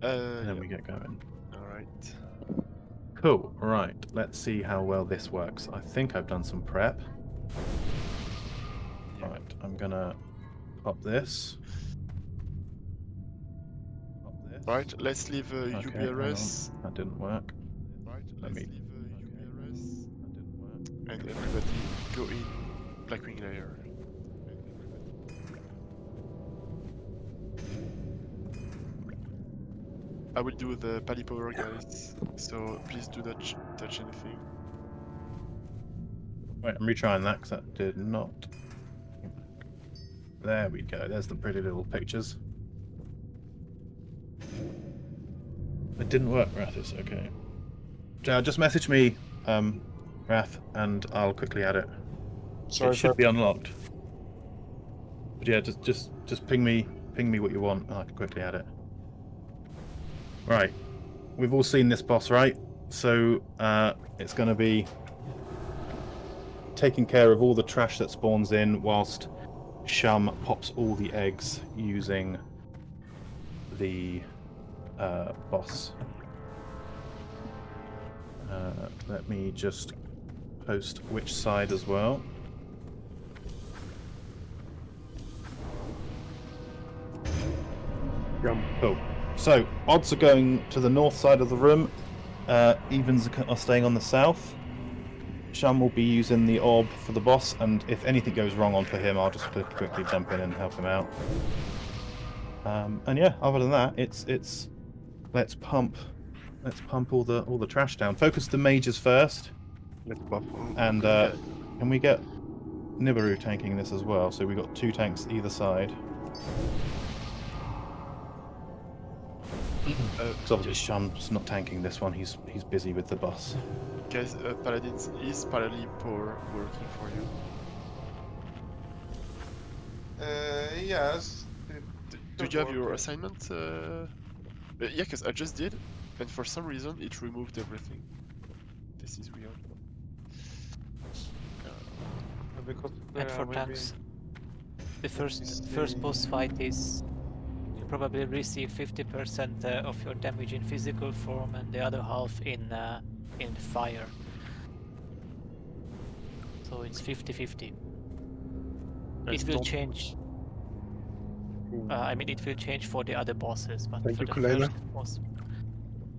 And then Yeah. we get going. Alright. Cool. Right. Let's see how well this works. I think I've done some prep. Yeah. Right. I'm gonna pop this. Pop this. Right, let's leave Okay. Hang on. UBRS. That didn't work. Right, Let let's me. leave UBRS. That didn't work. And everybody go in Blackwing Lair. I will do the pally power, guys. So please do not touch anything. Wait, I'm retrying that because that did not. There we go. There's the pretty little pictures. It didn't work, Rathis. Okay. Just message me, Rath, and I'll quickly add it. Sorry, It should be unlocked. But yeah, just ping me what you want, and I can quickly add it. Right. We've all seen this boss, right? So it's going to be taking care of all the trash that spawns in whilst Shum pops all the eggs using the boss. Let me just post which side as well. Cool. So odds are going to the north side of the room. Evens are staying on the south. Shum will be using the orb for the boss, and if anything goes wrong on for him, I'll just quickly jump in and help him out. And yeah, other than that, it's let's pump all the trash down. Focus the mages first. Let's buff. And can we get Nibiru tanking this as well? So we got 2 tanks either side. Because obviously Shum's not tanking this one. He's busy with the boss. Guys, Paladins, is Pally Power working for you? Yes. Do you have your assignment? Yeah, because I just did, and for some reason it removed everything. This is weird. Because, Wait for maybe tanks. The first boss fight is you probably receive 50% of your damage in physical form and the other half in fire. So it's 50-50. It will change. I mean, it will change for the other bosses, but Thank for you, the Kulena. first boss,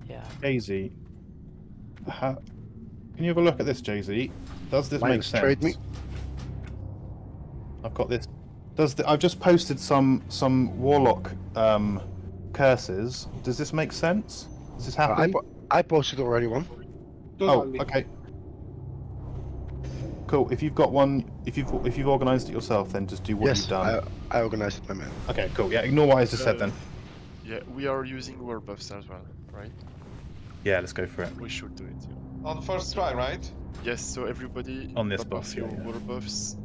yeah. Jay-Z, can you have a look at this, Jay-Z? Does this make Lions, trade me. sense? I've got this. I've just posted some warlock curses. Does this make sense? Is this happy? I posted already one. Oh, okay. Cool. If you've got one, if you've organised it yourself, then just do what Yes, you've done. I organized it, my man. Okay, cool. Yeah, ignore what I just said then. Yeah, we are using war buffs as well, right? Yeah, let's go for it. We should do it. Yeah. on first try, right? Yes, so everybody On this pop boss, off yeah, your yeah. war buffs.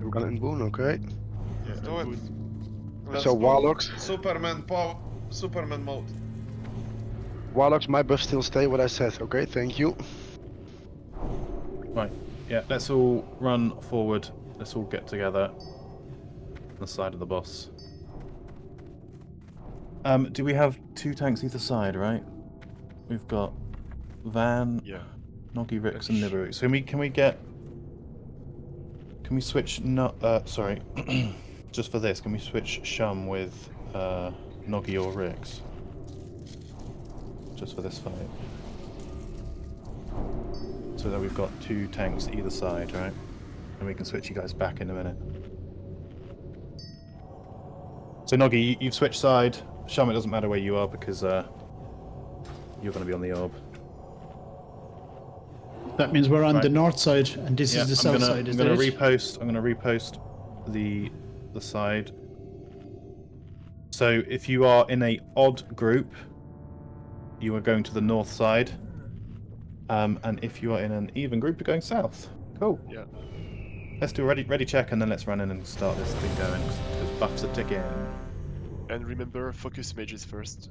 We're gonna in boon, okay? Yeah, Let's do it. good. Let's So go. warlocks, Superman mode. my buffs still stay what I said. Okay, thank you. Right. Yeah, let's all run forward. Let's all get together on the side of the boss. Do we have 2 tanks either side, right? We've got Van, Yeah. Noggy Rix, and Nibiru. So can we switch? No, sorry. Just for this, can we switch Shum with Noggy or Rix? Just for this fight. So that we've got 2 tanks either side, right? And we can switch you guys back in a minute. So Noggy, you've switched side. Shum, it doesn't matter where you are because you're going to be on the orb. That means we're on Right. the north side, and this is the south side. I'm going to repost the side. So if you are in a odd group, you are going to the north side. And if you are in an even group, you're going south. Cool. Yeah. Let's do a ready check, and then let's run in and start this thing going, because buffs are ticking. And remember, focus mages first.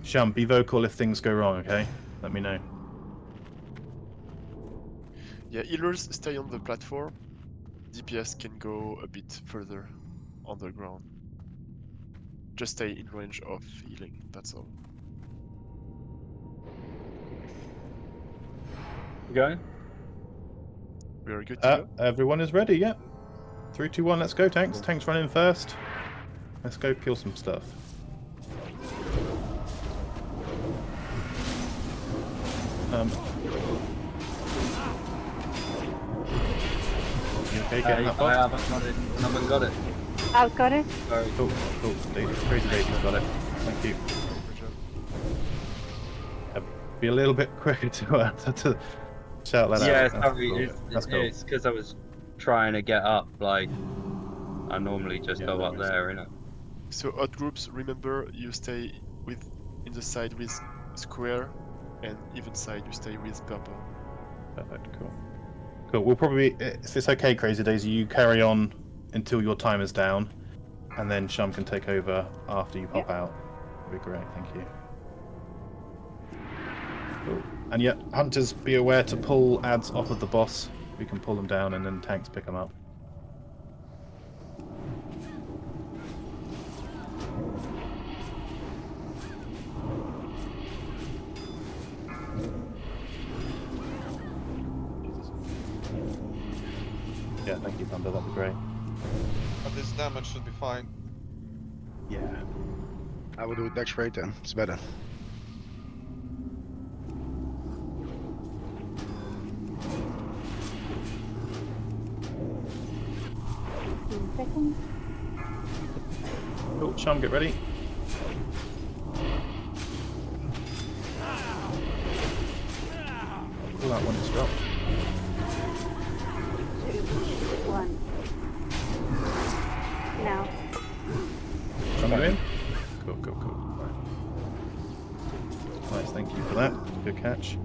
Shum, be vocal if things go wrong, okay? Let me know. Yeah, healers stay on the platform. DPS can go a bit further underground. Just stay in range of healing, that's all. You going? We are good to go? Everyone is ready, yeah. 3, 2, 1, let's go, tanks. Tanks running first. Let's go kill some stuff. You okay getting that I box? haven't got it. Haven't got it. I've got it. Sorry. Cool, cool. Crazy Daisy's got it. Thank you. Good job. Be a little bit quicker to shout that Yeah, out. That's sorry. cool. That's cool. It's because I was trying to get up. Like I normally just Yeah, go no up worries. there, innit? So odd groups, remember you stay in the side with square, and even side you stay with purple. Perfect, cool. Cool, we'll probably, if it's okay, Crazy Daisy, you carry on until your time is down, and then Shum can take over after you pop out. That'd be great, thank you. Cool. And yet, hunters, be aware to pull ads off of the boss. We can pull them down and then tanks pick them up. Yeah, thank you, Thunder, that'd be great. But this damage should be fine. Yeah. I will do it dex rate then. It's better. Seconds. Cool, Shum, get ready. Pull that one, it's dropped. 2, 1. Now. Shum, you in? Cool, cool, cool. Right. Nice, thank you for that. Good catch.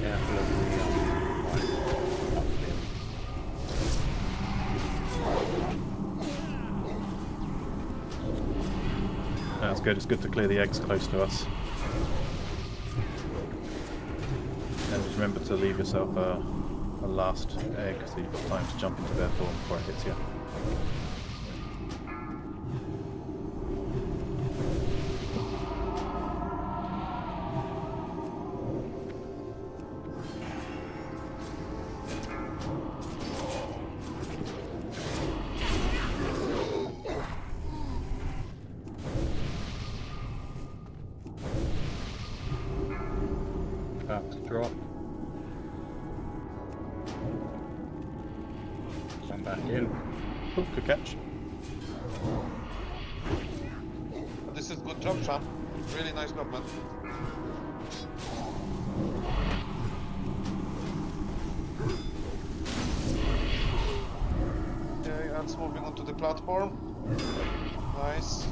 Yeah. That's good. It's good to clear the eggs close to us. And just remember to leave yourself a last egg so you've got time to jump into their form before it hits you. About to drop. Come back in. Cool, good catch. This is good job, Sham. Really nice job, man. Okay, ants moving onto the platform. Nice.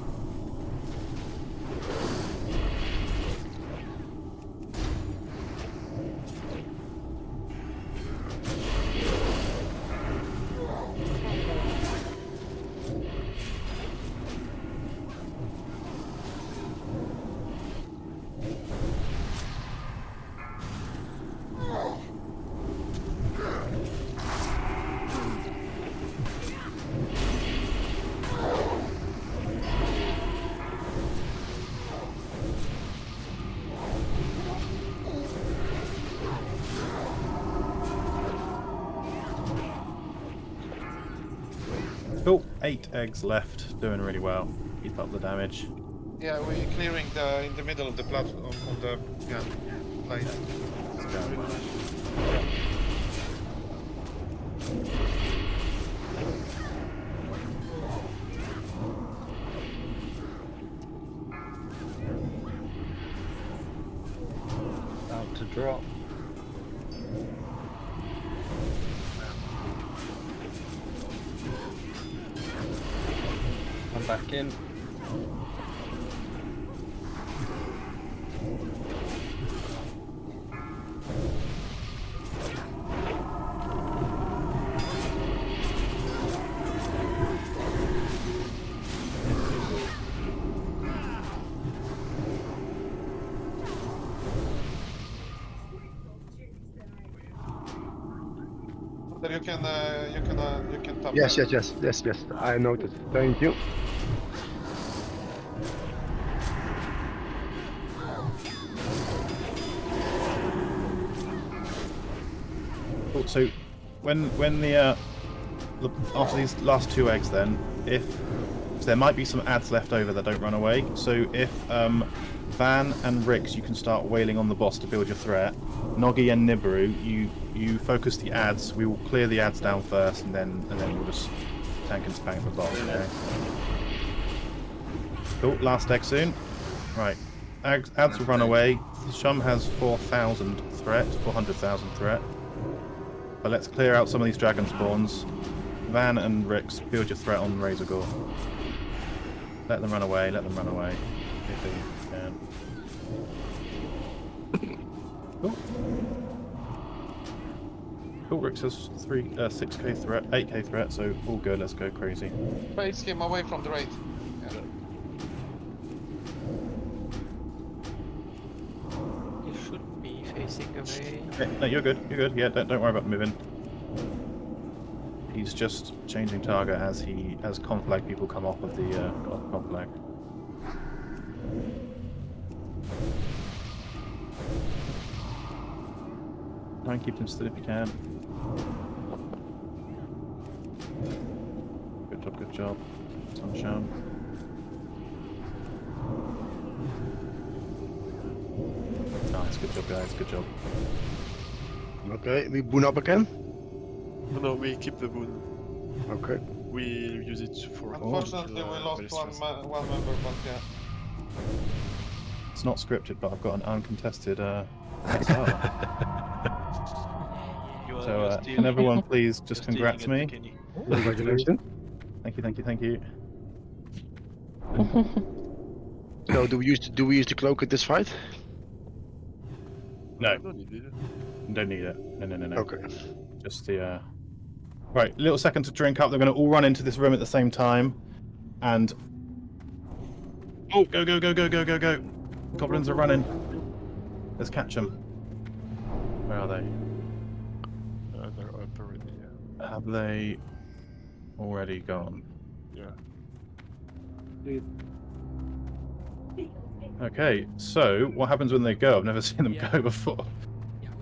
Cool, 8 eggs left. Doing really well. Keep up the damage. Yeah, we're clearing the in the middle of the platform of the plane. It's going well. About to drop. Come back in. But you can tap. Yes, them. yes. I noted. Thank you. Cool. So, when the after these last 2 eggs, then if so there might be some ads left over that don't run away. So if Van and Rix, you can start wailing on the boss to build your threat. Noggy and Nibiru, you focus the ads. We will clear the ads down first, and then we'll just tank and spank the boss. Okay. Cool. Last egg soon. Right. Ads will run away. Shum has 4,000 threat, 400,000 threat. But let's clear out some of these dragon spawns. Van and Rix, build your threat on Razor Gore. Let them run away, let them run away. If they can. Cool. Cool, Rix has 6k threat, 8k threat, so all good, let's go crazy. Face him away from the raid. Yeah. You should be facing away. Okay, no, you're good, yeah, don't worry about moving. He's just changing target as conflag people come off of the conflag. Try and keep him still if you can. Good job. Sunshine. Nice, good job guys, good job. Okay, we boon up again. No, we keep the boon. Okay. We use it for. Unfortunately, we lost one member, but yeah. It's not scripted, but I've got an uncontested XR. So can everyone please just congrats me? Congratulations. Thank you. So do we use the cloak at this fight? No, don't need it. don't need it. No. Okay. Just the right. Little second to drink up. They're going to all run into this room at the same time, and go! Goblins are running. Let's catch them. Where are they? They're up already. Yeah. Have they already gone? Yeah. Okay, so what happens when they go? I've never seen them go before.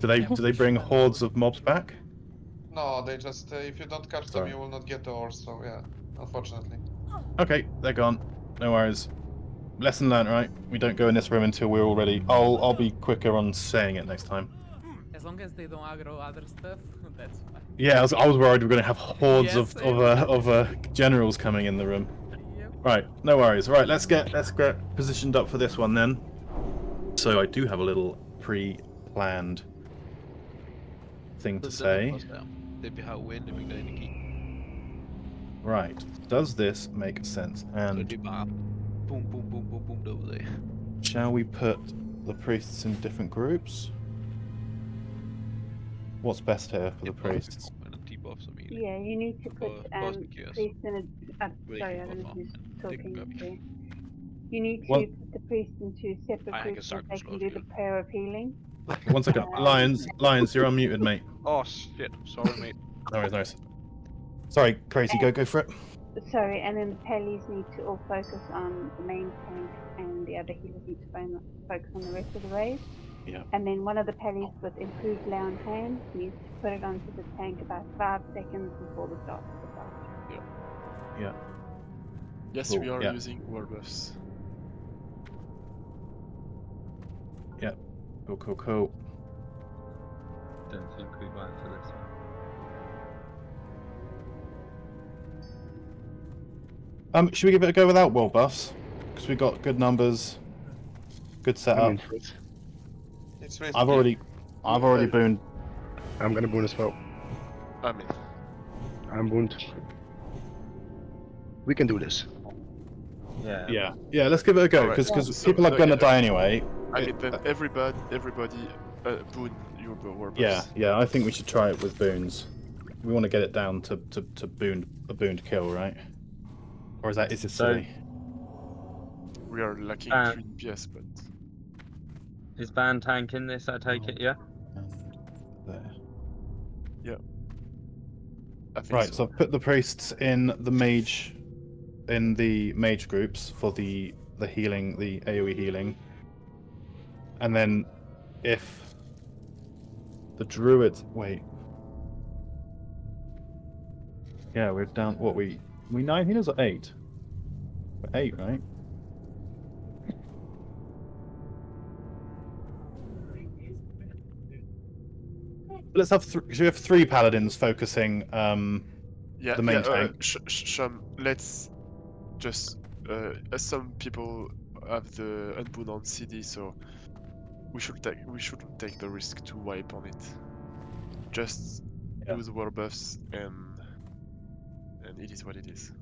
Do they bring hordes of mobs back? No, they just if you don't catch them, you will not get the ores. So yeah, unfortunately. Okay, they're gone. No worries. Lesson learned, right? We don't go in this room until we're all ready. I'll be quicker on saying it next time. As long as they don't aggro other stuff, that's fine. Yeah, I was worried we were going to have hordes Yes, of generals coming in the room. Yep. Right, no worries. Right, let's get positioned up for this one then. So I do have a little pre-planned thing to say. Right, does this make sense? And shall we put the priests in different groups? What's best here for the priests? Yeah, you need to put priest in a. Sorry, I don't know who's talking there. You need to What? put the priest into separate groups so they can do the prayer of healing. One second. Lions, you're unmuted, mate. Oh shit, sorry mate. No worries. Sorry, Crazy, go for it. Sorry, and then the pallies need to all focus on the main tank, and the other healers need to focus on the rest of the raid. Yeah. And then one of the pallies with improved lay on hands needs to put it onto the tank about 5 seconds before the start of the fight. Yeah. Yes, Cool, we are yeah. using war buffs. Yeah. Cool. Don't think we went for this one. Should we give it a go without world buffs? Because we got good numbers, good setup. It's I've already booned. I'm gonna boon as well. I mean, I'm booned. We can do this. Yeah. Yeah. Let's give it a go Alright, because so- people are no, gonna yeah, die anyway. I mean, then everybody, boon your war Yeah, buffs. yeah. I think we should try it with boons. We want to get it down to a booned kill, right? Or is this silly? We are lacking 3 DPS, but Is Van tanking this? I take it, yeah. And there. I think Right. So I've put the priests in the mage groups for the healing, the AoE healing, and then if the druids yeah, we're down. What we 9 healers or 8? We're 8, right? Let's have should we have 3 paladins focusing yeah, the main tank? Sham, let's just some people have the unbound on CD, so we shouldn't take the risk to wipe on it. Just lose war buffs and it is what it is.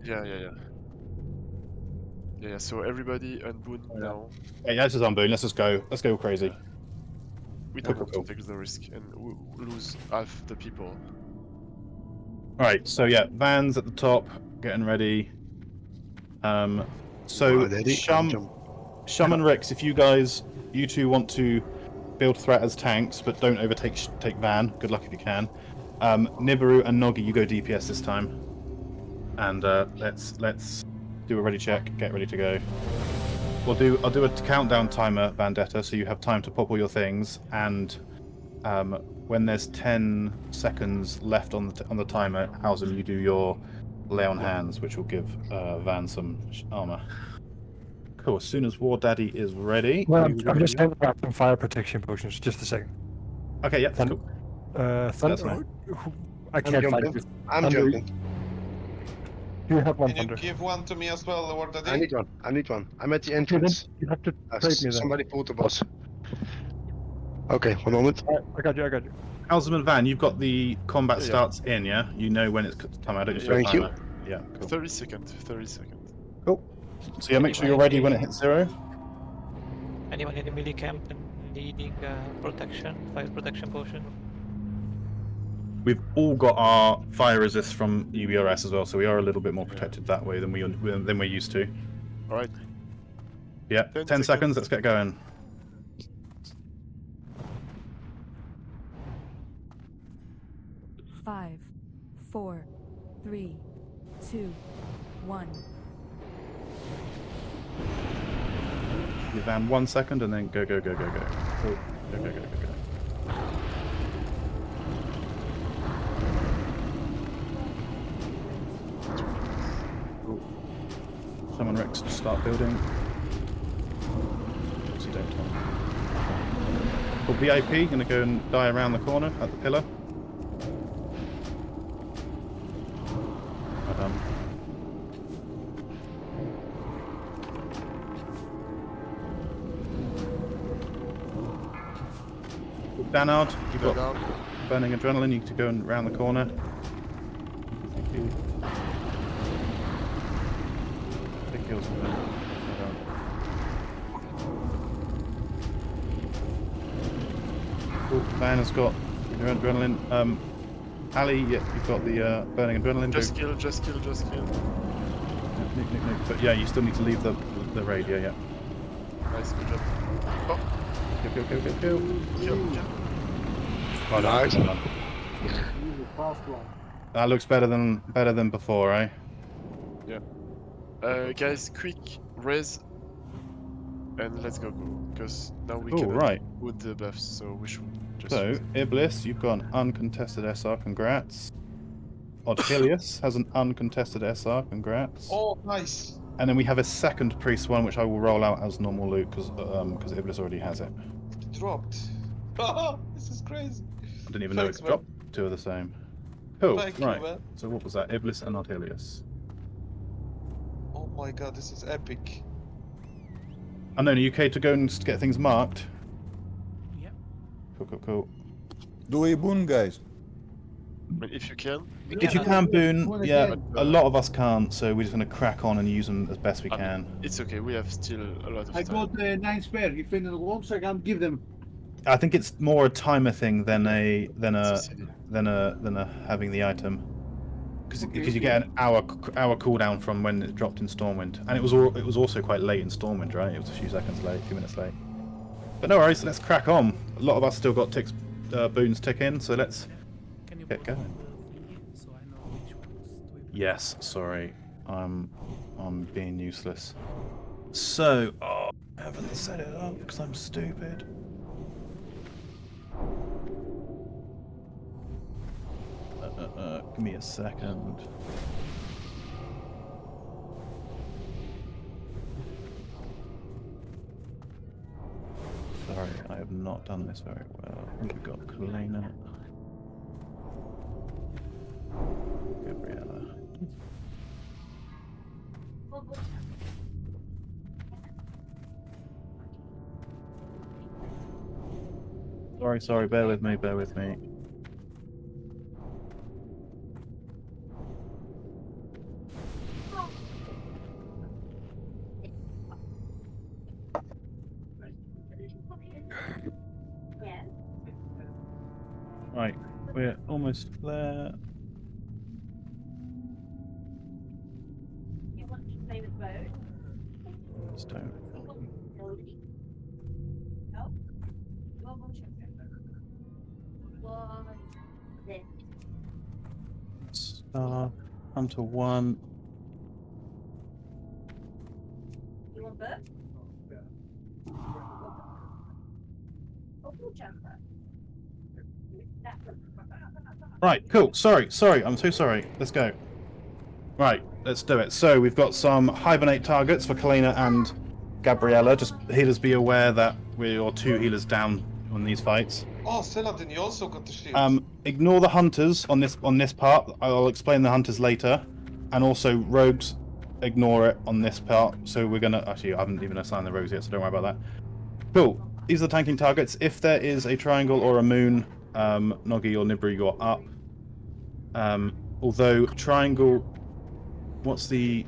Yeah. So everybody unbound now. Yeah, let's just unboon. Let's just go. Let's go crazy. We don't want to take the risk and lose half the people. Alright, so yeah, Van's at the top, getting ready. So Shum and Rix, if you two want to build threat as tanks, but don't take Van. Good luck if you can. Nibiru and Noggy, you go DPS this time. And let's do a ready check. Get ready to go. I'll do a countdown timer, Vendetta, so you have time to pop all your things. And when there's 10 seconds left on the timer, Howsam, you do your lay on hands, which will give Van some armor. Cool. As soon as War Daddy is ready. Well, I'm just going to grab some fire protection potions. Just a second. Okay. Yeah. Cool. Thunder. I can't find this. I'm jumping. You have one Can thunder. you give one to me as well, Lord Daddy? I need one. I'm at the entrance. You have to trade me then. Somebody pulled the boss. Okay, 1 moment. I got you. Howsam and Van, you've got the combat starts in, yeah? You know when it's time out. Thank you. Yeah, cool. 30 seconds. Cool. So yeah, make sure you're ready when it hits 0. Anyone in the melee camp needing fire protection potion? We've all got our fire resist from UBRS as well, so we are a little bit more protected that way than we're used to. All right. Yeah, 10 seconds. Let's get going. Five, 4, 3, 2, 1. Give Van 1 second and then go. Cool. Go. Cool. Summon Rex to start building. Obviously don't tell me. Cool, VIP, gonna go and die around the corner at the pillar. Danard, you've got burning adrenaline, you need to go around the corner. Thank you. Big kills from there. Cool, Van has got your adrenaline. Ali, yeah, you've got the burning adrenaline. Just kill. Nick. But yeah, you still need to leave the raid, yeah. Nice, good job. Oh. Kill. Oh, nice. That looks better than before, eh? Yeah. Guys, quick res, and let's go. Because now we can wound the buffs, so we should just. So Iblis, you've got an uncontested SR. Congrats. Odhilius has an uncontested SR. Congrats. Oh, nice. And then we have a second priest one, which I will roll out as normal loot because Iblis already has it. It dropped. This is crazy. I didn't even know it dropped. 2 are the same. Cool. Right. So what was that? Iblis and Odhilius. Oh my god, this is epic. I know, in the UK to go and get things marked. Yep. Cool. Do we boon, guys? I mean, if you can. If you can, Boone, yeah, a lot of us can't, so we're just going to crack on and use them as best we can. It's okay, we have still a lot of I time. got 9 spare. If anyone wants, I can give them. I think it's more a timer thing than a having the item, because you get an hour cooldown from when it dropped in Stormwind, and it was also quite late in Stormwind, right? It was a few seconds late, a few minutes late. But no worries, let's crack on. A lot of us still got boons ticking, so let's get going. Yes, sorry, I'm being useless. So, I haven't set it up because I'm stupid. Give me a second. Sorry, I have not done this very well. I think we've got Kalina. Gabriella. Sorry, bear with me. Right, we're almost there. Stone. Star, Hunter 1. Right, cool. Sorry, I'm so sorry. Let's go. Right, let's do it. So we've got some hibernate targets for Kalina and Gabriella. Just healers be aware that we're 2 healers down on these fights. Oh, Seladin, you also got the shield. Ignore the hunters on this part. I'll explain the hunters later, and also rogues. Ignore it on this part. So we're gonna actually I haven't even assigned the rogues yet, so don't worry about that. Cool. These are the tanking targets. If there is a triangle or a moon, Noggy or Nibri, you're up. Although triangle, what's the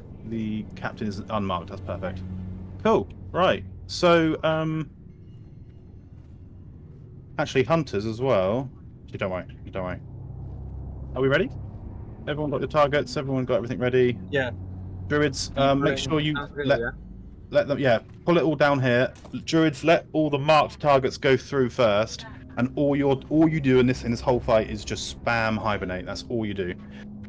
captain is unmarked. That's perfect. Cool. Right. So actually hunters as well. Don't worry. Are we ready? Everyone got your targets. Everyone got everything ready. Yeah. Druids, make sure you let them. Yeah, pull it all down here. Druids, let all the marked targets go through first, and all you do in this whole fight is just spam hibernate. That's all you do.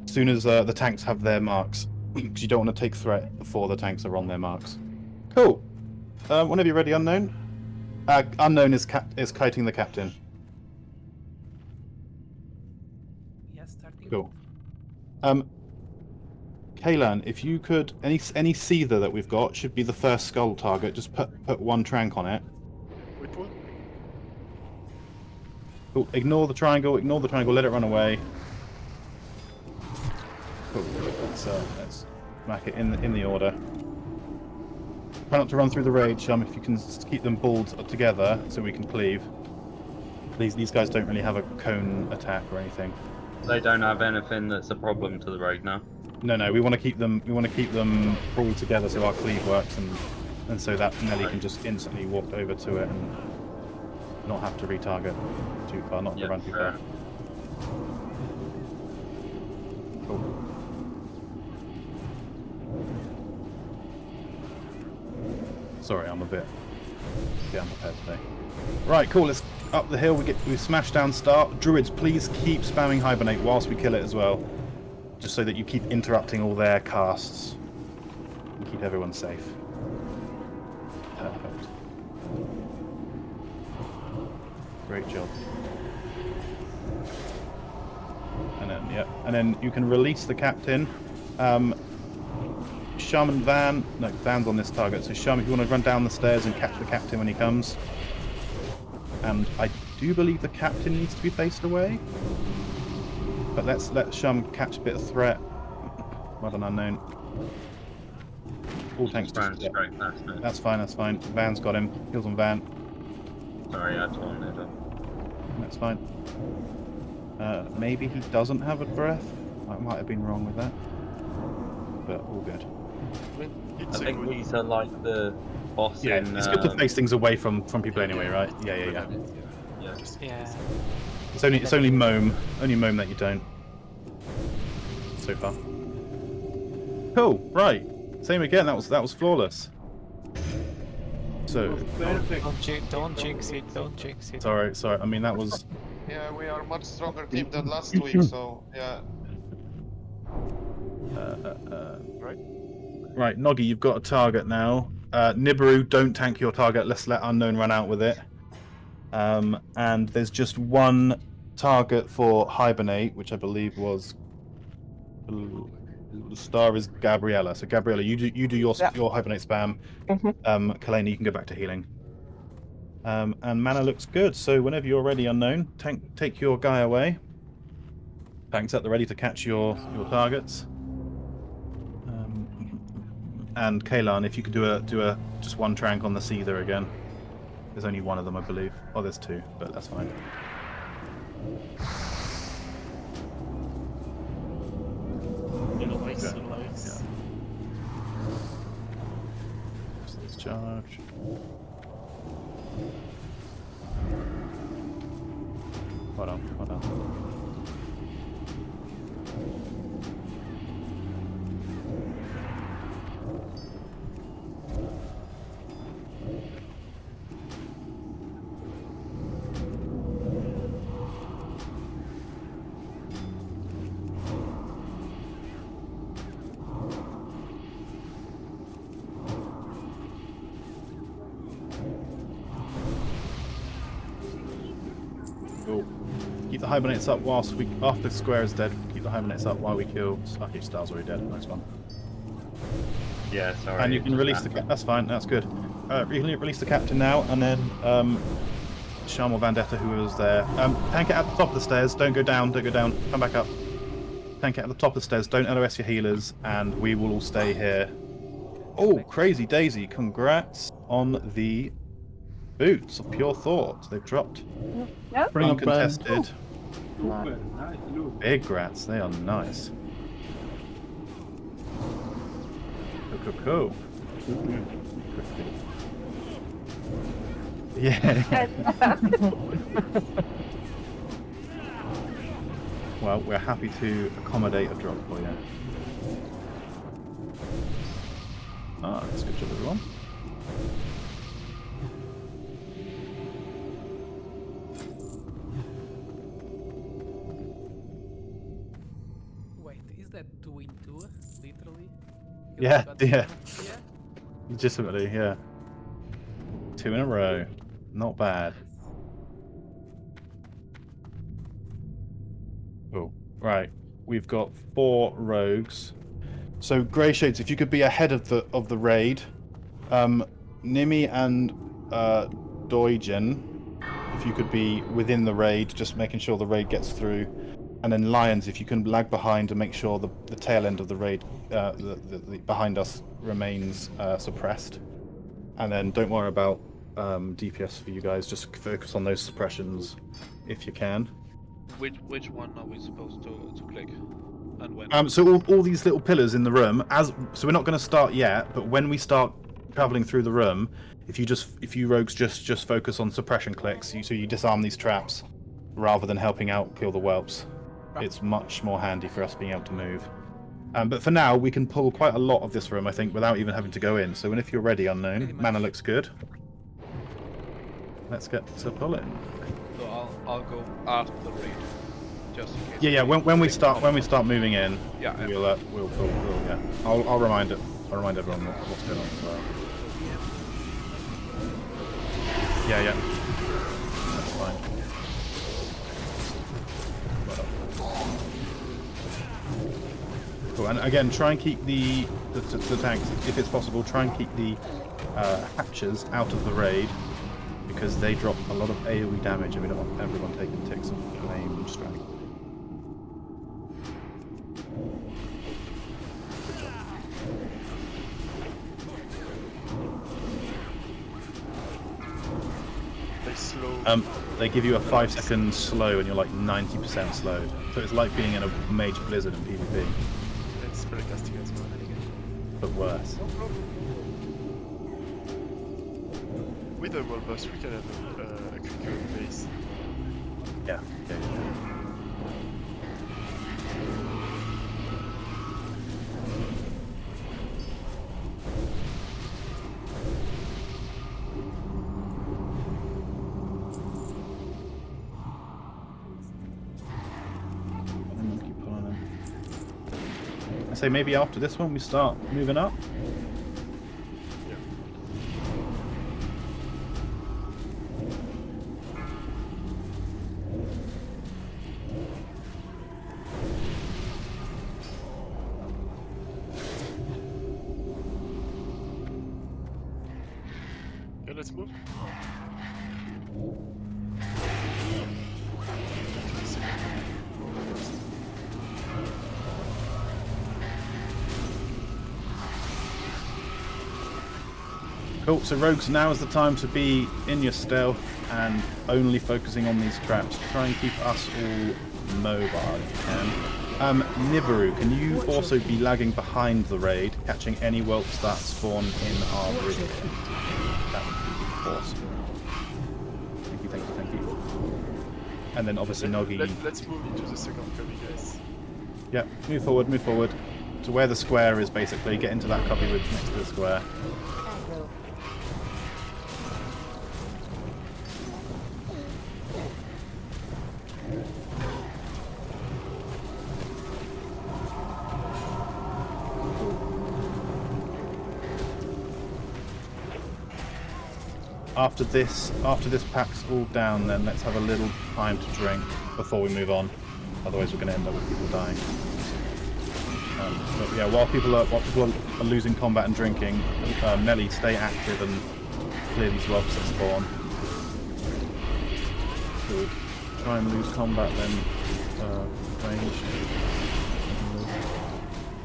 As soon as the tanks have their marks, because you don't want to take threat before the tanks are on their marks. Cool. Whenever you're ready, Unknown. Unknown is kiting the captain. Yes, starting. Cool. Kaylan, if you could, any seether that we've got should be the first skull target. Just put 1 trank on it. Which one? Cool. Ignore the triangle. Let it run away. Cool. Let's smack it in the order. Try not to run through the rage. If you can keep them balled together so we can cleave. These guys don't really have a cone attack or anything. They don't have anything that's a problem to the rogue now. No, we want to keep them. Balled together so our cleave works, and so that Nelly can just instantly walk over to it and not have to retarget too far, not to run too far. Cool. Sorry, I'm a bit unprepared today. Right, cool. Let's up the hill. We smash down start. Druids, please keep spamming hibernate whilst we kill it as well, just so that you keep interrupting all their casts and keep everyone safe. Perfect. Great job. And then you can release the captain. Shaman Van's on this target. So Shaman, if you want to run down the stairs and catch the captain when he comes. And I do believe the captain needs to be faced away. But let's let Shaman catch a bit of threat. Well done, Unknown. All tanks just That's fine. Van's got him. Heals on Van. Sorry, I torn it up. That's fine. Maybe he doesn't have a breath. I might have been wrong with that. But all good. I think these are like the boss Yeah, in... it's good to face things away from people anyway, right? Yeah. Yeah. It's only Mome. Only Mome that you don't. So far. Cool, right. Same again, that was flawless. So Don't jinx it, don't jinx it. sorry, I mean that was Yeah, we are much stronger team than last week, so yeah. Right, Noggy, you've got a target now. Nibiru, don't tank your target, let's let Unknown run out with it. And there's just one target for Hibernate, which I believe was the star is Gabriella. So Gabriella, you do your Hibernate spam. Kalena, you can go back to healing. And mana looks good. So whenever you're ready, Unknown, take your guy away. Tanks at the ready to catch your targets. And Kalan, if you could do a just one trank on the Seether again. There's only one of them, I believe. Oh, there's two, but that's fine. Nice. Yeah. Let's charge. Hold on. Cool. Keep the Hibernates up whilst after the square is dead. Keep the Hibernates up while we kill. Okay, Star's already dead. Nice one. Yeah, sorry. And you can release the. That's fine. That's good. You can release the captain now, and then Sharmal Vendetta, who was there. Tank it at the top of the stairs. Don't go down. Don't go down. Come back up. Tank it at the top of the stairs. Don't LOS your healers, and we will all stay here. Oh, Crazy Daisy! Congrats on the boots of Pure Thought. They've dropped. No. Uncontested. Big grats. They are nice. Cool. Yeah. Well, we're happy to accommodate a drop for you. That's a good job, everyone. Wait, is that 2 in 2? Literally? Yeah. Legitimately, yeah. 2 in a row. Not bad. Oh, right. We've got 4 rogues. So Grey Shades, if you could be ahead of the raid, Nimi and Doijen, if you could be within the raid, just making sure the raid gets through, and then Lions, if you can lag behind to make sure the tail end of the raid, the behind us remains suppressed, and then don't worry about DPS for you guys. Just focus on those suppressions if you can. Which one are we supposed to click? And when? So all these little pillars in the room, so we're not going to start yet, but when we start traveling through the room, if you rogues just focus on suppression clicks, so you disarm these traps rather than helping out kill the whelps. It's much more handy for us being able to move. But for now, we can pull quite a lot of this room, I think, without even having to go in. So if you're ready, Unknown, mana looks good. Let's get to pulling. So I'll go after the raid, just in case. Yeah. When we start moving in, yeah, we'll yeah. I'll remind everyone what's going on as well. Yeah. That's fine. Cool. And again, try and keep the tanks, if it's possible. Try and keep the hatchers out of the raid, because they drop a lot of AoE damage, and we don't want everyone taking ticks of flame strike. Good job. very slow. They give you a 5-second slow, and you're like 90% slowed. So it's like being in a major blizzard in PvP, It's spellcasting as well. but worse. With a wall boss, we can have a quicker pace. Yeah. I say maybe after this one we start moving up. Okay, let's move. Cool, so rogues, now is the time to be in your stealth and only focusing on these traps. Try and keep us all mobile if you can. Nibiru, can you also be lagging behind the raid, catching any whelps that spawn in our raid? That would be awesome. Thank you. And then obviously Noggy. Let's move into the second cubby, guys. Yeah, move forward. To where the square is, basically. Get into that cubby with next to the square. After this pack's all down, then let's have a little time to drink before we move on. Otherwise, we're going to end up with people dying. But yeah, while people are losing combat and drinking, Melly, stay active and clear these whelps that spawn. We'll try and lose combat then. Range.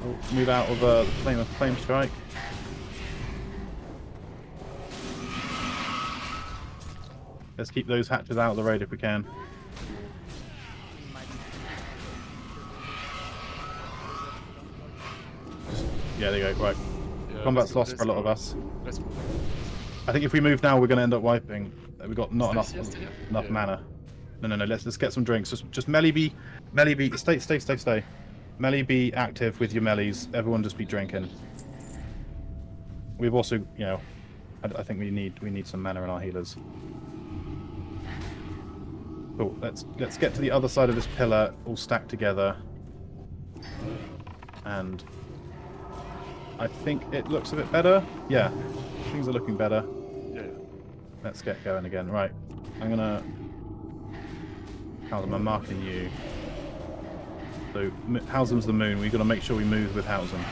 Oh, move out of the flame strike. Let's keep those hatches out of the raid if we can. Yeah, there you go. Right. Yeah, combat's lost for a lot of us. Let's move. I think if we move now, we're going to end up wiping. We've got not enough mana. No. Let's get some drinks. Just melee be. Stay. Melee be active with your melees. Everyone just be drinking. We've also, you know, I think we need some mana in our healers. Cool. Let's get to the other side of this pillar, all stacked together. And I think it looks a bit better. Yeah, things are looking better. Yeah. Let's get going again. Right. I'm gonna. Howsam, I'm marking you. So Howsam's the moon. We've got to make sure we move with Howsam.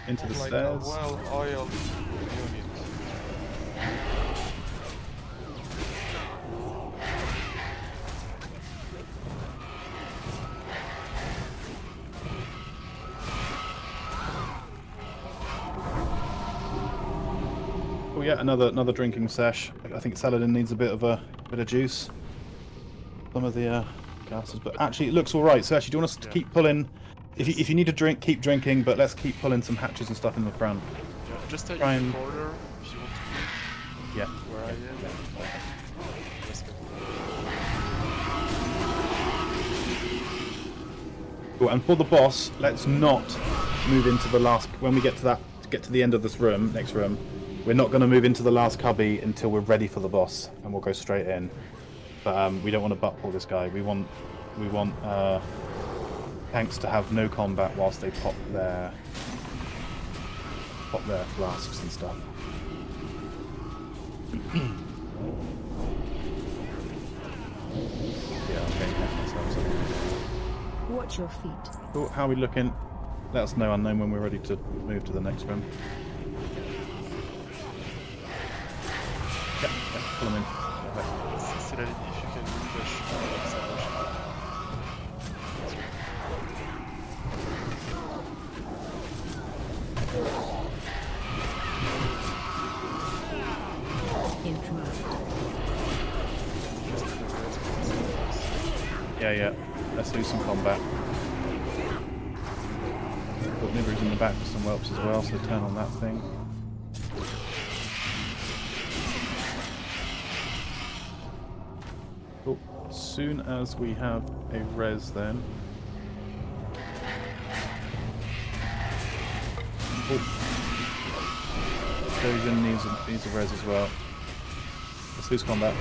Into the stairs. Well-oiled unit. Oh yeah, another drinking sesh. I think Saladin needs a bit of juice. Some of the gases, but actually it looks all right. So actually, do you want us to keep pulling? If you need a drink, keep drinking, but let's keep pulling some hatches and stuff in the front. Yeah, just take Try the and... corner if you want to. Yeah. Where I am. Let's go. Cool. And for the boss, let's not move into the last. When we get to the end of this room, next room, we're not going to move into the last cubby until we're ready for the boss, and we'll go straight in. But we don't want to butt pull this guy. We want tanks to have no combat whilst they pop their flasks and stuff. Yeah, okay. Watch your feet. Cool. How are we looking? Let us know, unknown, when we're ready to move to the next room. Yeah, pull them in. Saladin, if you can push. Yeah. Let's do some combat. Got Nibbles in the back with some whelps as well, so turn on that thing. Cool. As soon as we have a res then. Explosion needs a res as well. Let's lose combat.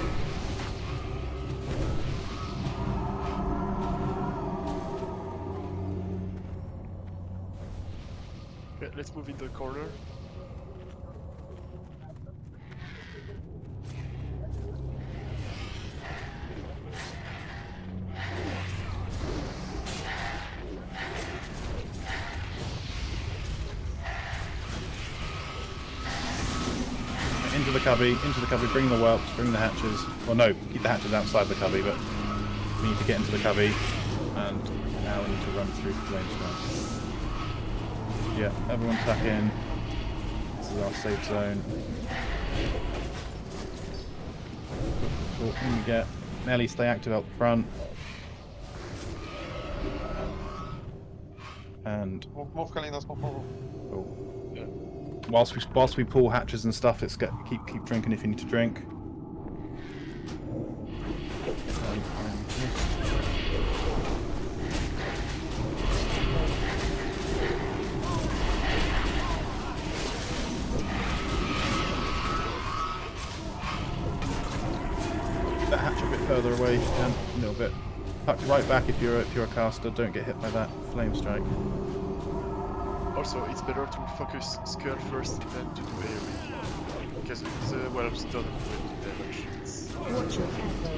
Okay, let's move in the corner. Into the cubby, bring the whelps, bring the hatches. Well, no, keep the hatches outside the cubby, but we need to get into the cubby, and now we need to run through the flame strike. Yeah, everyone tuck in. This is our safe zone. Cool. When we get Nelly, stay active out front. And Move Kalinas, move. cool. Whilst we pull hatches and stuff, it's keep drinking if you need to drink. That hatch a bit further away if you can, a little bit. Tuck right back if you're a caster. Don't get hit by that flame strike. Also, it's better to focus Skull first than to do AoE. Because the whelps don't do any damage. Watch your tempo.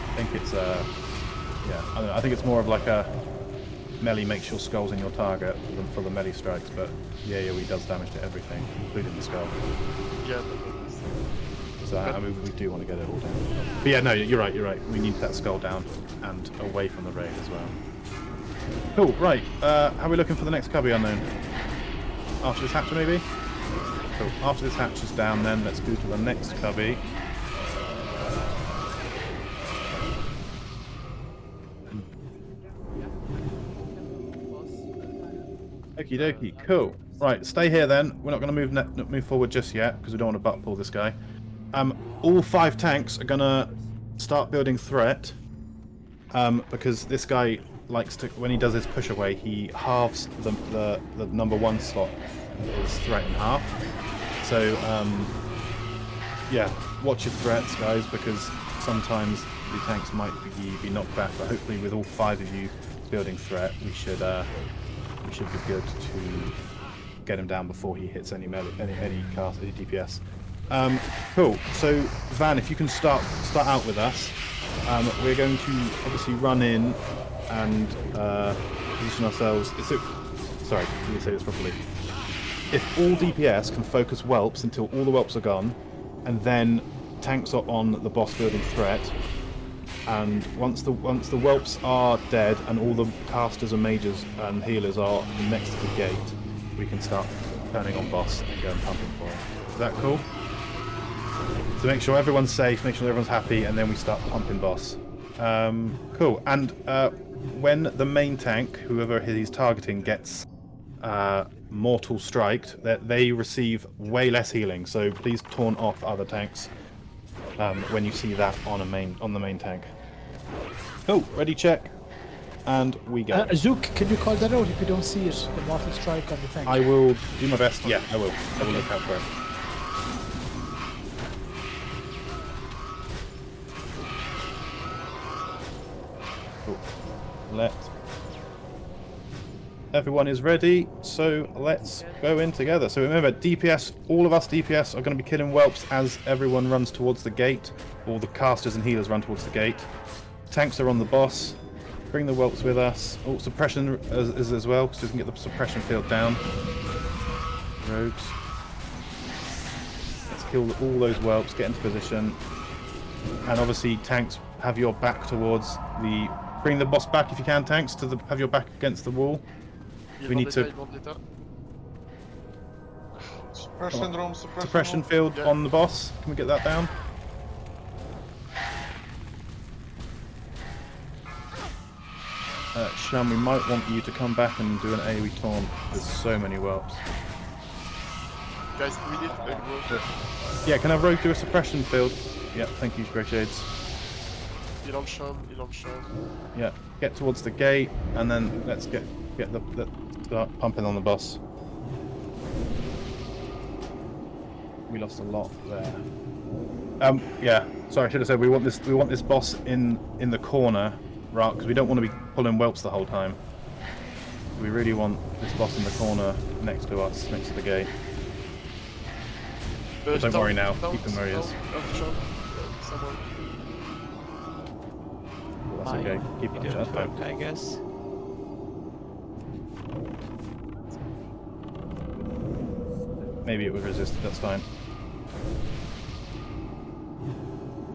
I think it's yeah, I don't know, I think it's more of like a melee makes your skulls in your target than for the melee strikes, but yeah, AoE does damage to everything, including the skull. Yeah, so I mean, we do want to get it all down. But yeah, no, you're right. We need that skull down and away from the raid as well. Cool, right. How are we looking for the next cubby unknown? After this hatch maybe? Cool. After this hatch is down then, let's go to the next cubby. Okie dokie, cool. Right, stay here then. We're not going to move forward just yet because we don't want to butt pull this guy. All 5 tanks are going to start building threat because this guy likes to, when he does his push away, he halves the number 1 slot his threat in half. So yeah, watch your threats, guys, because sometimes the tanks might be knocked back, but hopefully with all 5 of you building threat, we should be good to get him down before he hits any DPS. Cool. So Van, if you can start out with us, we're going to obviously run in and position ourselves. Sorry, let me say this properly. If all DPS can focus whelps until all the whelps are gone, and then tanks are on the boss building threat, and once the whelps are dead and all the casters and mages and healers are next to the gate, we can start turning on boss and go and pumping for him. Is that cool? So make sure everyone's safe, make sure everyone's happy, and then we start pumping boss. Cool. And when the main tank, whoever he's targeting, gets mortal striked, they receive way less healing. So please taunt off other tanks when you see that on the main tank. Cool. Ready, check, and we go. Zook, can you call that out if you don't see it? The mortal strike on the tank. I will do my best. Yeah, I will. I will look out for it. Cool. Everyone is ready, so let's go in together. So remember, DPS, all of us DPS are going to be killing whelps as everyone runs towards the gate. All the casters and healers run towards the gate. Tanks are on the boss. Bring the whelps with us. Oh, suppression is as well, so we can get the suppression field down. Rogues. Let's kill all those whelps, get into position. And obviously tanks have your back towards the... Bring the boss back if you can, tanks, have your back against the wall. We need to... Suppression room, Suppression field on the boss. Can we get that down? Sham, we might want you to come back and do an AoE taunt. There's so many whelps. Guys, we need a rogue. Yeah, can I rogue do a suppression field? Yeah, thank you, Grey Shades. Il en chum. Yeah, get towards the gate, and then let's start pumping on the boss. We lost a lot there. Yeah. Sorry, I should have said we want this boss in the corner, right? Because we don't want to be pulling whelps the whole time. We really want this boss in the corner next to us, next to the gate. But don't worry now. Keep him where he is. That's okay. Keep it. That's fine. I guess. Maybe it would resist. That's fine.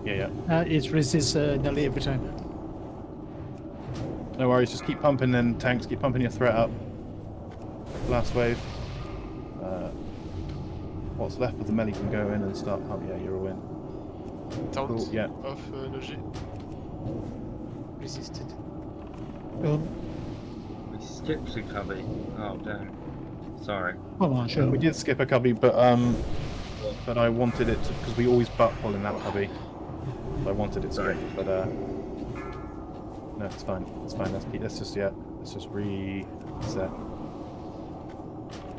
Yeah. It resists nearly every time. No worries. Just keep pumping. Then tanks. Keep pumping your threat up. Last wave. What's left of the melee can go in and start. Oh yeah, you're a win. Taunt cool. Yeah. Of energy. Resisted. We skipped a cubby. Oh damn. Sorry. Come on, sure. We did skip a cubby, but I wanted it to, because we always butt pull in that cubby. So I wanted it skipped, but no, it's fine. It's fine. Let's just reset.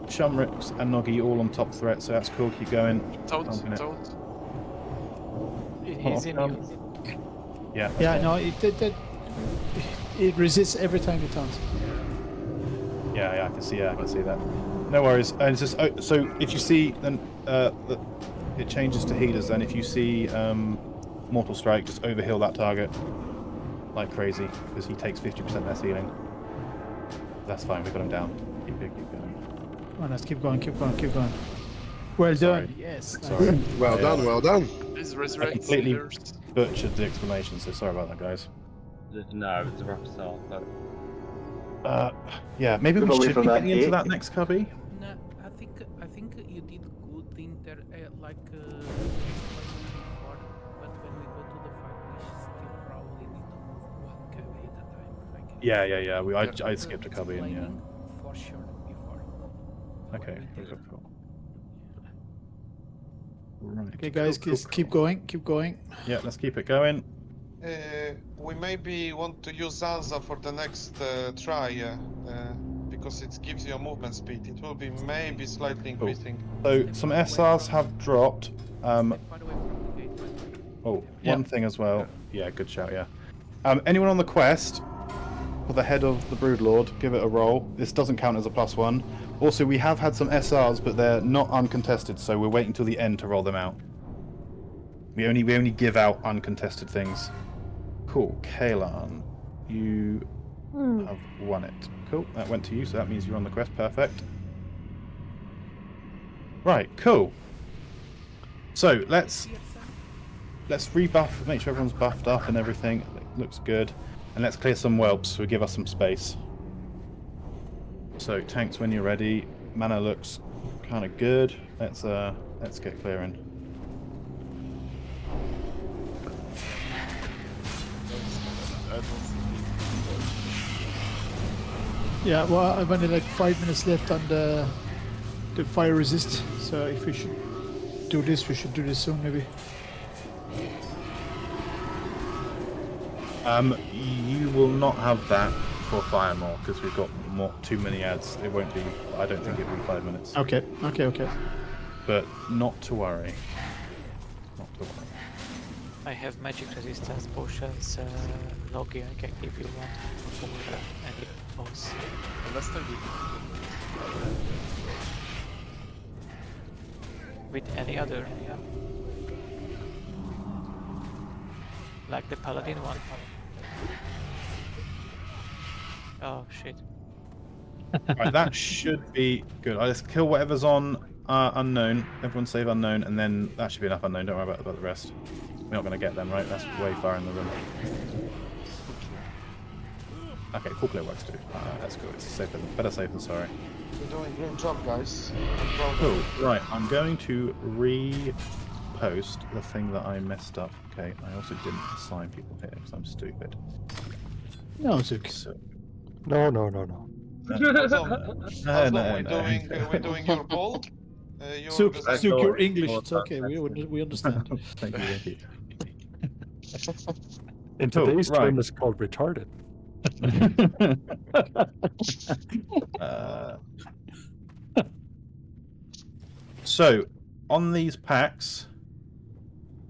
Shumrix and Noggy all on top threat, so that's cool. Keep going. Taunt. He's immune. Yeah. Yeah, no, it resists every time it taunts. Yeah, I can see that. No worries. And it's just so if you see then it changes to healers. Then if you see Mortal Strike, just overheal that target like crazy because he takes 50% less healing. That's fine. We got him down. Keep going. Come on, let's keep going. Well done. Yes. Sorry. Well done. Please I resurrect completely healers. butchered the explanation, so sorry about that, guys. No, it's a rough start, but Yeah, maybe we should be getting into that next cubby. No, I think you did good in there, like before. But when we go to the fight, we still probably need to move one cubby at a time. I skipped a cubby and yeah. For sure before. Okay, cool. Right. Okay, guys, keep going. Yeah, let's keep it going. We maybe want to use Zanza for the next try, because it gives you a movement speed. It will be maybe slightly increasing. So some SRs have dropped. One thing as well. Yeah, good shout. Yeah. Anyone on the quest for the head of the Broodlord, give it a roll. This doesn't count as a +1. Also, we have had some SRs, but they're not uncontested, so we're waiting till the end to roll them out. We only give out uncontested things. Cool, Kaelan, you have won it. Cool, that went to you, so that means you're on the quest. Perfect. Right, cool. So let's rebuff, make sure everyone's buffed up and everything. It looks good, and let's clear some whelps. So give us some space. So tanks, when you're ready. Mana looks kind of good. Let's get clearing. Yeah, well, I've only like 5 minutes left on the fire resist. So if we should do this, we should do this soon, maybe. You will not have that for Fire more because we've got too many ads. It won't be. I don't think it'll be 5 minutes. Okay. But not to worry. I have magic resistance potions, Logi, I can give you one for any boss. Last time With any other, like the paladin one. Oh shit. Right, that should be good. Let's kill whatever's on unknown. Everyone save unknown, and then that should be enough unknown. Don't worry about the rest. We're not going to get them, right? That's way far in the room. Okay, full clear works too. That's good. It's better safe than sorry. You're doing a great job, guys. I'm proud of Cool. you. Right, I'm going to repost the thing that I messed up. Okay, I also didn't assign people here because I'm stupid. No, it's okay. So, No. We're doing your poll. Suk, your English, thought it's okay. We understand. Thank you. In Cool, today's right. term, it's called retarded. So, on these packs,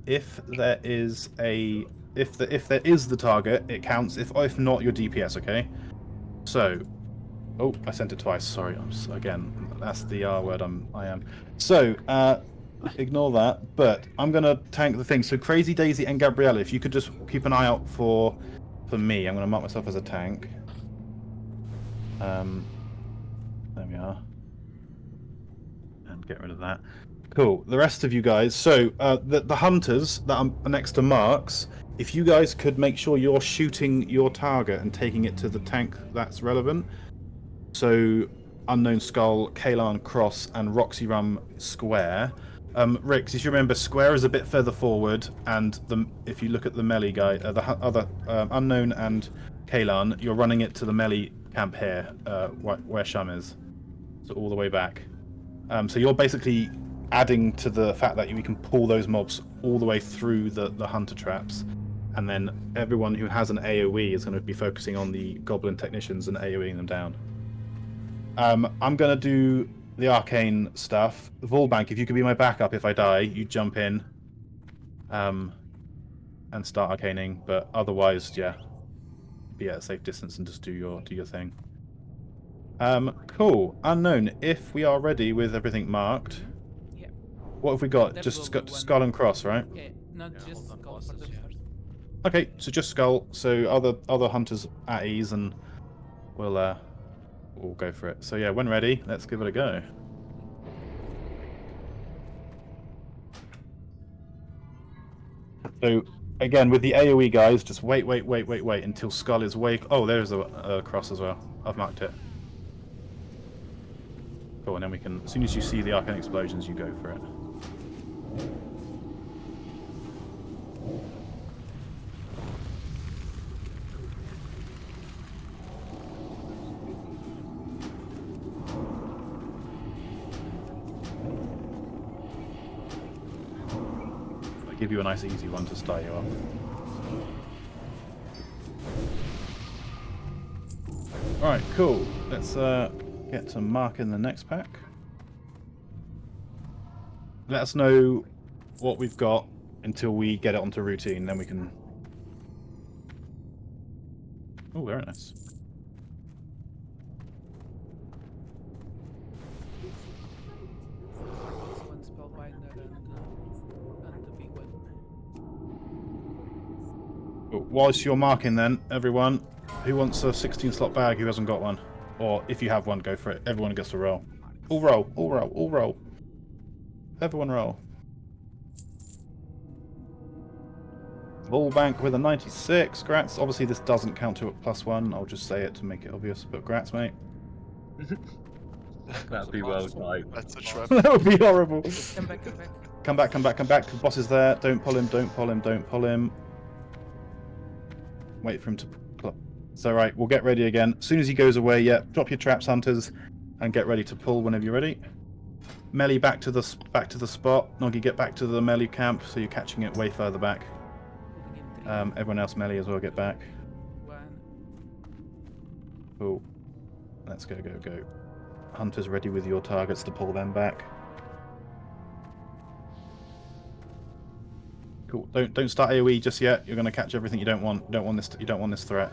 if there is the target, it counts. If not, your DPS. Okay. So, oh, I sent it twice. Sorry, again. That's the R word. I am. So, ignore that. But I'm gonna tank the thing. So, Crazy Daisy and Gabriella, if you could just keep an eye out for me, I'm gonna mark myself as a tank. There we are. And get rid of that. Cool. The rest of you guys. So the hunters that are next to Marks, if you guys could make sure you're shooting your target and taking it to the tank that's relevant. So Unknown Skull, Kalan Cross, and Roxy Rum Square. Rix, if you remember, Square is a bit further forward, and if you look at the melee guy, the other Unknown and Kalan, you're running it to the melee camp here, where Shum is. So all the way back. So you're basically adding to the fact that we can pull those mobs all the way through the hunter traps, and then everyone who has an AoE is going to be focusing on the goblin technicians and AoEing them down. I'm going to do the arcane stuff. Volbank, if you could be my backup if I die, you jump in and start arcaning, but otherwise, yeah, be at a safe distance and just do your thing. Cool. Unknown, if we are ready with everything marked, Yeah. what have we got? That Just will be Skull and Cross, right? Yeah, not just Skull for the first. Okay, so just Skull. So other hunters at ease, and we'll go for it. So yeah, when ready, let's give it a go. So again, with the AoE guys, just wait until Skull is awake. Oh, there's a cross as well. I've marked it. Cool, and then we can, as soon as you see the arcane explosions, you go for it. I'll give you a nice easy one to start you off. Alright, cool. Let's get to marking the next pack. Let us know what we've got until we get it onto routine, then we can... Oh, very nice. One Spellbinder and the big one. Cool. Whilst you're marking then, everyone, who wants a 16-slot bag who hasn't got one? Or if you have one, go for it. Everyone gets to roll. All roll, all roll, all roll. Everyone roll. Volbank with a 96. Grats. Obviously, this doesn't count to a +1. I'll just say it to make it obvious, but grats, mate. That'd be well tight. That's a trap. That would be horrible. Come back, come back. Come back, come back, come back. The boss is there. Don't pull him, don't pull him, don't pull him. Wait for him to... So right, we'll get ready again. As soon as he goes away, yeah, drop your traps, hunters, and get ready to pull whenever you're ready. Melee back to the spot. Noggy, get back to the melee camp, so you're catching it way further back. Everyone else melee as well, get back. Cool. Let's go, go, go. Hunters ready with your targets to pull them back. Cool. Don't start AoE just yet. You're gonna catch everything you don't want. You don't want this threat.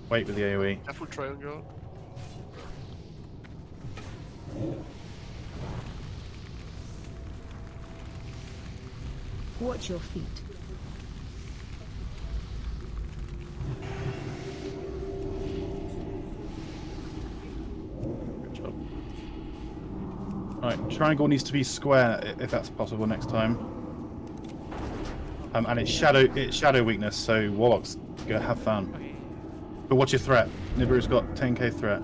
Wait with the AoE. Careful triangle. Watch your feet. Good job. Right, triangle needs to be square if that's possible next time. And it's shadow weakness, so Warlock's gonna have fun. But what's your threat? Nibiru's got 10k threat.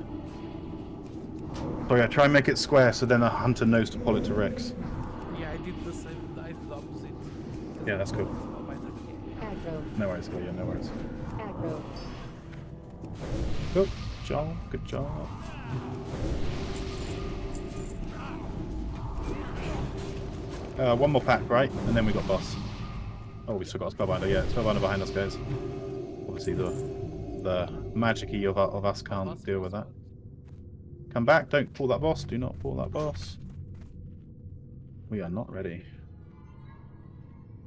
So yeah, try and make it square so then a hunter knows to pull it to Rex. Yeah, I did the same. I did the opposite. Yeah, that's cool. Aggro. No worries, cool. Yeah, no worries. Aggro. Good job. Good job. One more pack, right? And then we got boss. Oh, we still got a spellbinder. Yeah, spellbinder behind us, guys. Obviously, the magic-y of us can't deal with that. Come back. Don't pull that boss. Do not pull that boss. We are not ready.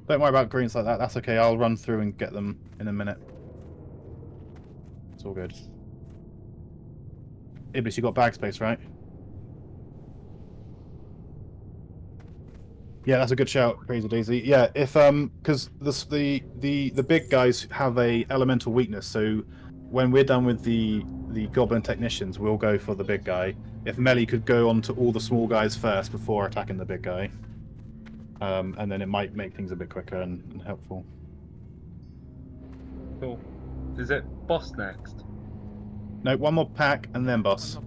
Don't worry about greens like that. That's okay. I'll run through and get them in a minute. It's all good. Iblis, you got bag space, right? Yeah, that's a good shout, Crazy Daisy. Yeah, if because the big guys have a elemental weakness, so when we're done with the goblin technicians, we'll go for the big guy. If Melly could go on to all the small guys first before attacking the big guy, and then it might make things a bit quicker and helpful. Cool. Is it boss next? No, one more pack and then boss.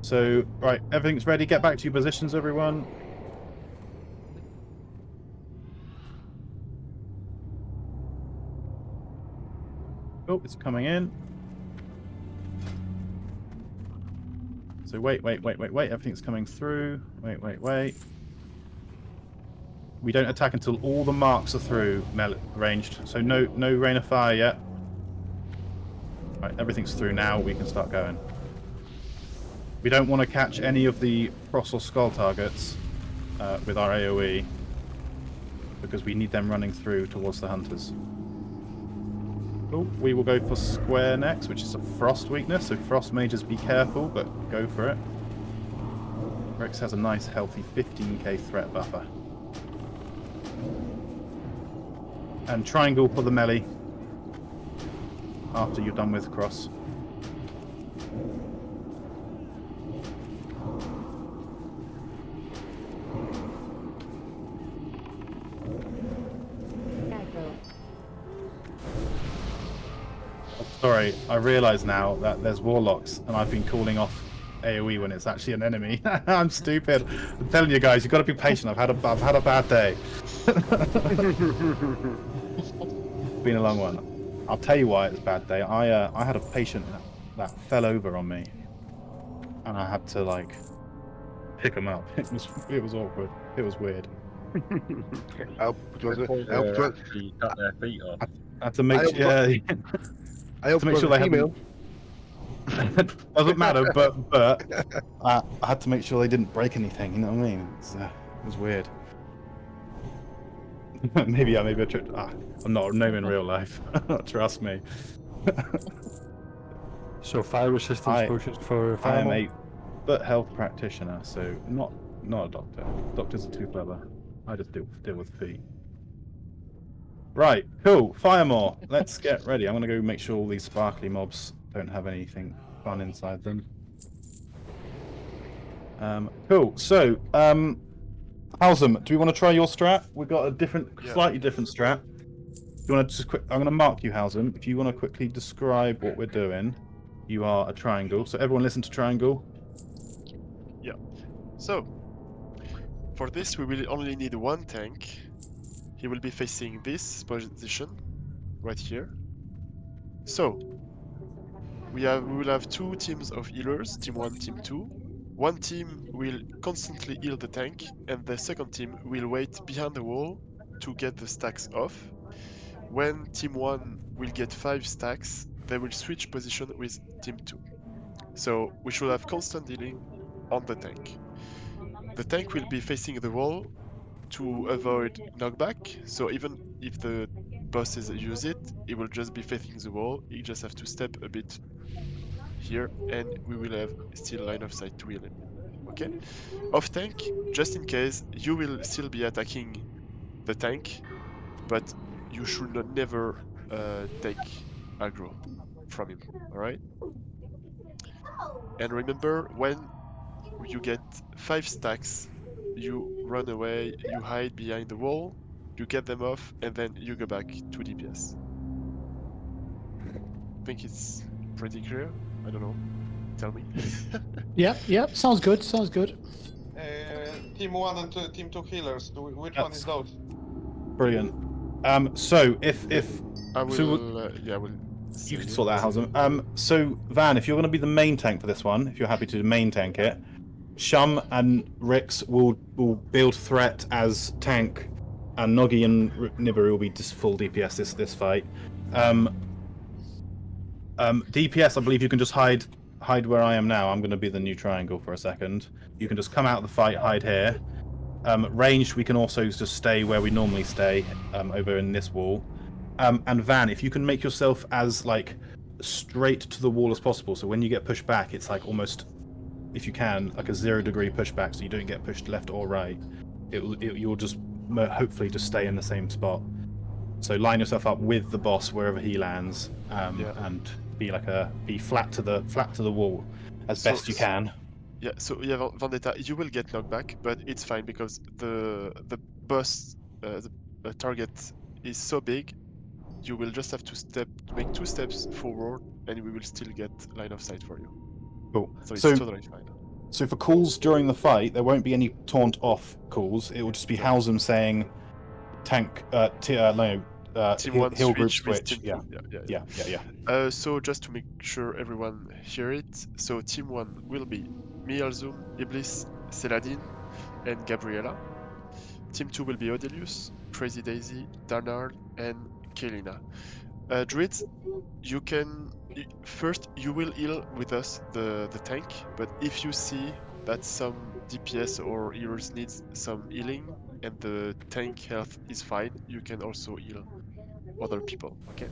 So right, everything's ready. Get back to your positions, everyone. Oh, it's coming in. So wait. Everything's coming through. Wait. We don't attack until all the marks are through ranged. So no rain of fire yet. Right, everything's through now. We can start going. We don't want to catch any of the cross or skull targets with our AoE because we need them running through towards the hunters. Oh, we will go for square next, which is a frost weakness, so frost mages be careful, but go for it. Rex has a nice healthy 15k threat buffer. And triangle for the melee after you're done with cross. Sorry, I realise now that there's warlocks, and I've been calling off AoE when it's actually an enemy. I'm stupid. I'm telling you guys, you've got to be patient. I've had a bad day. It's been a long one. I'll tell you why it's a bad day. I had a patient that fell over on me, and I had to like pick him up. It was awkward. It was weird. Cut their feet off. I had to make sure. I hope to make sure they female. Doesn't matter, but I had to make sure they didn't break anything. You know what I mean? It was weird. maybe I tripped. I'm not a gnome in real life. Trust me. So fire resistance potions for fire. I am a foot health practitioner, so not a doctor. Doctors are too clever. I just deal with feet. Right, cool. Fire more. Let's get ready. I'm gonna go make sure all these sparkly mobs don't have anything fun inside them. Cool. So, Halsem, do we want to try your strat? We've got a slightly different strat. Do you want to just I'm gonna mark you, Halsem. If you want to quickly describe what we're doing, you are a triangle. So everyone, listen to triangle. Yeah. So, for this, we will only need one tank. He will be facing this position right here. So we will have two teams of healers, team 1, team 2. One team will constantly heal the tank, and the second team will wait behind the wall to get the stacks off. When team 1 will get 5 stacks, they will switch position with team 2. So we should have constant healing on the tank. The tank will be facing the wall to avoid knockback, so even if the bosses use it, it will just be facing the wall. You just have to step a bit here, and we will have still line of sight to heal him. Okay? Off tank, just in case, you will still be attacking the tank, but you should never take aggro from him. Alright? And remember, when you get 5 stacks, you run away, you hide behind the wall, you get them off, and then you go back to DPS. I think it's pretty clear. I don't know. tell me. Yeah, sounds good, sounds good. Team 1 and Team 2 healers. Which one is those? Brilliant. So if I will. so Yeah, I will. you can say sort that it. out. So Van, if you're going to be the main tank for this one, if you're happy to main tank it, Shum and Rix will build threat as tank, and Noggy and Niburu will be just full DPS this fight. DPS, I believe you can just hide where I am now. I'm going to be the new triangle for a second. You can just come out of the fight, hide here. Ranged, we can also just stay where we normally stay, over in this wall. And Van, if you can make yourself as like straight to the wall as possible, so when you get pushed back, it's like almost, if you can, like a 0-degree pushback, so you don't get pushed left or right. You'll just hopefully just stay in the same spot. So line yourself up with the boss wherever he lands, and be flat to the wall as best you can. Yeah, so yeah, Vendetta, you will get knocked back, but it's fine because the boss, the target is so big. You will just have to make 2 steps forward, and we will still get line of sight for you. Cool. So it's totally fine. So for calls during the fight, there won't be any taunt off calls. It will just be Halsem saying, "Tank, Team 1 heal group switch with switch." Team 2. Yeah. So just to make sure everyone hear it, so Team 1 will be me, Alzum, Iblis, Seladin, and Gabriella. Team 2 will be Odelius, Crazy Daisy, Darnard, and Kelina. Druids, you can first you will heal with us the tank, but if you see that some DPS or healers needs some healing and the tank health is fine, you can also heal other people. Okay.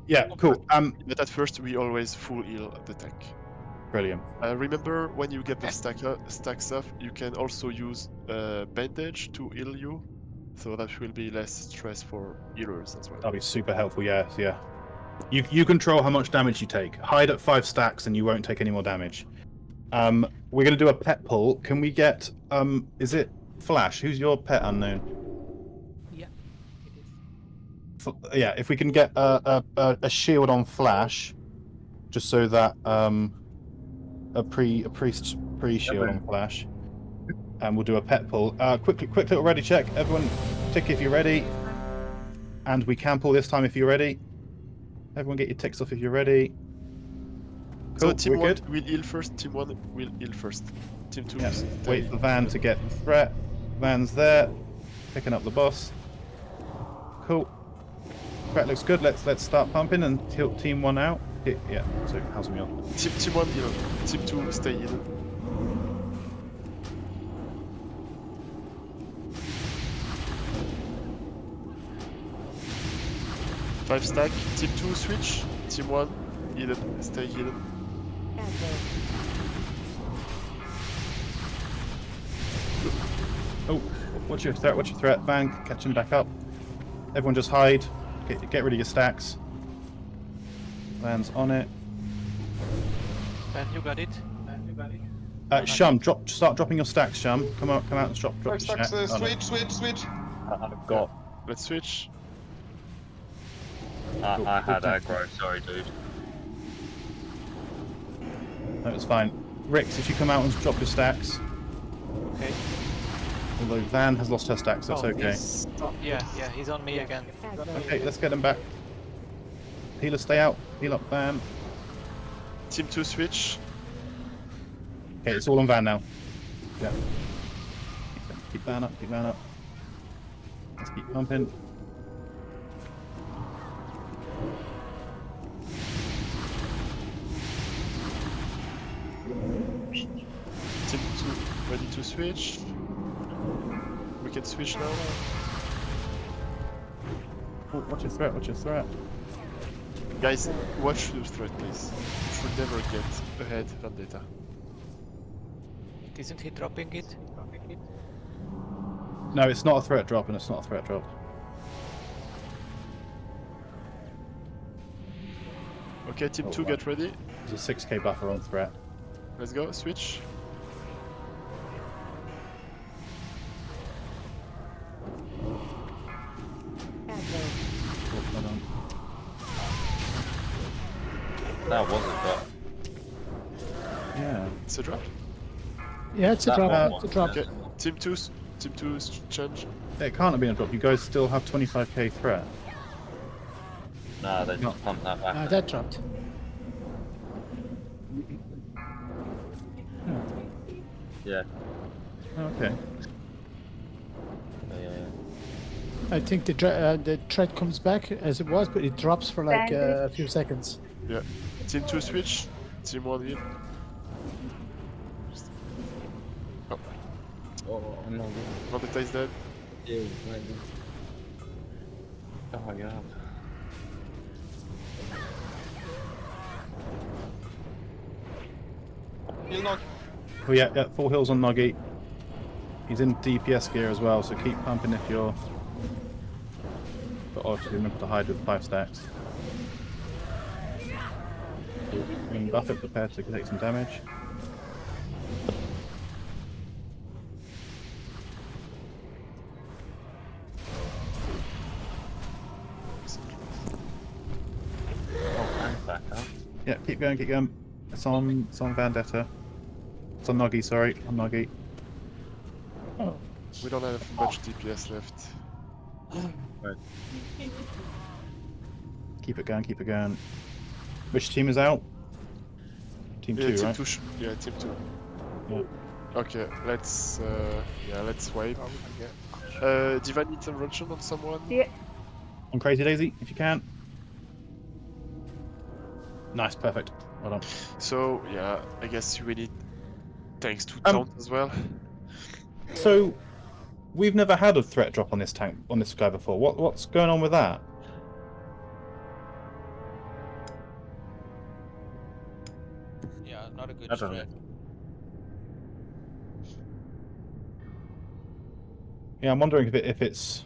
Yeah. Cool. But at first we always full heal the tank. Brilliant. Remember, when you get the stacks off, you can also use bandage to heal you, so that will be less stress for healers as well. That'll be super helpful. Yeah. You control how much damage you take. Hide at 5 stacks, and you won't take any more damage. We're gonna do a pet pull. Can we get is it Flash? Who's your pet unknown? Yeah, it is. Yeah, if we can get a shield on Flash, just so that a pre shield on Flash, and we'll do a pet pull. Quick little ready check. Everyone, tick if you're ready, and we can pull this time if you're ready. Everyone, get your ticks off if you're ready. Cool, so Team 1 good. will heal first. Team 1 will heal first. Team 2 wait for Van to get the threat. Van's there, picking up the boss. Cool. Threat looks good. Let's start pumping and tilt Team 1 out. Yeah. So how's me on? Team 1 heal. Team 2 stay heal. Five stack. Team 2 switch. Team 1 hidden. Stay hidden. Oh, what's your threat? Van, catch him back up. Everyone just hide. Get rid of your stacks. Van's on it. Ben, you got it. Shum, start dropping your stacks, Shum. Come out and drop your Stacks, stacks. switch. I've got. Let's switch. I had aggro, sorry dude. No, it's fine. Rix, if you come out and drop your stacks. Okay. Although Van has lost her stacks, that's okay. Yeah, he's on me again. Okay, let's get him back. Healer, stay out. Heal up Van. Team 2 switch. Okay, it's all on Van now. Yeah. Keep Van up. Let's keep pumping. Team 2 ready to switch. We can switch now. Oh, watch your threat. Guys, watch the threat, please. You should never get ahead Vendetta. Isn't he dropping it? No, it's not a threat drop, and it's not a threat drop. Okay, Team 2, get ready. There's a 6k buffer on threat. Let's go, switch. That was a drop. Yeah. It's a drop. Yeah, it's a That drop. one It's a drop. Okay. Team 2 change. It can't have been a drop. You guys still have 25k threat. No, they No. just pumped that back. That dropped. Yeah. Okay. Yeah. I think the threat comes back as it was, but it drops for like a few seconds. Yeah. Team 2 switch. Team 1 heal. Oh no. Vendetta is dead. Yeah. Oh my god. He'll not. Oh yeah, full heals on Nuggy. He's in DPS gear as well, so keep pumping if you're. But obviously remember to hide with 5 stacks. Buff it, prepare to take some damage. Back up. Yeah, keep going, keep going. It's on Vendetta. It's on Nuggy, sorry, on Nuggy. Oh. We don't have much DPS left. Right. Keep it going, keep it going. Which team is out? Team 2, team right? 2 yeah, team 2. Yeah. Okay, let's wait. Diva needs a intervention on someone. Yeah. On Crazy Daisy, if you can. Nice, perfect. Well done. So yeah, I guess we need tanks to Um, taunt as well. So, we've never had a threat drop on this guy before. What's going on with that? Yeah, not a good I don't know. strat. Yeah, I'm wondering if it's.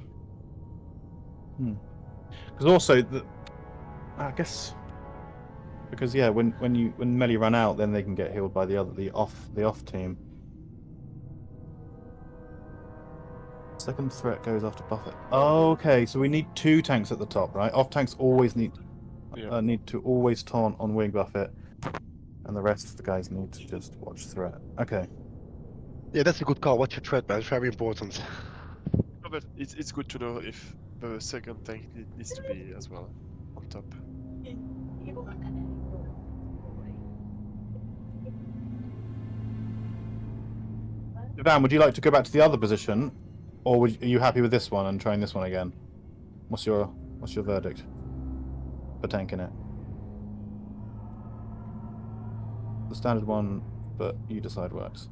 Because also I guess. Because yeah, when melee run out, then they can get healed by the off team. Second threat goes after buffet. Oh, okay, so we need 2 tanks at the top, right? Off tanks always need to always taunt on wing buffet, and the rest of the guys need to just watch threat. Okay. Yeah, that's a good call. Watch your threat, man. It's very important. No, but it's good to know if the second tank needs to be as well on top. Van, would you like to go back to the other position, or are you happy with this one and trying this one again? What's your verdict for tanking it? The standard one, but you decide works.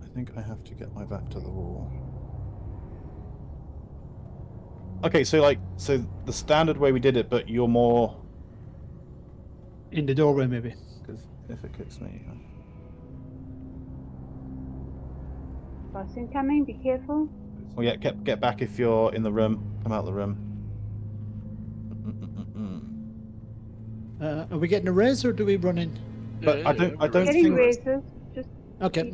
I think I have to get my back to the wall. Okay, so the standard way we did it, but you're more in the doorway, maybe. Because if it kicks me. Boss incoming, be careful. Well, yeah, get back if you're in the room. Come out of the room. Are we getting a res or do we run in? But I don't Getting think. razors. Just Okay.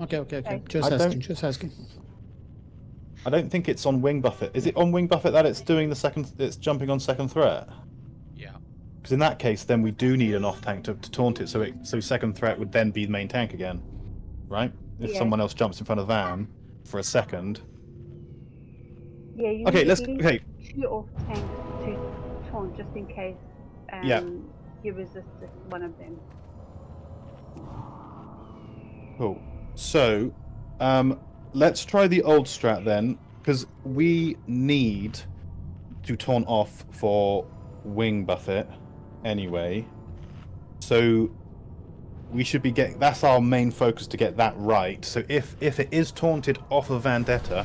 Just asking. I don't think it's on wing buffet. Is it on wing buffet that it's doing the second? It's jumping on second threat. Yeah. Because in that case, then we do need an off tank to taunt it. So second threat would then be the main tank again, right? If someone else jumps in front of Van for a second. Yeah. You Okay, need let's. at least Okay. 2 off tanks to taunt just in case. You resist one of them. Cool. So, let's try the old strat then, because we need to taunt off for wing buffet anyway. So we should be getting. That's our main focus to get that right. So if it is taunted off of Vendetta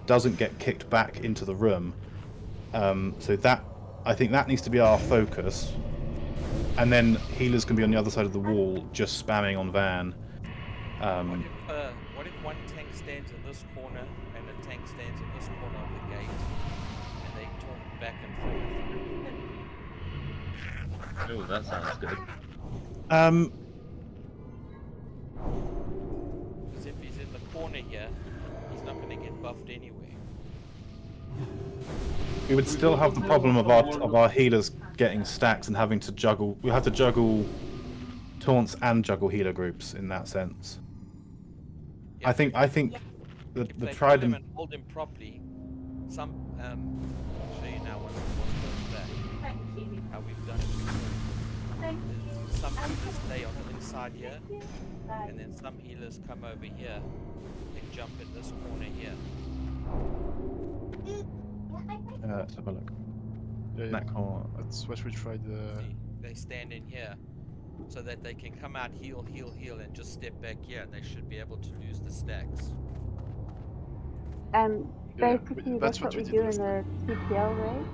doesn't get kicked back into the room. So that I think that needs to be our focus. And then healers can be on the other side of the wall, just spamming on Van. What if one tank stands in this corner and a tank stands in this corner of the gate, and they taunt back and forth? Oh, that sounds good. Because if he's in the corner here, he's not going to get buffed anyway. We would still have the problem of our healers getting stacks and having to juggle. We have to juggle taunts and juggle healer groups in that sense. Yeah. I think the If they tried kill him and and hold him properly, I'll show you now once the boss goes back how we've done it before. Some healers stay on the inside here, and then some healers come over here and jump in this corner here. let's have a look. Yeah, That corner. that's what we tried. See, they stand in here so that they can come out, heal, and just step back here, and they should be able to lose the stacks. Basically, that's that's what what we we do did in the TPL raid.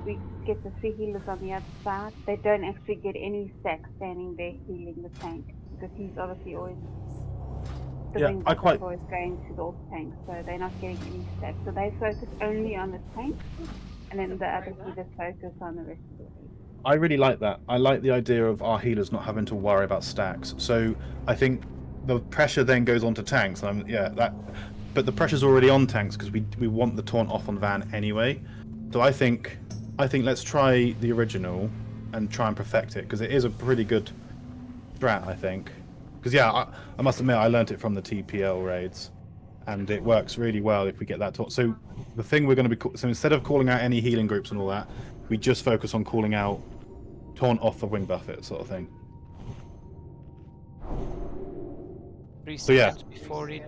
We get the 3 healers on the other side. They don't actually get any stacks standing there healing the tank because he's obviously always the wing buff is always going to the off tank, so they're not getting any stacks. So they focus only on the tank, and then the other healers focus on the rest of the raid. I really like that. I like the idea of our healers not having to worry about stacks. So I think the pressure then goes on to tanks. But the pressure's already on tanks because we want the taunt off on Van anyway. So I think let's try the original and try and perfect it because it is a pretty good strat, I think. Because I must admit I learnt it from the TPL raids, and it works really well if we get that taunt. So the thing we're going to be so instead of calling out any healing groups and all that, we just focus on calling out taunt off the wing buffet sort of thing. 3 So yeah, seconds before it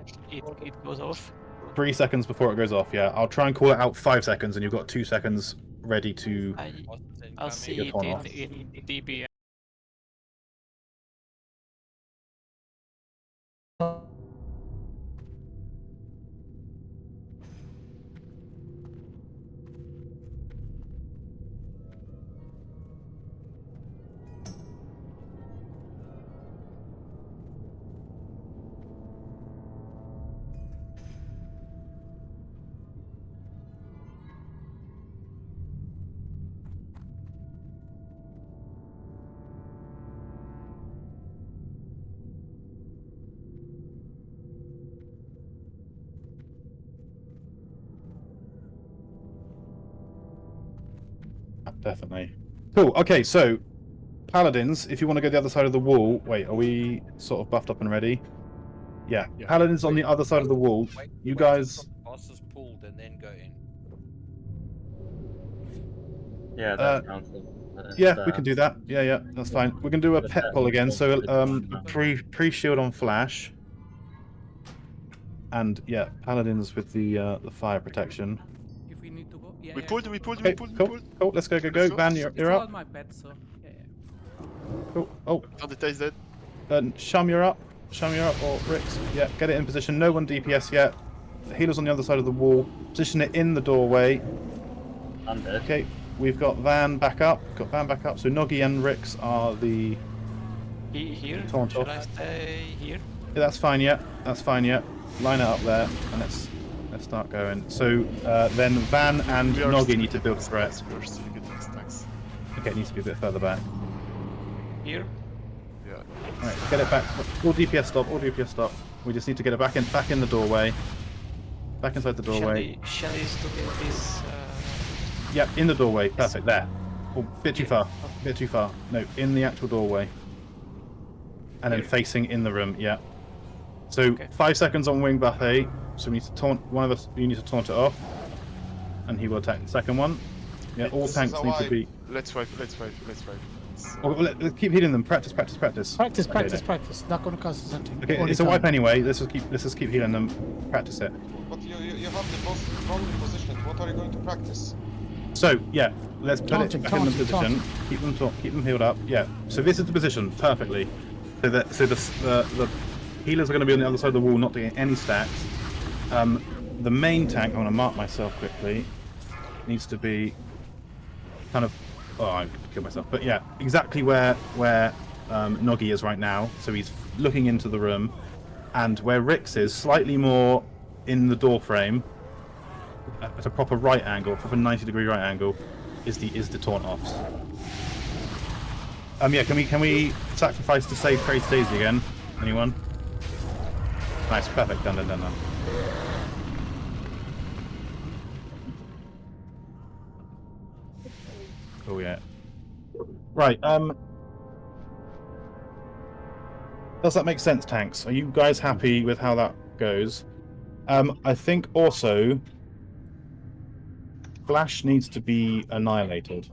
goes off. 3 seconds before it goes off. Yeah, I'll try and call it out 5 seconds, and you've got 2 seconds ready to. I'll see your it taunt off. in DB. Definitely. Cool. Okay, so Paladins, if you want to go the other side of the wall. Wait, are we sort of buffed up and ready? Yeah. Paladins on the other side of the wall. You guys. The boss is pulled and then go in. Yeah, that sounds. We can do that. Yeah, that's fine. We're gonna do a pet pull again. So pre-shield on flash. And yeah, Paladins with the fire protection. If we need to go, We pulled. Okay, cool. Let's go. Van, you're up. My pet, so yeah. Cool. Oh. Vendetta is dead. Shum, you're up. Or Rix. Yeah, get it in position. No one DPS yet. The healer's on the other side of the wall. Position it in the doorway. I'm dead. Okay, we've got Van back up. So Noggy and Rix are the. Here? Taunt Should off. I stay here? Yeah, that's fine. Line it up there, and let's start going. So then Van and Noggy need to build threats. We're still getting stacks. Okay, it needs to be a bit further back. Here? Yeah. Alright, get it back. All DPS stop. We just need to get it back in the doorway. Back inside the doorway. Shall we do this? Yep, in the doorway. Perfect. There. Oh, bit too far. No, in the actual doorway. And then facing in the room. Yeah. So 5 seconds on wing buffet. So we need to taunt one of us. You need to taunt it off, and he will attack the second one. Yeah, all tanks need to be. Let's fight. Oh, let's keep hitting them. Practice. Practice. Not going to cost us anything. Okay, it's a wipe anyway. Let's just keep healing them. Practice it. But you have the boss wrongly positioned. What are you going to practice? So yeah, let's put it back in the position. Keep them healed up. Yeah. So this is the position perfectly. So the healers are going to be on the other side of the wall, not doing any stacks. The main tank, I'm going to mark myself quickly, needs to be kind of. Oh, I killed myself. But yeah, exactly where Noggy is right now. So he's looking into the room, and where Rix is, slightly more in the door frame, at a proper right angle, proper 90-degree right angle, is the taunt offs. Yeah, can we sacrifice to save Crazy Daisy again? Anyone? Nice, perfect. Done. Oh yeah. Right. Does that make sense, tanks? Are you guys happy with how that goes? I think also Flash needs to be annihilated.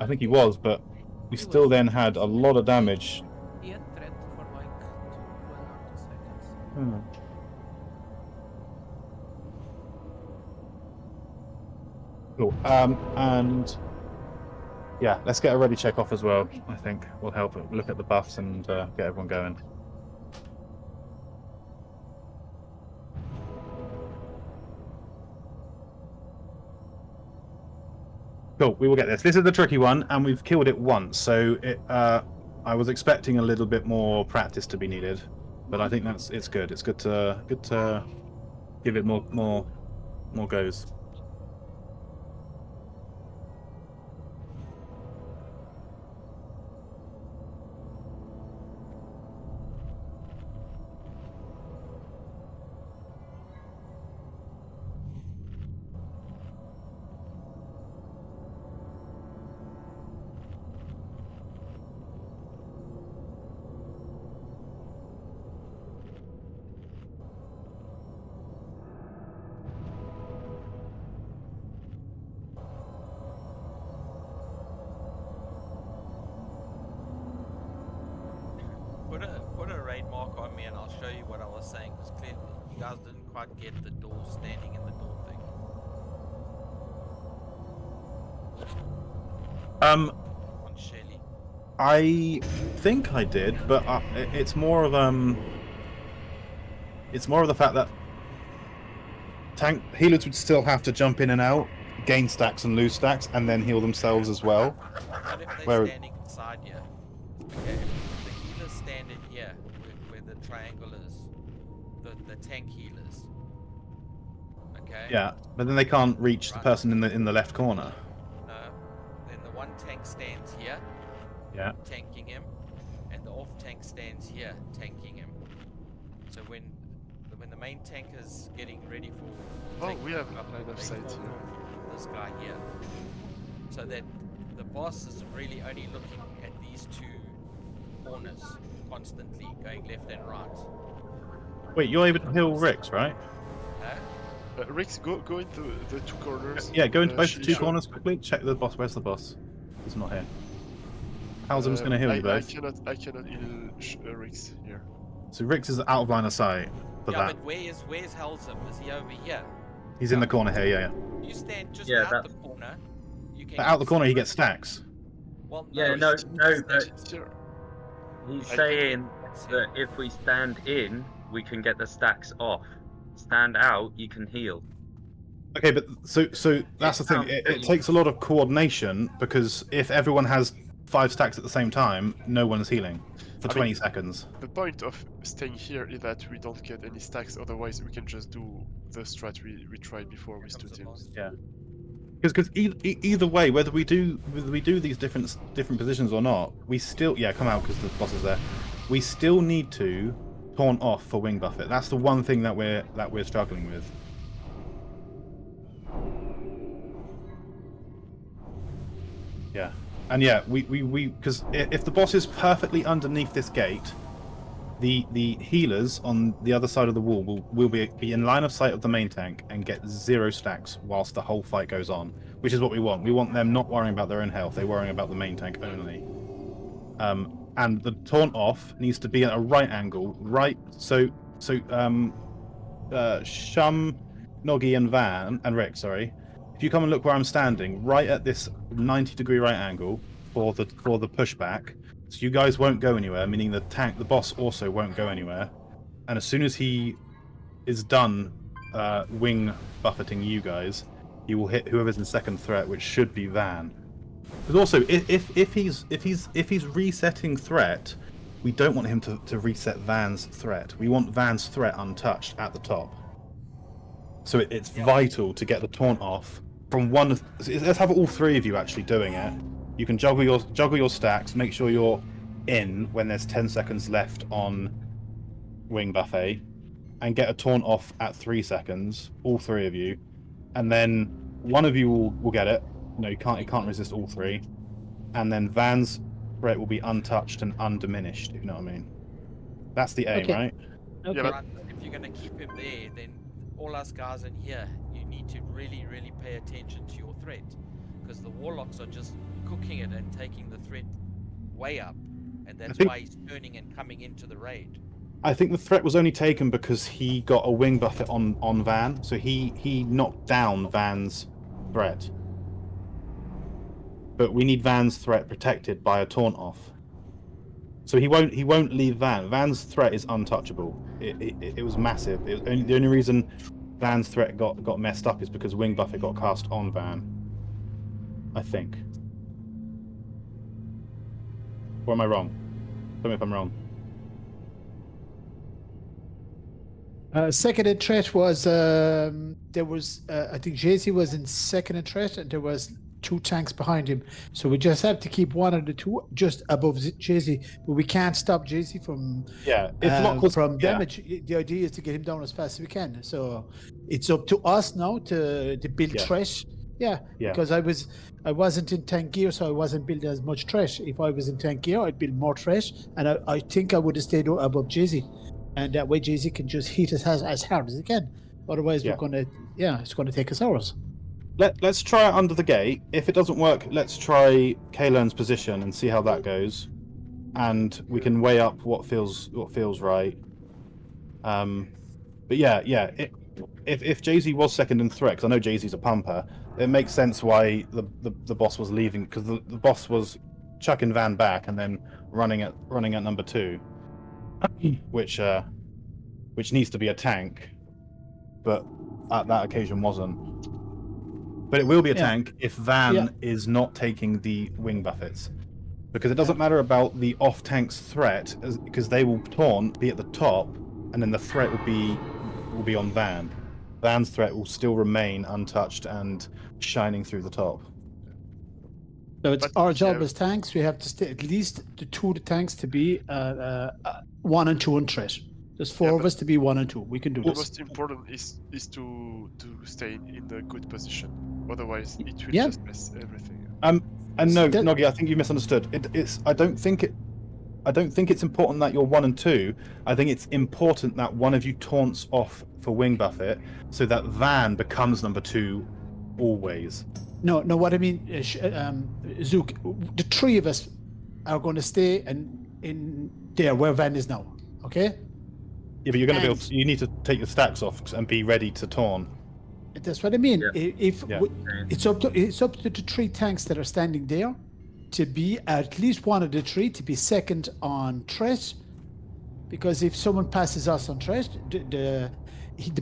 I think he was, but we still then had a lot of damage. He had threat for like 1 or 2 seconds. Cool. And yeah, let's get a ready check off as well. I think will help look at the buffs and get everyone going. Cool, we will get this. This is the tricky one, and we've killed it once, so I was expecting a little bit more practice to be needed, but I think it's good. It's good to give it more goes. Put a raid mark on me and I'll show you what I was saying, because clearly you guys didn't quite get the door standing in the door thing. On Shelly. I think I did, but it's more of the fact that tank healers would still have to jump in and out, gain stacks and lose stacks, and then heal themselves as well. What if they're standing inside here? Okay, if the healers stand in here, where the triangle is, the tank healers. Okay. Yeah, but then they can't reach the person in the left corner. No. Then the one tank stands here. Yeah. Tanking him, and the off tank stands here, tanking him. So when the main tank is getting ready for, we have line of sight here. This guy here, so that the boss is really only looking at these two corners constantly, going left and right. Wait, you're able to heal Rix, right? Rix, go into the two corners. Yeah, go into both the two corners quickly. Check the boss. Where's the boss? He's not here. Halzim's going to heal you both. I cannot heal Rix here. So Rix is out of line of sight for that. But where's Halzim? Is he over here? He's in the corner here, yeah. You stand just out the corner. You can out the corner, he gets stacks. Well, no, but he's saying that if we stand in, we can get the stacks off. Stand out, you can heal. Okay, but so that's the thing. It takes a lot of coordination, because if everyone has 5 stacks at the same time, no one's healing for 20 seconds. The point of staying here is that we don't get any stacks, otherwise we can just do the strat we tried before with 2 teams. Yeah. Because either way, whether we do these different positions or not, we still come out because the boss is there. We still need to taunt off for Wing Buffet. That's the one thing that we're struggling with. Yeah, and yeah, we because if the boss is perfectly underneath this gate, the healers on the other side of the wall will be in line of sight of the main tank and get 0 stacks whilst the whole fight goes on, which is what we want. We want them not worrying about their own health; they're worrying about the main tank only. And the taunt off needs to be at a right angle, right? So Shum, Noggy, and Van and Rick, sorry. If you come and look where I'm standing, right at this 90-degree right angle for the pushback, so you guys won't go anywhere, meaning the boss also won't go anywhere. And as soon as he is done wing buffeting you guys, he will hit whoever's in second threat, which should be Van. But also, if he's resetting threat, we don't want him to reset Van's threat. We want Van's threat untouched at the top. So it's vital to get the taunt off from one. Let's have all 3 of you actually doing it, You can juggle your stacks. Make sure you're in when there's 10 seconds left on Wing Buffet, and get a taunt off at 3 seconds. All 3 of you, and then one of you will get it. No, you can't resist all 3, and then Van's threat will be untouched and undiminished. If you know what I mean. That's the aim, right? Okay. Right, if you're going to keep him there, then all us guys in here, you need to really, really pay attention to your threat, because the warlocks are just cooking it and taking the threat way up, and that's why he's turning and coming into the raid. I think the threat was only taken because he got a wing buffet on Van, so he knocked down Van's threat. But we need Van's threat protected by a taunt off. So he won't leave Van. Van's threat is untouchable. It was massive. The only reason Van's threat got messed up is because wing buffet got cast on Van. I think. Or am I wrong? Tell me if I'm wrong. Second in threat was there was I think JC was in second in threat, and there was 2 tanks behind him. So we just have to keep one of the 2 just above JC, but we can't stop JC from damage. The idea is to get him down as fast as we can. So it's up to us now to build threat. Yeah, because I wasn't in tank gear, so I wasn't building as much threat. If I was in tank gear, I'd build more threat, and I think I would have stayed above JC. And that way JC can just hit us as hard as he can. Otherwise, it's going to take us hours. Let's try it under the gate. If it doesn't work, let's try Kaelan's position and see how that goes. And we can weigh up what feels right. But yeah. If Jay-Z was second in threat, because I know Jay-Z's a pumper, it makes sense why the boss was leaving, because the boss was chucking Van back and then running at number 2. Which needs to be a tank, but at that occasion wasn't. But it will be a tank if Van is not taking the wing buffets, because it doesn't matter about the off tank's threat, because they will taunt, be at the top, and then the threat will be on Van. Van's threat will still remain untouched and shining through the top. So it's our job as tanks. We have to stay at least the 2 of the tanks to be 1 and 2 on threat. There's 4 of us to be 1 and 2. We can do this. The most important is to stay in the good position. Otherwise, it will just mess everything up. And no, Noggy, I think you misunderstood. I don't think it's important that you're 1 and 2. I think it's important that one of you taunts off for wing buffet, so that Van becomes number 2 always. No, what I mean, Zook, the 3 of us are going to stay in there where Van is now. Okay. Yeah, but you're going to you need to take your stacks off and be ready to taunt. That's what I mean. It's up to the 3 tanks that are standing there to be at least one of the 3 to be second on threat, because if someone passes us on threat, the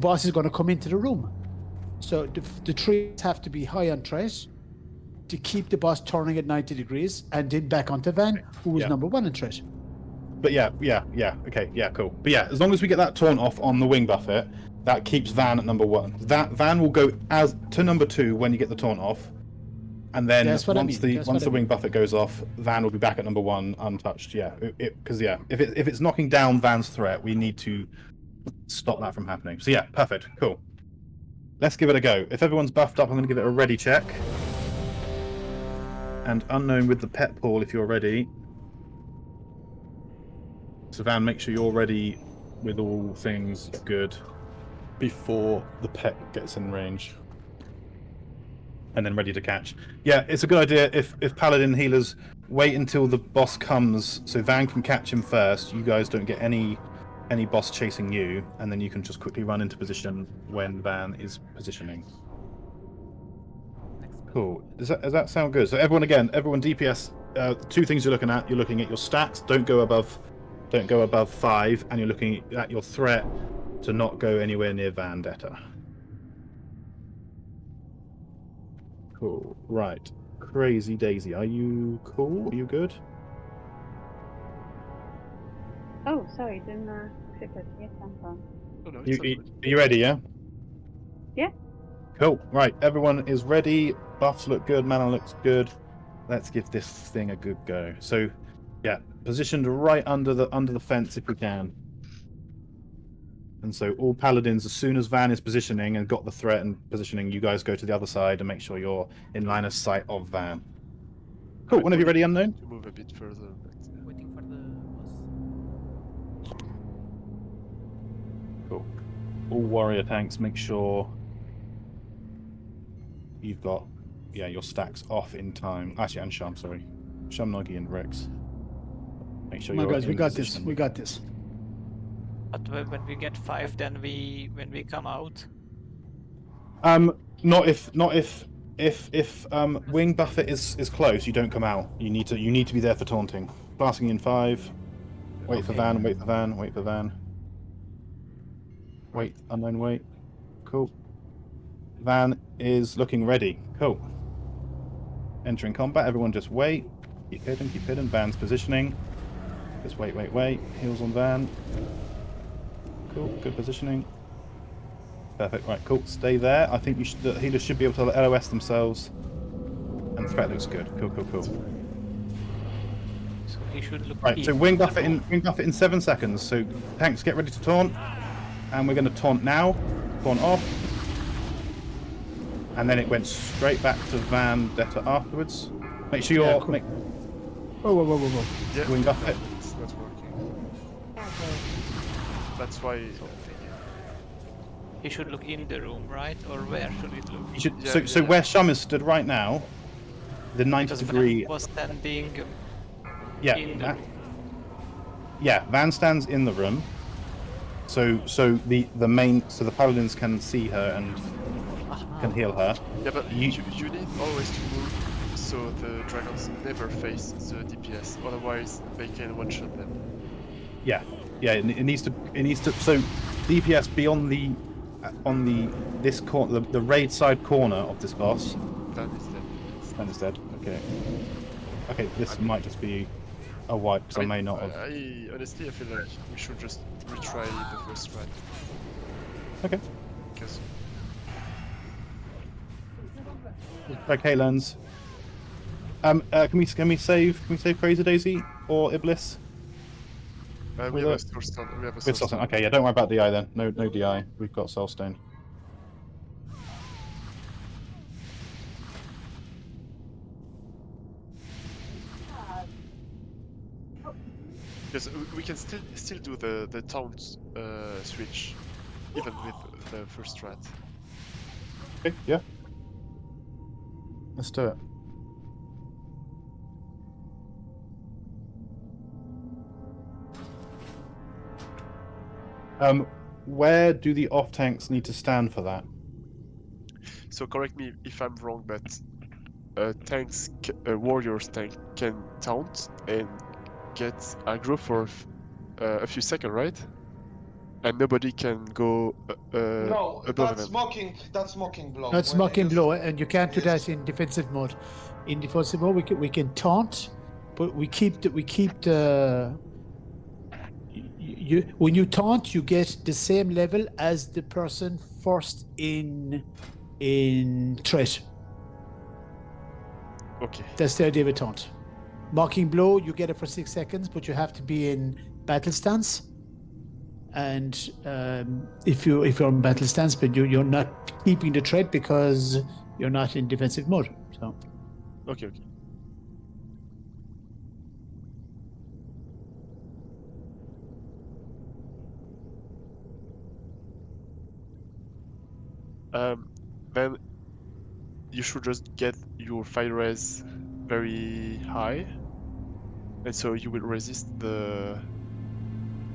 boss is going to come into the room. So the 3 have to be high on threat to keep the boss turning at 90 degrees, and then back onto Van, who was number 1 in threat. But okay, cool. But yeah, as long as we get that taunt off on the wing buffet, that keeps Van at number 1. That Van will go to number 2 when you get the taunt off, and then once the wing buffet goes off, Van will be back at number 1 untouched. Yeah, because if it's knocking down Van's threat, we need to stop that from happening. So yeah, perfect, cool. Let's give it a go. If everyone's buffed up, I'm going to give it a ready check. And unknown with the pet pool if you're ready. So Van, make sure you're ready with all things good before the pet gets in range. And then ready to catch. Yeah, it's a good idea if Paladin healers wait until the boss comes so Van can catch him first. You guys don't get any boss chasing you, and then you can just quickly run into position when Van is positioning. Cool. Does that sound good? So everyone DPS, 2 things you're looking at. You're looking at your stats, don't go above 5, and you're looking at your threat to not go anywhere near Vendetta. Cool. Right. Crazy Daisy, are you cool? Are you good? Oh, sorry, didn't click it. Yes, I'm fine. Are you ready, yeah? Yeah. Cool. Right, everyone is ready. Buffs look good, mana looks good. let's give this thing a good go. So, yeah, positioned right under the fence if we can. And so all paladins, as soon as Van is positioning and got the threat and positioning, you guys go to the other side and make sure you're in line of sight of Van. Cool. Whenever you're ready, Unknown. To move a bit further. But, Waiting for the boss. Cool. All warrior tanks, make sure you've got your stacks off in time. Actually, and Sham, sorry. Sham, Noggy, and Rex. Make sure you're guys, in we got position. this. We got this. But when we get 5, then when we come out. Not if wing buffet is close, you don't come out. You need to be there for taunting. Blasting in 5. Wait for Van, wait for Van, wait for Van. Wait, Unknown, wait. Cool. Van is looking ready. Cool. Entering combat, everyone just wait. Keep hidden. Van's positioning. Just wait. Heals on Van. Cool, good positioning. Perfect, right, cool. Stay there. I think the healers should be able to LOS themselves. And threat looks good. Cool. So he should look. Right, so wing buffet in 7 seconds. So tanks, get ready to taunt. And we're going to taunt now. Taunt off. And then it went straight back to Van Detta afterwards. Make sure you're... cool. Whoa. Yeah, wing buffet. it's not working. That's why... He should look in the room, right? Or where should it look? You should, so where Shum is stood right now, the 90 degree... Van was standing in the room. Yeah, Van stands in the room. So the paladins can see her and can heal her. Yeah, but you need always to move so the dragons never face the DPS, otherwise they can one-shot them. Yeah, it needs to. So DPS be on the this corner, the raid side corner of this boss. Van is dead. Okay, this might just be a wipe because I may not have. Honestly, I feel like we should just retry the first strat. Okay. Because... Okay, Lens. Can we save Crazy Daisy or Iblis? We have a Soulstone. We have a Soulstone. Okay, yeah, don't worry about DI then. No DI. We've got Soulstone. Because we can still do the taunt switch, even with the first strat. Okay, yeah. Let's do it. Where do the off tanks need to stand for that? So correct me if I'm wrong, but warriors tank can taunt and get aggro for a few seconds, right? And nobody can go no, above that's them. That's mocking blow. That's mocking blow, and you can't do that in defensive mode. In defensive mode, we can taunt, but we keep the. When you taunt, you get the same level as the person first in threat. Okay. That's the idea of a taunt. Mocking blow, you get it for 6 seconds, but you have to be in battle stance. And if you're in battle stance, but you're not keeping the threat because you're not in defensive mode. So. Okay. Then you should just get your fire res very high, and so you will resist the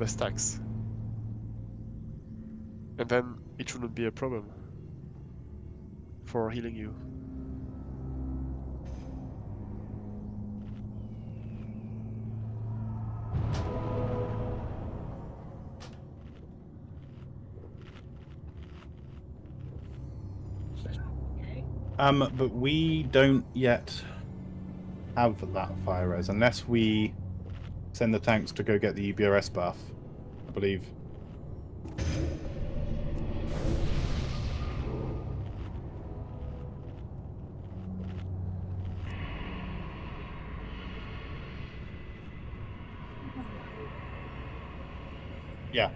stacks, and then it shouldn't be a problem for healing you. But we don't yet have that fire res unless we send the tanks to go get the UBRS buff, I believe. Yeah.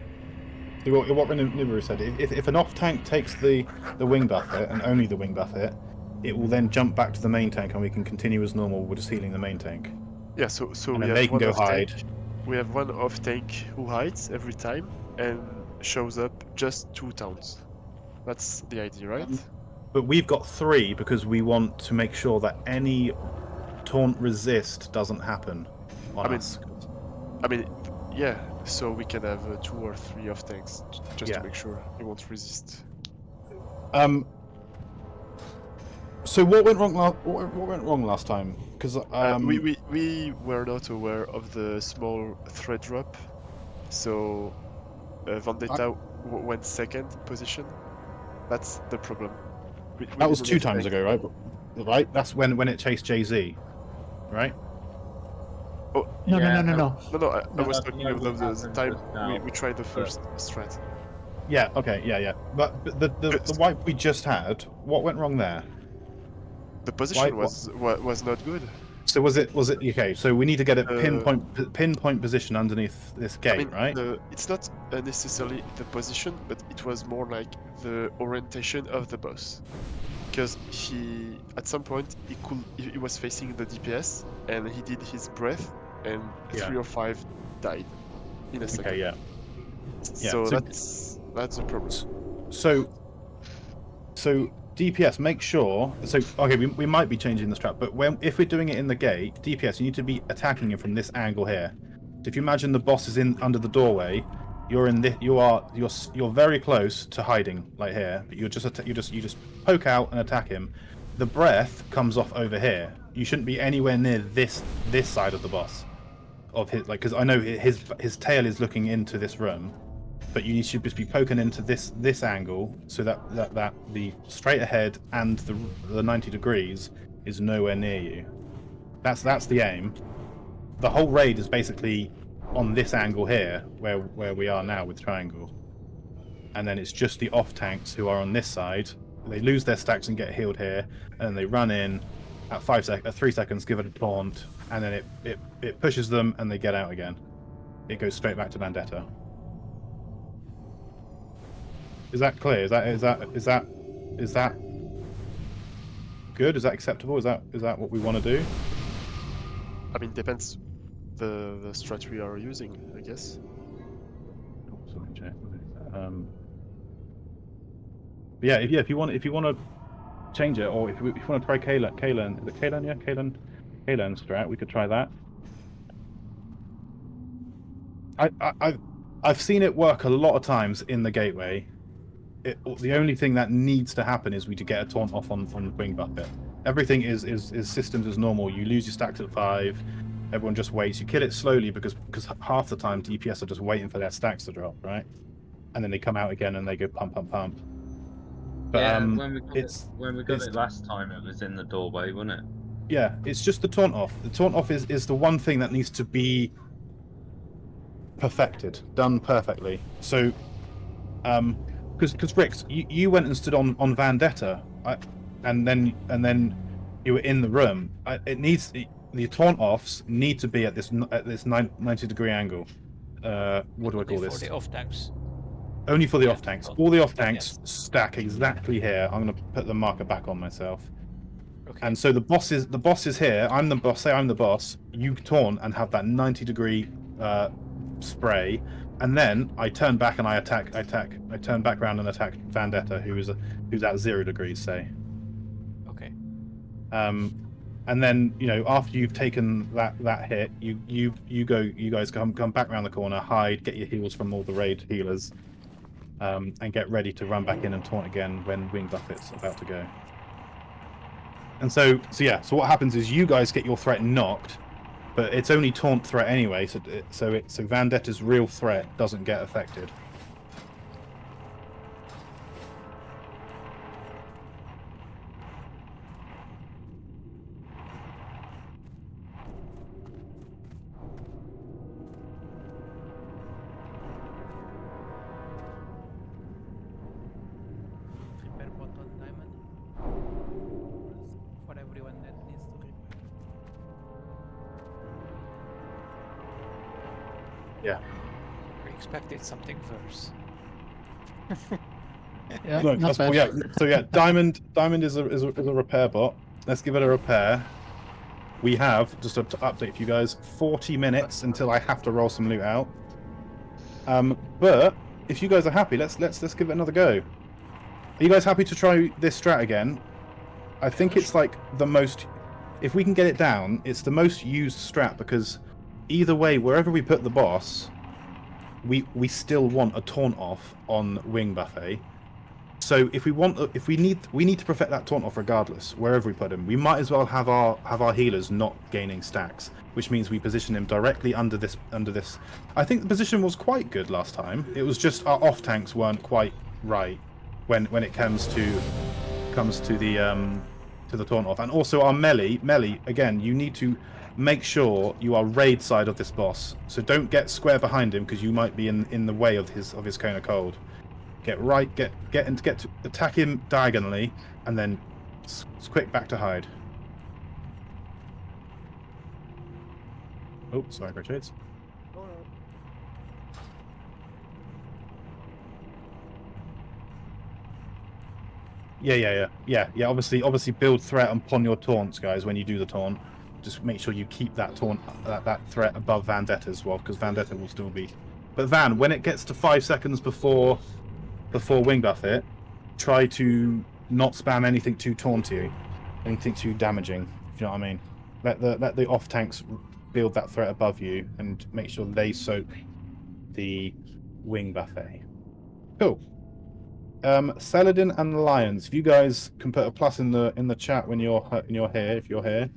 So what Nibiru said, if an off tank takes the wing buffet and only the wing buffet, it will then jump back to the main tank and we can continue as normal with just healing the main tank. Yeah, so And we then they have can one go off hide. tank. We have one off tank who hides every time and shows up just 2 taunts. That's the idea, right? But we've got 3 because we want to make sure that any taunt resist doesn't happen on us. I mean, yeah. So we can have 2 or 3 off tanks just Yeah. to make sure it won't resist. So what went wrong last time? Because we were not aware of the small threat drop, so Vendetta went second position. That's the problem. That was 2 times ago, right? Right. That's when it chased Jay-Z, right? Oh No. I was talking of the time we tried the first strat. Yeah. Okay. Yeah. But the wipe we just had, what went wrong there? The position was not good. So was it okay? So we need to get a pinpoint position underneath this gate, right? It's not necessarily the position, but it was more like the orientation of the boss. Because he, at some point, he was facing the DPS and he did his breath, and 3 or 5 died in a second. Okay. Yeah. So that's the problem. So DPS, make sure. So okay, we might be changing the strat, but if we're doing it in the gate, DPS, you need to be attacking him from this angle here. So if you imagine the boss is in under the doorway, you're in this. You're very close to hiding, like here. But you just poke out and attack him. The breath comes off over here. You shouldn't be anywhere near this side of the boss, of his because I know his tail is looking into this room. But you should just be poking into this angle so that the straight ahead and the 90 degrees is nowhere near you. That's the aim. The whole raid is basically on this angle here, where we are now with triangle. And then it's just the off tanks who are on this side. They lose their stacks and get healed here, and then they run in at 3 seconds, give it a taunt, and then it pushes them and they get out again. It goes straight back to Vendetta. Is that clear? Is that good? Is that acceptable? Is that what we want to do? I mean, depends the strat we are using, I guess. Yeah, if you want to change it, or if you want to try Kalen, is it Kalen? Yeah, Kalen strat. We could try that. I've seen it work a lot of times in the gateway. The only thing that needs to happen is we to get a taunt off on the wing buffet. Everything is systems as normal. You lose your stacks at 5. Everyone just waits. You kill it slowly because half the time DPS are just waiting for their stacks to drop, right? And then they come out again and they go pump. But, yeah, when we got it last time, it was in the doorway, wasn't it? Yeah, it's just the taunt off. The taunt off is the one thing that needs to be perfected, done perfectly. So, because Rix, you went and stood on Vendetta, and then you were in the room. The taunt offs need to be at this 90 degree angle. What do I call this? For the off tanks. Only for the off tanks. All the off tanks stack exactly here. I'm going to put the marker back on myself. Okay. And so the boss is here. I'm the boss. Say I'm the boss. You taunt and have that 90 degree spray, and then I turn back and I attack. I turn back around and attack Vendetta, who's at 0 degrees, say. Okay. And then after you've taken that hit, you guys come back around the corner, hide, get your heals from all the raid healers, and get ready to run back in and taunt again when wing buffet's about to go. And so what happens is you guys get your threat knocked, but it's only taunt threat anyway, so Vendetta's real threat doesn't get affected. Repair button diamond for everyone that needs to repair. Yeah. expected something worse. Yeah, No, not that's, bad. well, yeah. So yeah, Diamond is a repair bot. Let's give it a repair. We have, just to update for you guys, 40 minutes until I have to roll some loot out. But if you guys are happy, let's give it another go. Are you guys happy to try this strat again? I think it's like the most. If we can get it down, it's the most used strat because either way, wherever we put the boss, we still want a taunt off on Wing Buffet. So if we need to perfect that taunt off regardless, wherever we put him. We might as well have our healers not gaining stacks, which means we position him directly under this. I think the position was quite good last time. It was just our off tanks weren't quite right when it comes to the taunt off, and also our melee. Again, you need to make sure you are raid side of this boss. So don't get square behind him because you might be in the way of his cone of cold. Get to attack him diagonally, and then quick back to hide. Oh, sorry, Richards. Yeah. Obviously, build threat upon your taunts, guys. When you do the taunt, just make sure you keep that taunt, that threat above Vendetta as well, because Vendetta will still be. But Van, when it gets to 5 seconds before Wing Buffet, try to not spam anything too taunty, anything too damaging. If you know what I mean. Let the off tanks build that threat above you, and make sure they soak the Wing Buffet. Cool. Saladin and Lions. If you guys can put a plus in the chat when you're here, if you're here.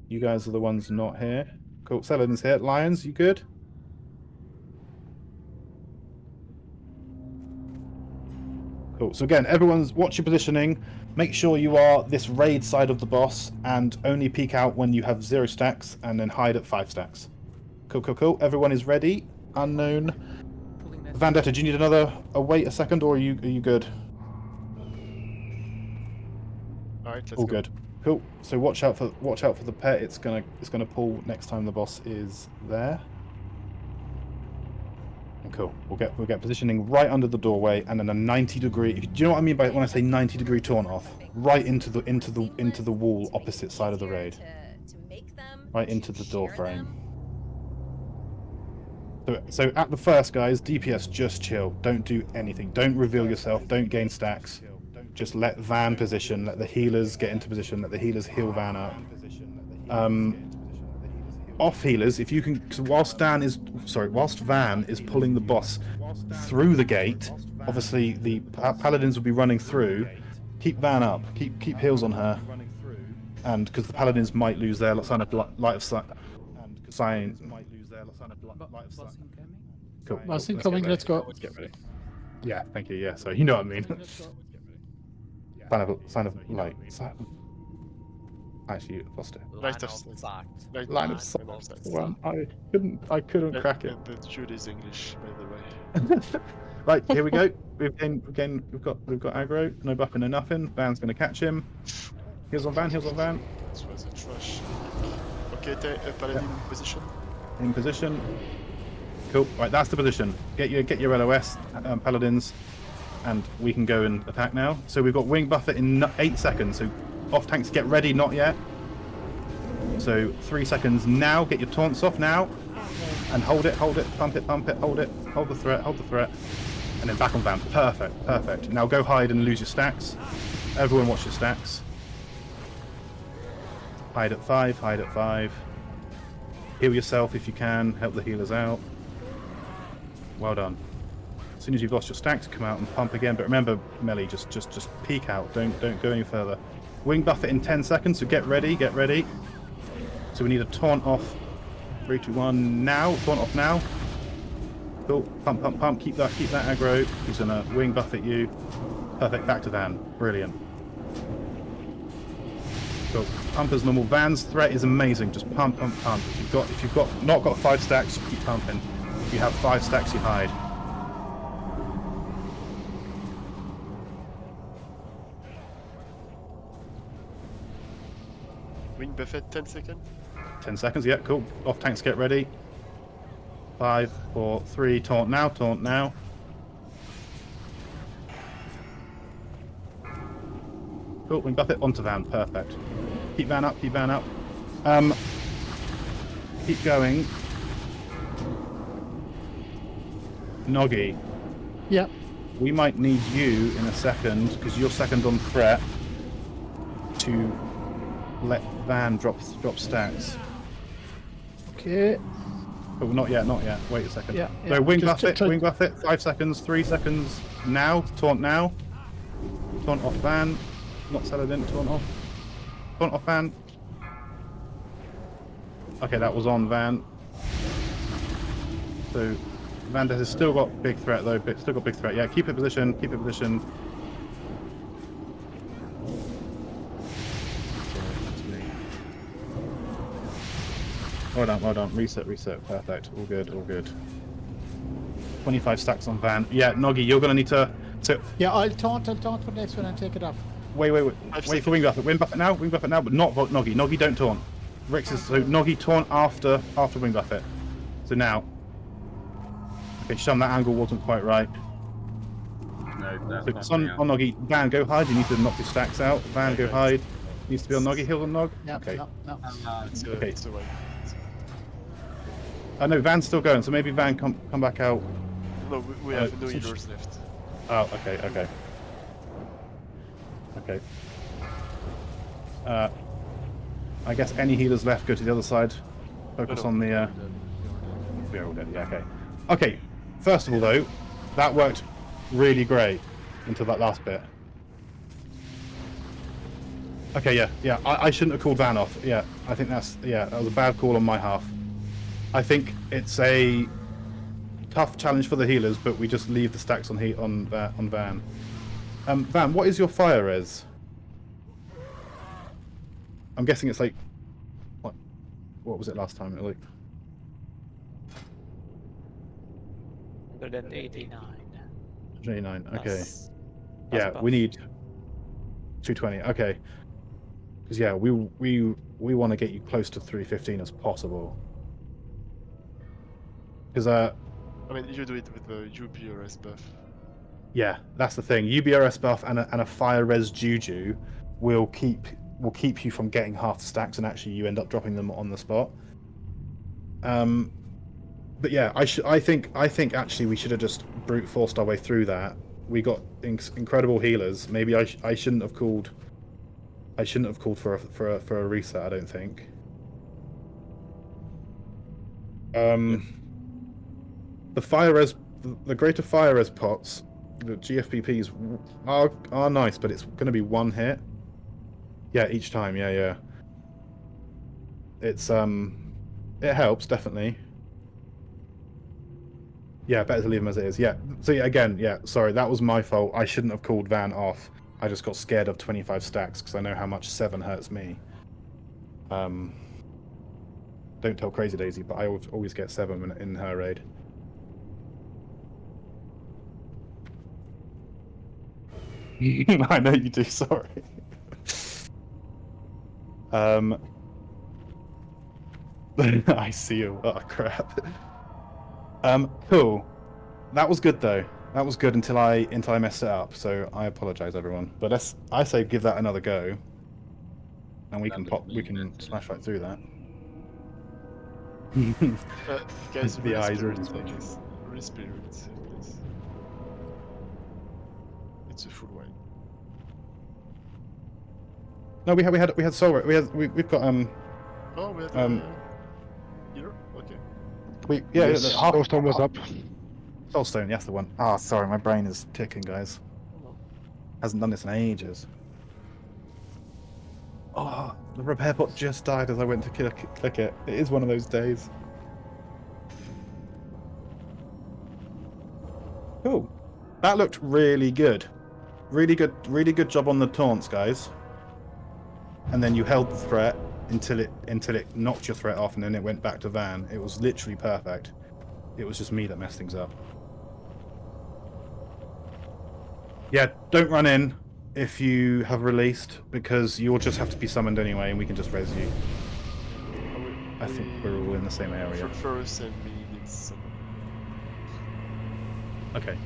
You guys are the ones not here. Cool. Saladin's here. Lions, you good? Cool. So again, everyone's watch your positioning. Make sure you are this raid side of the boss, and only peek out when you have 0 stacks, and then hide at 5 stacks. Cool. Everyone is ready. Unknown. Vendetta, do you need wait a second, or are you good? Alright, let's All go. good. Cool. So watch out for the pet. It's gonna pull next time the boss is there. And cool. We'll get positioning right under the doorway, and then a 90-degree. Do you know what I mean by when I say 90-degree taunt off? Right into the wall opposite side of the raid. Right into the door frame. So at the first, guys, DPS, just chill. Don't do anything. Don't reveal yourself. Don't gain stacks. Just let Van position. Let the healers get into position. Let the healers heal Van up. Off healers, if you can, whilst Van is pulling the boss through the gate. Obviously, the paladins will be running through. Keep Van up. Keep heals on her. And because the paladins might lose their sign of light of sight. Cool. Boss incoming, let's go. Let's get ready. Yeah, thank you. Yeah, so you know what I mean. Sign of light. Actually, you lost it. Line of sight. Line of sight. Well, I couldn't crack it. The Jude is English, by the way. Right, here we go. We've got aggro. No buffing, no nothing. Van's gonna catch him. Heals on Van. This was a trash. Okay, paladin in position. In position. Cool. Right, that's the position. Get your LOS, paladins, and we can go and attack now. So we've got Wing Buffet in 8 seconds. So off tanks, get ready. Not yet. So 3 seconds now. Get your taunts off now, and hold it. Pump it. Hold it. Hold the threat. And then back on Van. Perfect. Now go hide and lose your stacks. Everyone watch your stacks. Hide at 5. Heal yourself if you can. Help the healers out. Well done. As soon as you've lost your stacks, come out and pump again. But remember, melee, just peek out. Don't go any further. Wing Buffet in 10 seconds. So get ready. So we need a taunt off. 3, 2, 1. Now. Taunt off now. Cool. Pump. Keep that aggro. He's gonna Wing Buffet you. Perfect. Back to Van. Brilliant. Cool. Pump as normal. Van's threat is amazing. Just pump. If you've not got 5 stacks, you keep pumping. If you have 5 stacks, you hide. Wing Buffet, 10 seconds. 10 seconds. Yeah, cool. Off tanks, get ready. 5, 4, 3. Taunt now. Taunt now. Cool. Wing buff it onto Van. Perfect. Keep Van up. Keep Van up. Keep going. Noggy. Yeah. We might need you in a second because you're second on threat to let Van drop stacks. Okay. But not yet. Not yet. Wait a second. Yeah. So wing Just buff it. Wing buff it. 5 seconds. 3 seconds. Now. Taunt now. Taunt off Van. Not Saladin. Taunt off. Taunt off Van. Okay, that was on Van. So Van has still got big threat though. Still got big threat. Yeah, keep it positioned. Keep it positioned. Well done, well done. Reset, reset. Perfect. All good, all good. 25 stacks on Van. Yeah, Noggy, you're gonna need to. Yeah, I'll taunt for the next one and take it off. Wait for wing buff it. Wing buff it now. Wing buff it now, but not Noggy. Noggy, don't taunt. Rix is so Noggy taunt after wing buff it. So now. Okay, Shum, that angle wasn't quite right. No, that's So not it's on Noggy. Van, go hide. You need to knock your stacks out. Van, go hide. Needs to be on Noggy. Heal on Nog. Yeah, okay. No. Okay. It's alright. No, Van's still going, so maybe Van come back out. No, we have no healers left. Oh, okay. I guess any healers left go to the other side. Focus on the. We're all dead. Yeah. Okay. Okay. First of all, though, that worked really great until that last bit. Okay. Yeah. I shouldn't have called Van off. Yeah. I think that was a bad call on my half. I think it's a tough challenge for the healers, but we just leave the stacks on Van. Van, what is your fire res? I'm guessing it's like what was it last time? Like 189. 89. Okay. Plus Yeah, buff. we need 220. Okay. Because yeah, we want to get you close to 315 as possible. Because I mean, you do it with the UBRS buff. yeah, that's the thing. UBRS buff and a fire res Juju will keep you from getting half the stacks, and actually you end up dropping them on the spot. But yeah, I think actually we should have just brute forced our way through that. We got incredible healers. Maybe I shouldn't have called. I shouldn't have called for a reset. I don't think. The fire res, the greater fire res pots, the GFPPs are nice, but it's going to be one hit. Yeah, each time. Yeah. It's it helps definitely. Yeah, better to leave them as it is. Yeah. So yeah, again, yeah. Sorry, that was my fault. I shouldn't have called Van off. I just got scared of 25 stacks because I know how much 7 hurts me. Don't tell Crazy Daisy, but I always get 7 in her raid. I know you do. Sorry. I see you. Oh crap. Cool. That was good though. That was good until I messed it up. So I apologize, everyone. But I say give that another go, and we can smash right through that. Guys, the eyes are really spirit, please. It's a full one. No, we had soul. We've got Oh, we had here. Okay. Soulstone was up. Soulstone, yes, the one. Ah, sorry, my brain is ticking, guys. Hasn't done this in ages. Oh, the repair bot just died as I went to click it. It is one of those days. Cool. That looked really good. Really good job on the taunts, guys. And then you held the threat until it knocked your threat off, and then it went back to Van. It was literally perfect. It was just me that messed things up. Yeah, don't run in if you have released, because you'll just have to be summoned anyway, and we can just res you. I think we're all in the same area. First and me needs someone. Okay.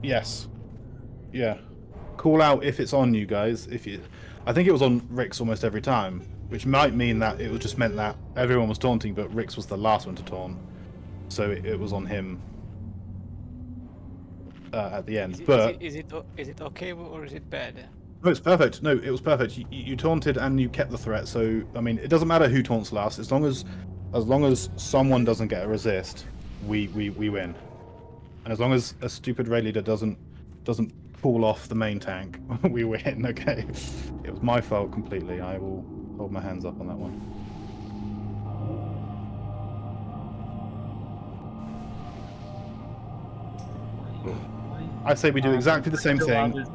Yes. Yeah. Call out if it's on you guys. I think it was on Rick's almost every time, which might mean that it just meant that everyone was taunting, but Rick's was the last one to taunt, so it was on him at the end. Is it okay or is it bad? No, it's perfect. No, it was perfect. You taunted and you kept the threat. So I mean, it doesn't matter who taunts last, as long as someone doesn't get a resist, we win. And as long as a stupid raid leader doesn't pull off the main tank, we win. Okay, it was my fault completely. I will hold my hands up on that one. I say we do exactly the same thing.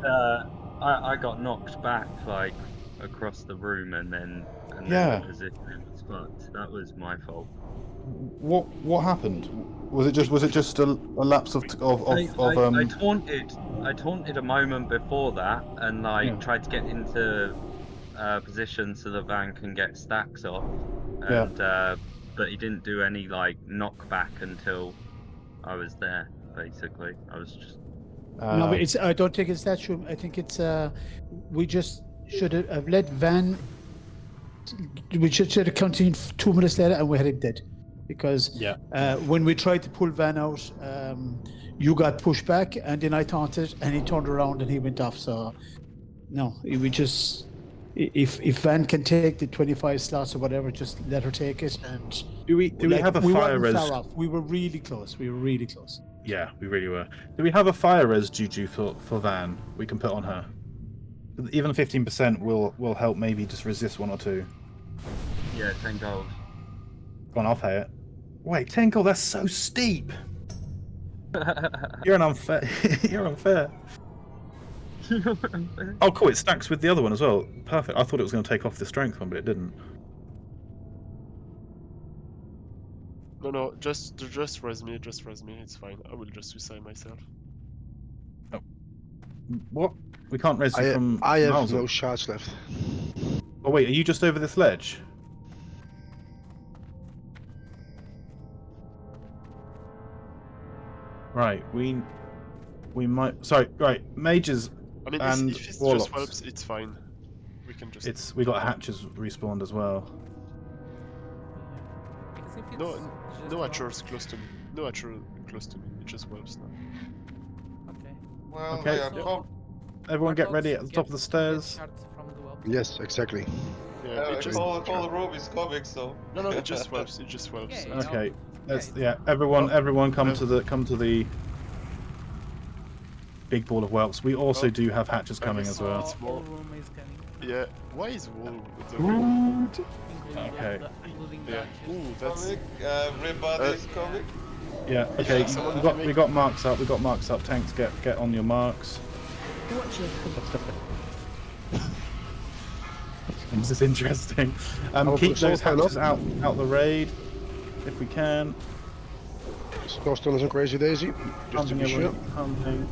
I got knocked back like across the room, and then Yeah. the position was fucked. That was my fault. What happened? Was it just a lapse of I taunted a moment before that, and like tried to get into position so the van can get stacks off, and but he didn't do any like knockback until I was there. Basically, I was just. No, but it's. I don't think it's that true. I think it's. We just should have let Van. We should have continued 2 minutes later, and we had him dead, because when we tried to pull Van out, you got pushed back, and then I taunted, and he turned around and he went off. So, no, we just. If Van can take the 25 slots or whatever, just let her take it. And do we have a fire res? We were really close. We were really close. Yeah, we really were. Do we have a fire res Juju for Van we can put on her? Even 15% will help maybe just resist 1 or 2. Yeah, 10 gold. Go on, I'll pay it. Wait, 10 gold? That's so steep. You're an unfair. You're unfair. Oh, cool! It stacks with the other one as well. Perfect. I thought it was going to take off the strength one, but it didn't. No, just res me. Just res me. It's fine. I will just suicide myself. Oh. What? We can't res you from. I have no shots left. Oh wait, are you just over this ledge? Right, we might. Sorry, right, mages. I mean, and if it's warlocks. just whelps, it's fine. We can just. We got hatches respawned as well. No archers close to me. No archer close to me. It just whelps now. Okay. Well, Okay. they are Everyone get ready at the top of the stairs. Yes, exactly. Yeah, it just. whole room is coming, so. No, it just whelps. It just whelps. Yeah, Okay. Everyone come to the big ball of whelps. We also do have hatches coming as well. All room is coming. Yeah. Why is wall with the Rude. Including Okay. including Yeah. the Ooh, that's. Everybody's coming. Yeah. Okay. someone We got marks up. We got marks up. Tanks, get on your marks. Watch it. This is interesting. Keep those hatches out the raid if we can. Snowstorm isn't crazy daisy. Just to be sure. Humping.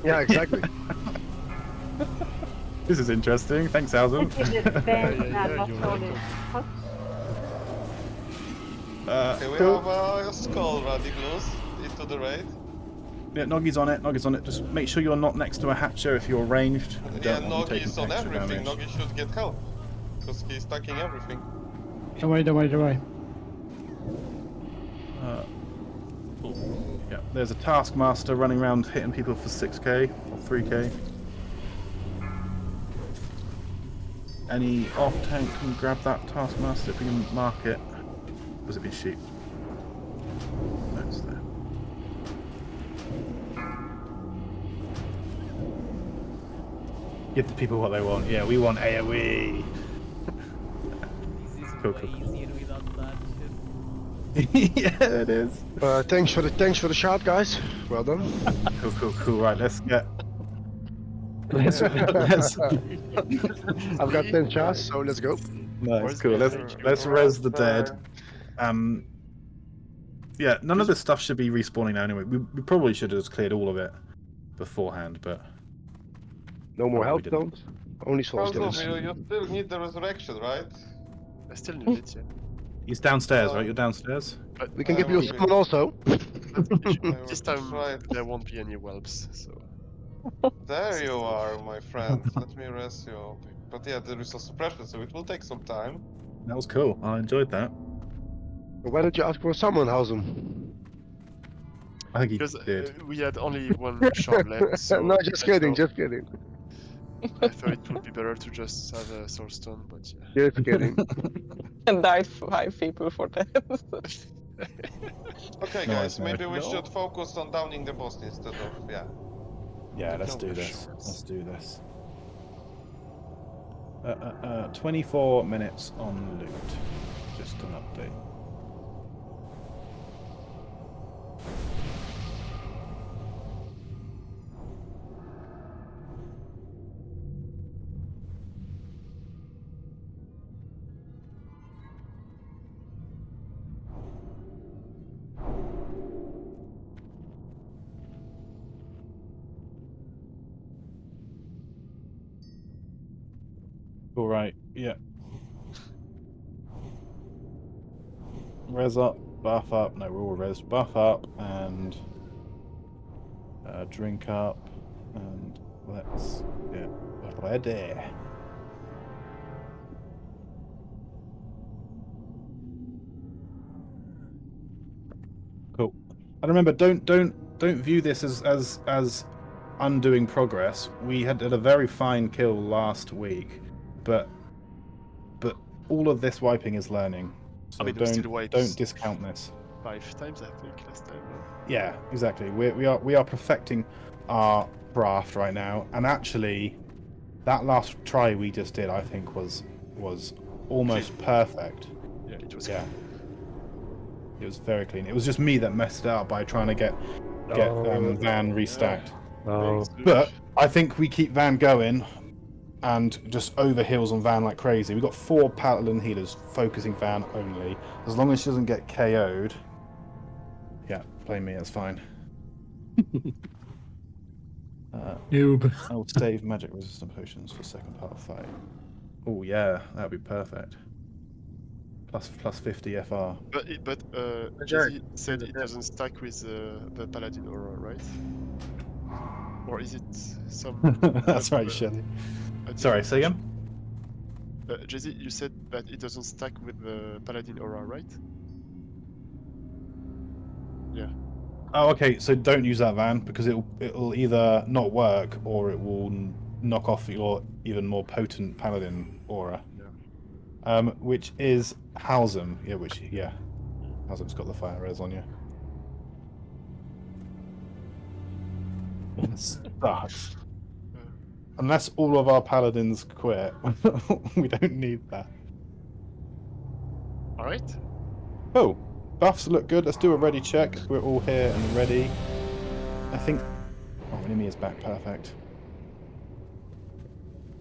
Yeah, exactly. This is interesting. Thanks, Alvin. Okay, we Cool. have a skull running loose into the raid. Yeah, Noggy's on it. Noggy's on it. Just make sure you're not next to a hatcher if you're ranged. Yeah, Noggy's on everything. Noggy should get help. Because he's stacking everything. Don't worry. Yeah, there's a taskmaster running around hitting people for 6k or 3k. Any off tank can grab that taskmaster if we can mark it. Was it been sheep? No, it's there. Give the people what they want. Yeah, we want AoE. This is Cool, way cool. easier without that shit. Yeah, it is. Thanks for the shot, guys. Well done. Cool. Right, let's get. Let's I've got 10 shots, so let's go. Nice, cool. Let's res the dead. Yeah, none of this stuff should be respawning now anyway. We probably should have just cleared all of it beforehand, but... No more well, we health didn't. stones. Only soul Kazum, stones. you still need the resurrection, right? I still need it, yeah. He's downstairs, right? You're downstairs? But We can give you a will be. summon also. this time there won't be any whelps, so... There you are, my friend. Let me rest you. But yeah, there is a suppression, so it will take some time. That was cool. I enjoyed that. Why did you ask for a summon, Hausum? I think he Because did. we had only one shard left, so... No, just kidding, just kidding. I thought it would be better to just have a soul stone, but yeah. Just kidding. And died 5 people for that. Okay, No, guys, no. maybe we should focus on downing the boss instead of, yeah. Yeah, let's do this. Let's do this. 24 minutes on loot. Just an update. All right, yeah. Res up, buff up. No, we're all res. Buff up and drink up, and let's get ready. Cool. And remember, don't view this as undoing progress. We had a very fine kill last week, but all of this wiping is learning. So don't discount this. 5 times, I think, last time. Yeah, exactly. We are perfecting our craft right now, and actually, that last try we just did, I think, was almost perfect. Yeah, it was. Yeah. It was very clean. It was just me that messed it up by trying to get Van restacked. Oh. But I think we keep Van going and just over heals on Van like crazy. We've got 4 Paladin healers focusing Van only. As long as she doesn't get KO'd. Yeah, play me, that's fine. Noob. I'll save magic resistant potions for second part of fight. Oh yeah, that'd be perfect. Plus 50 FR. But Jesse said it doesn't stack with the Paladin aura, right? Or is it some... That's right, Shelly. Sorry, say again? Jesse, you said that it doesn't stack with the Paladin aura, right? Yeah. Oh, okay, so don't use that Van, because it'll either not work, or it will knock off your even more potent Paladin aura. Yeah. Which is Hausum. Yeah, Hausum's got the fire res on you. It sucks. Unless all of our paladins quit, we don't need that. Alright. Oh, buffs look good. Let's do a ready check. We're all here and ready. I think... Oh, enemy is back. Perfect.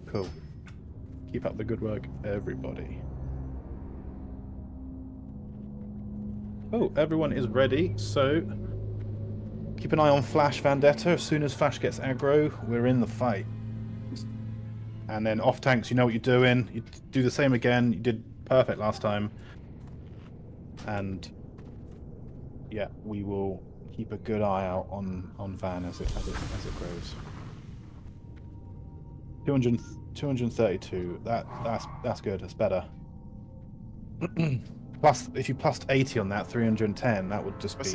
Cool. Keep up the good work, everybody. Oh, everyone is ready, so... Keep an eye on Flash Vendetta. As soon as Flash gets aggro, we're in the fight. And then off tanks, you know what you're doing. You do the same again. You did perfect last time. And yeah, we will keep a good eye out on Van as it grows. 232. That's good. That's better. Plus, if you plus 80 on that, 310. That would just be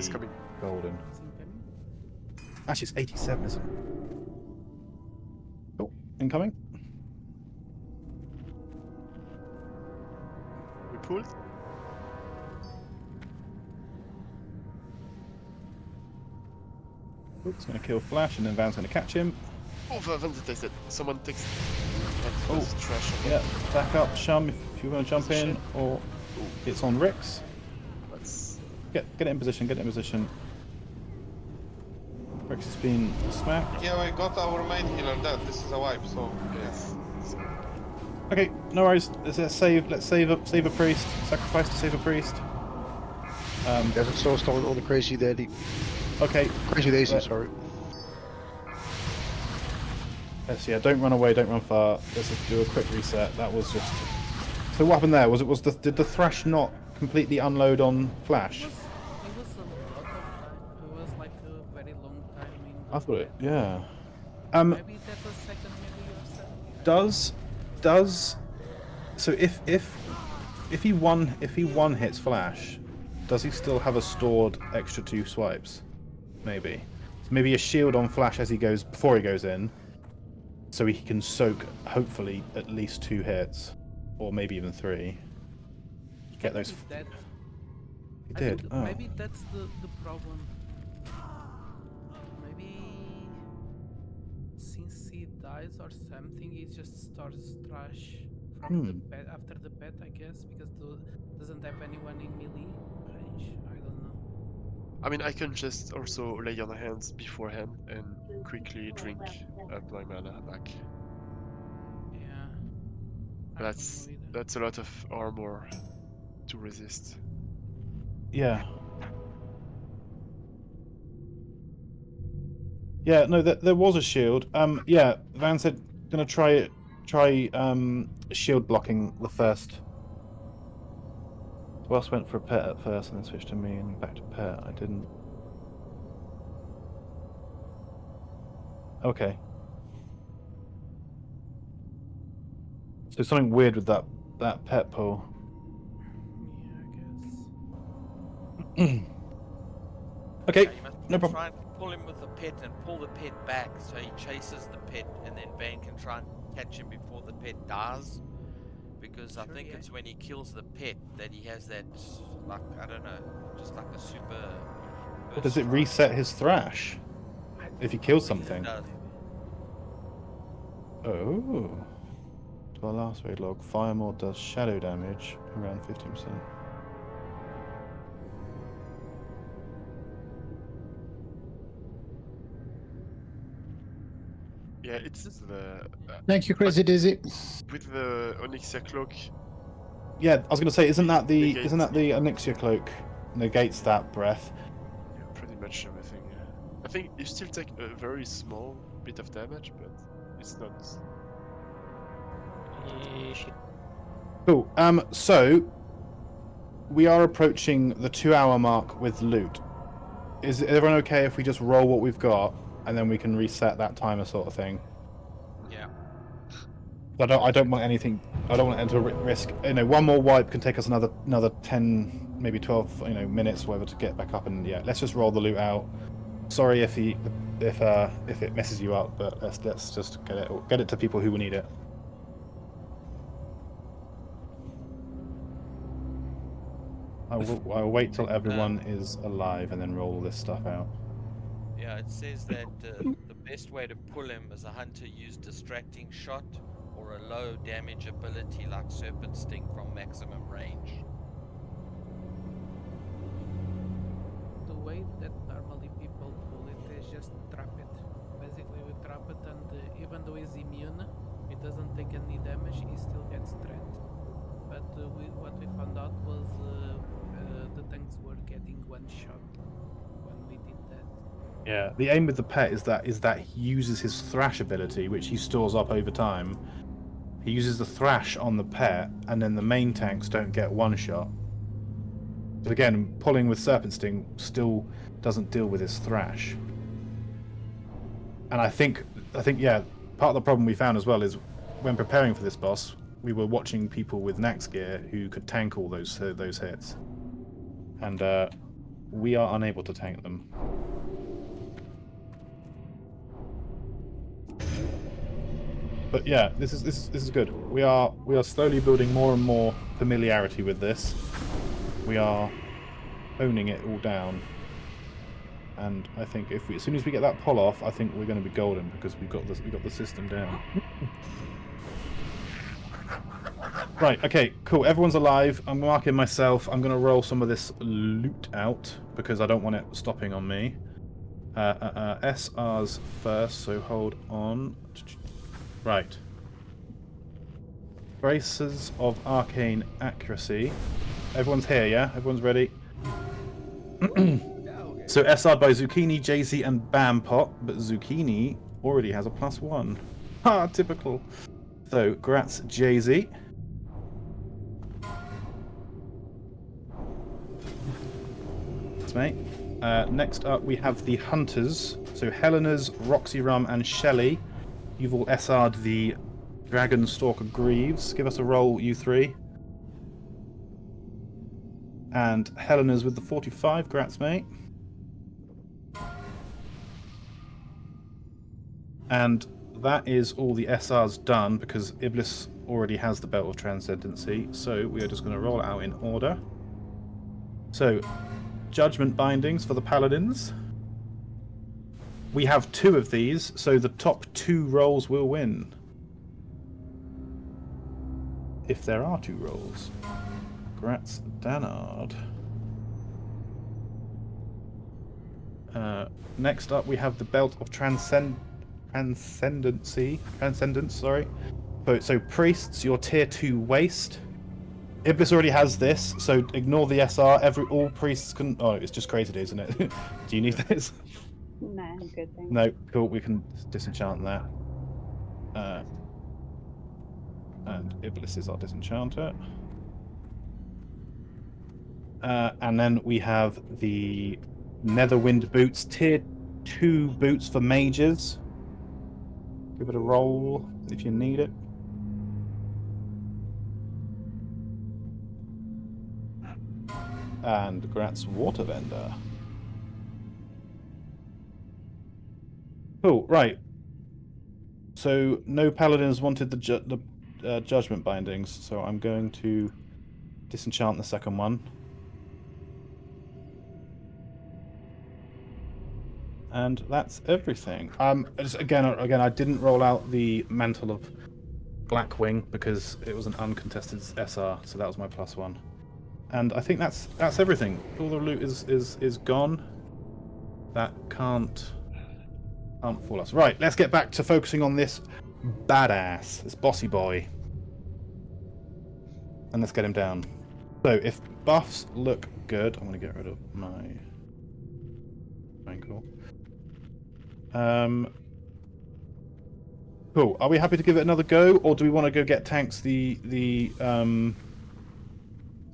golden. Actually, it's 87, isn't it? Oh, incoming. We pulled. It's going to kill Flash, and then Van's going to catch him. Oh, Van detected. Someone takes trash. Yeah, back up, Shum, if you want to jump in, or it's on Rix. Let's get it in position. Get it in position. Rix has been smacked. Yeah, we got our main healer dead. This is a wipe, so yes. Okay, no worries. Let's save a priest. Sacrifice to save a priest. There's a soulstone on the Crazy Daddy. Okay. Crazy Daisy, sorry. Yes, yeah, don't run away, don't run far. Let's just do a quick reset. That was just... So what happened there? Did the thrash not completely unload on Flash? It was a lot of time. It was like a very long time in the I thought it, pet. yeah. Maybe that was second melee or something. So if he one hits Flash, does he still have a stored extra 2 swipes? Maybe. So maybe a shield on Flash before he goes in, so he can soak hopefully at least 2 hits, or maybe even 3. Get those. Dead. He did. Think maybe that's the problem. Maybe since he dies or something, he just starts trash from the pet after the pet, I guess, because doesn't have anyone in melee range. I don't know. I mean, I can just also lay on hands beforehand and quickly drink up my mana back. Yeah. That's a lot of armor to resist. Yeah. Yeah, no, there was a shield. Yeah, Van said gonna try shield blocking the first. Wes went for a pet at first and then switched to me and back to pet. I didn't. Okay. So something weird with that pet pull. Yeah, I guess. Okay, Yeah, you must no problem. try and pull him with the pet and pull the pet back so he chases the pet, and then Van can try and catch him before the pet dies. Because I think it's when he kills the pet that he has that, like, I don't know, just like a super. Or does it reset his thrash if he kills something? It does. Oh. To our last raid log, Firemore does shadow damage around 15%. Yeah, it's the. Thank you, Crazy Dizzy. With the Onyxia cloak. Yeah, I was going to say, isn't that the Onyxia cloak negates that breath? Yeah, pretty much everything. Yeah. I think you still take a very small bit of damage, but it's not. Cool. So we are approaching the 2-hour mark with loot. Is everyone okay if we just roll what we've got and then we can reset that timer sort of thing? Yeah. I don't want anything. I don't want to enter risk. One more wipe can take us another 10, maybe 12, minutes, whatever, to get back up. And yeah, let's just roll the loot out. Sorry if it messes you up, but let's just get it to people who will need it. I'll wait till everyone is alive and then roll this stuff out. Yeah, it says that the best way to pull him is a hunter use distracting shot or a low damage ability like Serpent Sting from maximum range. The way that normally people pull it is just trap it. Basically, we trap it, and even though he's immune, he doesn't take any damage. He still gets strength. But what we found out was the tanks were getting one shot when we did that. Yeah, the aim with the pet is that he uses his thrash ability, which he stores up over time. He uses the thrash on the pet, and then the main tanks don't get one shot. But again, pulling with Serpent Sting still doesn't deal with his thrash. And I think yeah, part of the problem we found as well is when preparing for this boss, we were watching people with Nax gear who could tank all those hits, and we are unable to tank them. But yeah, this is good. We are slowly building more and more familiarity with this. We are honing it all down, and I think as soon as we get that pull off, I think we're going to be golden because we got the system down. Right, okay, cool. Everyone's alive. I'm marking myself. I'm going to roll some of this loot out because I don't want it stopping on me. SR's first, so hold on. Right. Braces of Arcane Accuracy. Everyone's here, yeah? Everyone's ready? So SR by Zucchini, Jay-Z, and Bampot, but Zucchini already has a +1. Ha, typical. So, grats Jay-Z. Thanks, mate. Next up, we have the Hunters. So Helena's, Roxy Rum, and Shelley. You've all SR'd the Dragon Stalker Greaves. Give us a roll, you three. And Helena's with the 45. Grats, mate. And that is all the SRs done because Iblis already has the Belt of Transcendency. So we are just going to roll it out in order. So, Judgment Bindings for the Paladins. We have 2 of these, so the top 2 rolls will win. If there are 2 rolls. Grats Danard. Next up, we have the Belt of Transcendence. Sorry. So priests, your tier 2 waste. Iblis already has this, so ignore the SR. All priests can. Oh, it's just created, isn't it? Do you need this? No, I'm good, thanks. No, cool. We can disenchant that. And Iblis is our disenchanter. And then we have the Netherwind boots, tier 2 boots for mages. Give it a roll if you need it. And grats Waterbender. Cool, right. So no paladins wanted the judgment bindings, so I'm going to disenchant the second one. And that's everything. Again, I didn't roll out the mantle of Blackwing because it was an uncontested SR, so that was my +1. And I think that's everything. All the loot is gone. That can't fool us. Right, let's get back to focusing on this badass, this bossy boy. And let's get him down. So if buffs look good, I'm gonna get rid of my ankle. Cool. Are we happy to give it another go, or do we want to go get tanks the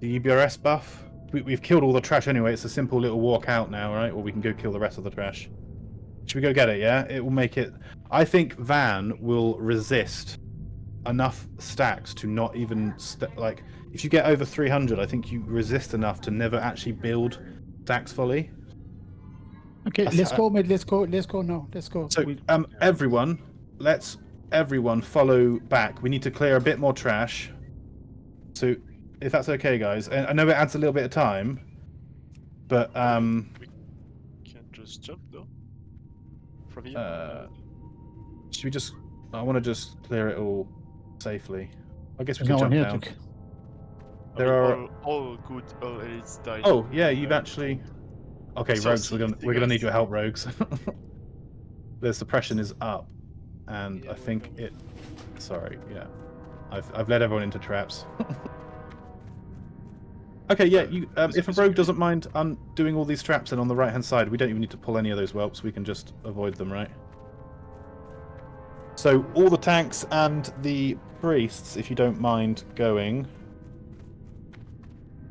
EBRS buff? We've killed all the trash anyway. It's a simple little walk out now, right? Or we can go kill the rest of the trash. Should we go get it? Yeah, it will make it. I think Van will resist enough stacks to not even like. If you get over 300, I think you resist enough to never actually build stacks fully. Okay, let's go, mate. Let's go now. Let's go. So, everyone follow back. We need to clear a bit more trash. So, if that's okay, guys. And I know it adds a little bit of time, but we can't just jump though. From here. Should we just? I want to just clear it all safely. I guess we There's can no jump one down. I There mean, are all good, all elites died. Oh yeah, you've actually. Okay, So rogues, we're gonna need your guys. help, rogues. The suppression is up, and I think it. Sorry, yeah, I've led everyone into traps. Okay, yeah. You if a rogue doesn't mind doing all these traps, then on the right hand side, we don't even need to pull any of those whelps. We can just avoid them, right? So all the tanks and the priests, if you don't mind going.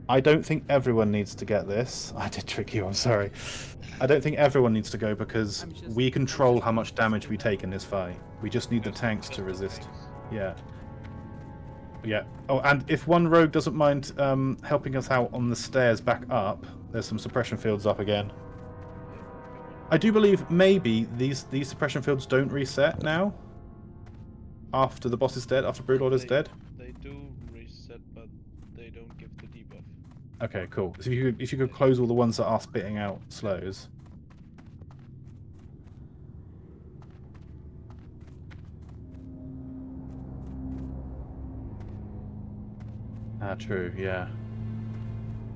I don't think everyone needs to get this. I did trick you, I'm sorry. I don't think everyone needs to go because we control how much damage we take in this fight. We just need the tanks to resist. Yeah. Yeah. Oh, and if one rogue doesn't mind helping us out on the stairs back up, there's some suppression fields up again. I do believe maybe these suppression fields don't reset now. After the boss is dead, after Broodlord is dead. They do reset, but they don't give the debuff. Okay, cool. So if you could close all the ones that are spitting out slows. Ah, true. Yeah.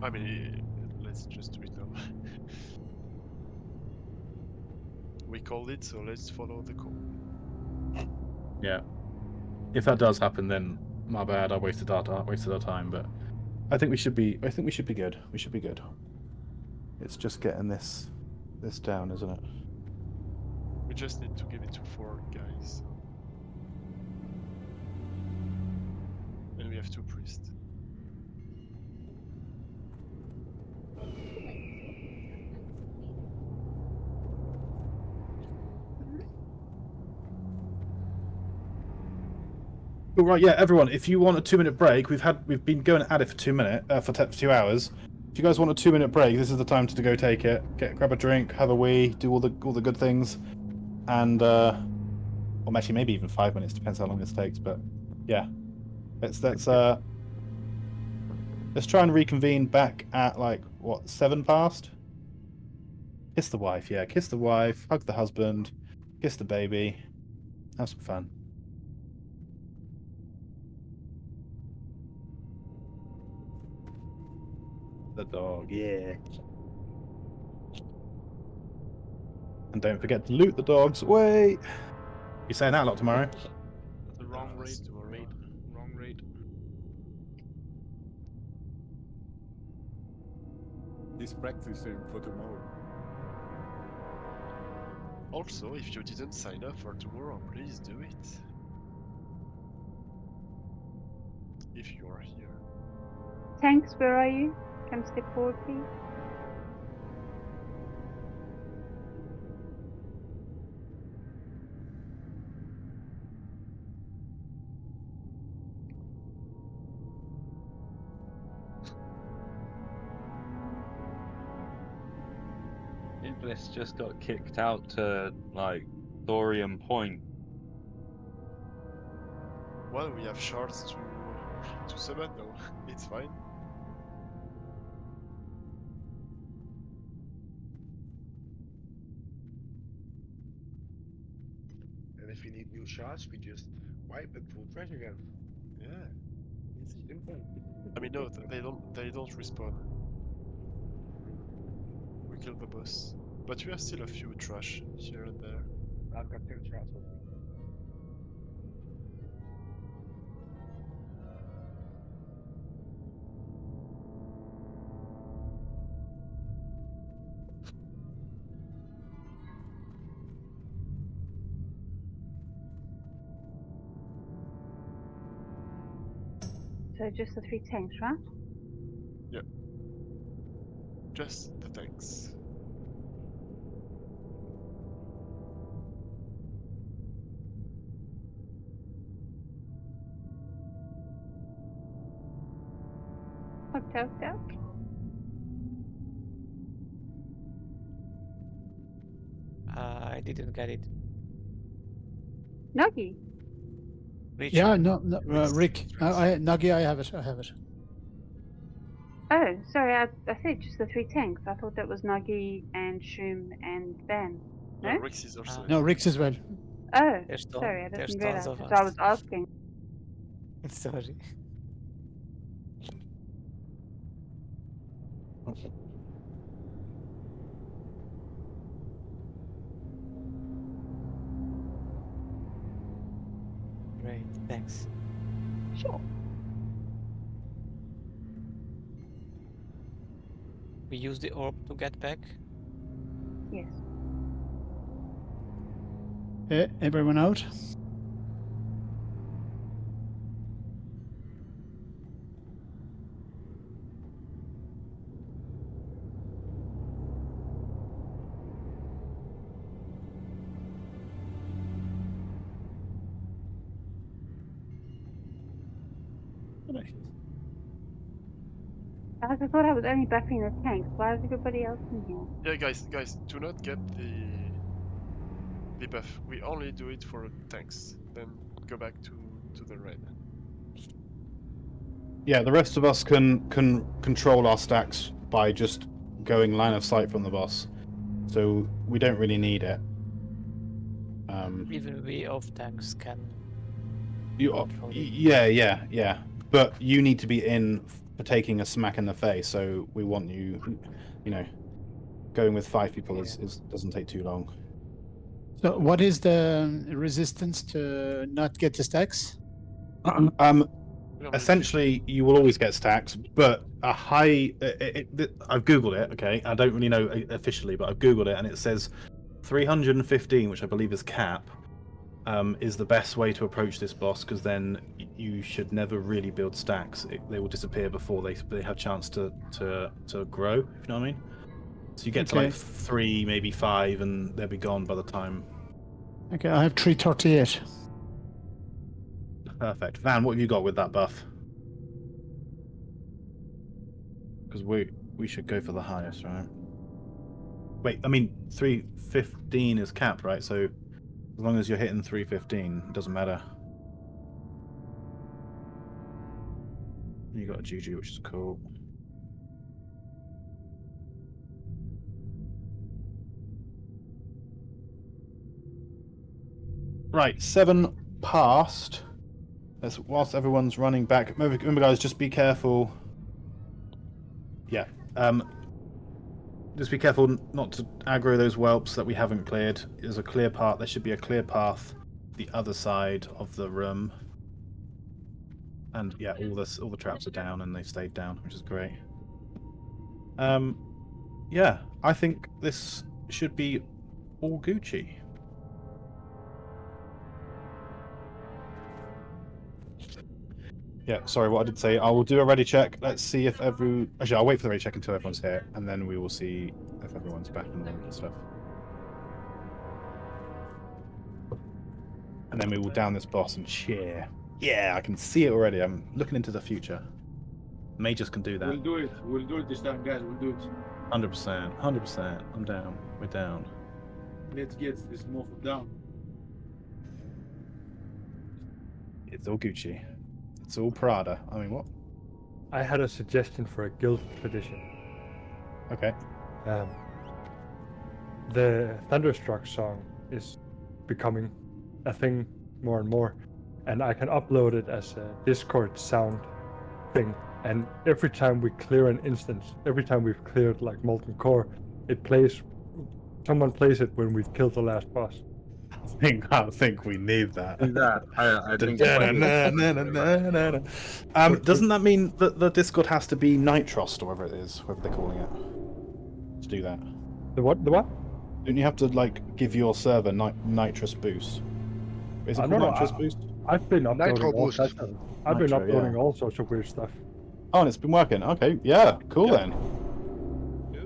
I mean, let's just do it now. We called it, so let's follow the call. Yeah. If that does happen, then my bad. I wasted our time, but I think we should be. I think we should be good. We should be good. It's just getting this down, isn't it? We just need to give it to 4 guys. So. And we have 2 priests. All right, yeah, everyone. If you want a 2-minute break, we've been going at it for 2 minutes for 2 hours. If you guys want a 2-minute break, this is the time to go take it. Grab a drink, have a wee, do all the good things, and or actually maybe even 5 minutes, depends how long this takes. But yeah, let's try and reconvene back at like what 7 past. Kiss the wife, yeah, kiss the wife, hug the husband, kiss the baby, have some fun. The dog, yeah. And don't forget to loot the dogs away. You're saying that a lot tomorrow. The wrong raid. Wrong raid. He's practicing for tomorrow. Also, if you didn't sign up for tomorrow, please do it. If you are here. Tanks, where are you? Come step forward, please. Iblis just got kicked out to like Thorium Point. Well, we have shards to summon though. It's fine. And if you need new shards, we just wipe and full trash again. Yeah. Easy. Simple. I mean, no, they don't respawn. We kill the boss, but we have still a few trash here and there. I've got 10 shards on me. So just the 3 tanks, right? Yeah. Just the tanks. Okay. I didn't get it. Nuggy. Yeah, no, Rick. Nuggy, I have it. Oh, sorry, I said just the 3 tanks. I thought that was Nuggy and Shum and Van. No? Rix is also. No, Rick's as well. Oh, There's sorry, I there's didn't tons realize. of So us. I was asking. Sorry. Great, thanks. Sure. We use the orb to get back. Yes. Everyone out? I thought I was only buffing the tanks. Why is everybody else in here? Yeah, guys, do not get the buff. We only do it for tanks. Then go back to the raid. Yeah, the rest of us can control our stacks by just going line of sight from the boss, so we don't really need it. Even we off tanks can. Yeah. But you need to be in for taking a smack in the face, so we want you. Going with 5 people doesn't take too long. So, what is the resistance to not get the stacks? Essentially, you will always get stacks, but a high. I've googled it. Okay, I don't really know officially, but I've googled it, and it says 315, which I believe is cap, is the best way to approach this boss, because then you should never really build stacks. They will disappear before they have a chance to grow. If you know what I mean. So you get to like 3, maybe 5, and they'll be gone by the time. Okay, I have 338. Perfect. Van, what have you got with that buff? Because we should go for the highest, right? Wait, I mean 315 is cap, right? So as long as you're hitting 315, it doesn't matter. You got a GG, which is cool. Right, 7 past. That's whilst everyone's running back. Remember, guys, just be careful. Yeah. Just be careful not to aggro those whelps that we haven't cleared. There's a clear path. There should be a clear path the other side of the room. And yeah, all the traps are down and they stayed down, which is great. Yeah, I think this should be all Gucci. Yeah, sorry, what I did say. I will do a ready check. Let's see if Actually, I'll wait for the ready check until everyone's here, and then we will see if everyone's back and all that stuff. And then we will down this boss and cheer. Yeah, I can see it already. I'm looking into the future. Mages can do that. We'll do it. We'll do it this time, guys. We'll do it. 100%. 100%. I'm down. We're down. Let's get this move down. It's all Gucci. It's all Prada. I mean, what? I had a suggestion for a guild tradition. Okay. The Thunderstruck song is becoming a thing more and more, and I can upload it as a Discord sound thing. And every time we clear an instance, every time we've cleared like Molten Core, it plays. Someone plays it when we've killed the last boss. I think we need that. I think doesn't that mean that the Discord has to be Nitrost or whatever it is, whatever they're calling it, to do that? The what? The what? Don't you have to like give your server nitrous boost? Is it called nitrous boost? I've been uploading Nitro all boost. I've been Nitro, uploading yeah. all sorts of weird stuff. Oh, and it's been working. Okay, yeah, cool then.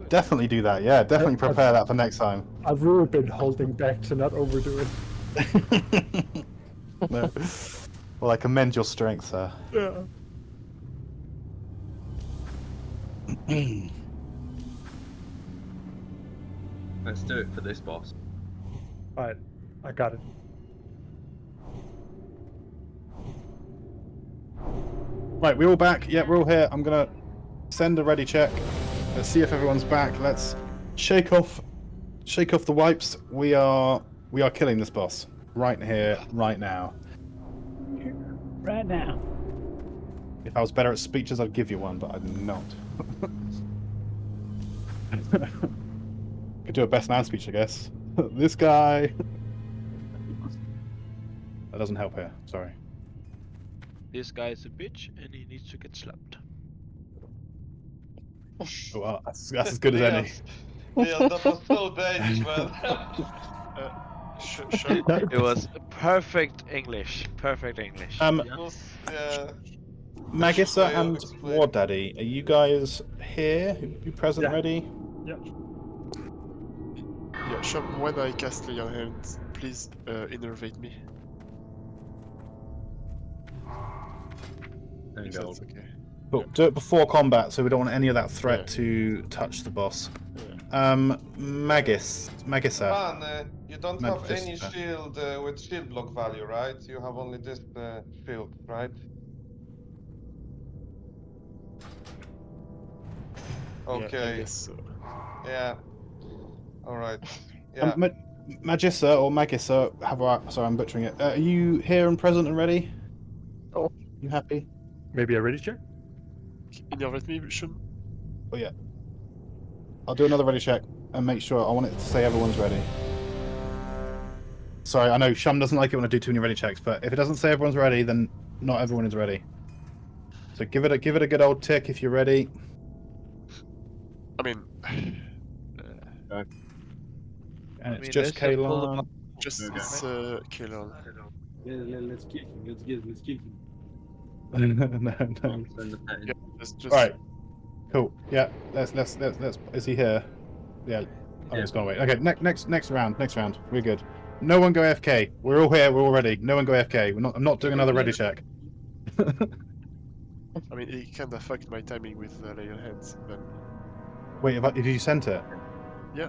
Definitely do that. Yeah, definitely prepare that for next time. I've really been holding back to not overdo it. No. Well, I commend your strength, sir. Yeah. Let's do it for this boss. Alright, I got it. Right, we're all back. Yeah, we're all here. I'm gonna send a ready check. Let's see if everyone's back. Let's shake off the wipes. We are killing this boss right here, right now. Right now. If I was better at speeches, I'd give you one, but I'm not. Could do a best man speech, I guess. This guy. That doesn't help here. Sorry. This guy is a bitch and he needs to get slapped. Well, that's as good as any. Yeah, that was so dangerous, man. It was perfect English. Perfect English. Magissa and War Daddy, are you guys here? You present, Yeah. ready? Yeah. Yeah, Sham, when I cast Lay on Hands, please innervate me. There you If go. that's okay. Cool. Do it before combat, so we don't want any of that threat to touch the boss. Magissa. Man, you don't have any Magissa. shield with shield block value, right? You have only this shield, right? Yeah, I Okay. guess so. Yeah. All right. Yeah. Magissa or Magissa, sorry, I'm butchering it. Are you here and present and ready? Oh. You happy? Maybe a ready check? Innervate me, Sham. Oh yeah. I'll do another ready check and make sure. I want it to say everyone's ready. Sorry, I know Shum doesn't like it when I do too many ready checks, but if it doesn't say everyone's ready, then not everyone is ready. So give it a good old tick if you're ready. I mean, and it's just Kalon. Just Okay. it's Kalon. Let's kick him. Let's kick him. No. Send the pet in. Yeah, just Right. Cool. Yeah. Let's. Is he here? Yeah. Oh, Yeah. he's gone away. Okay. Next round. We're good. No one go AFK. We're all here. We're all ready. No one go AFK. I'm not doing another ready check. I mean, it kind of fucked my timing with Lair hands. Then. Wait, if you sent it? Yeah.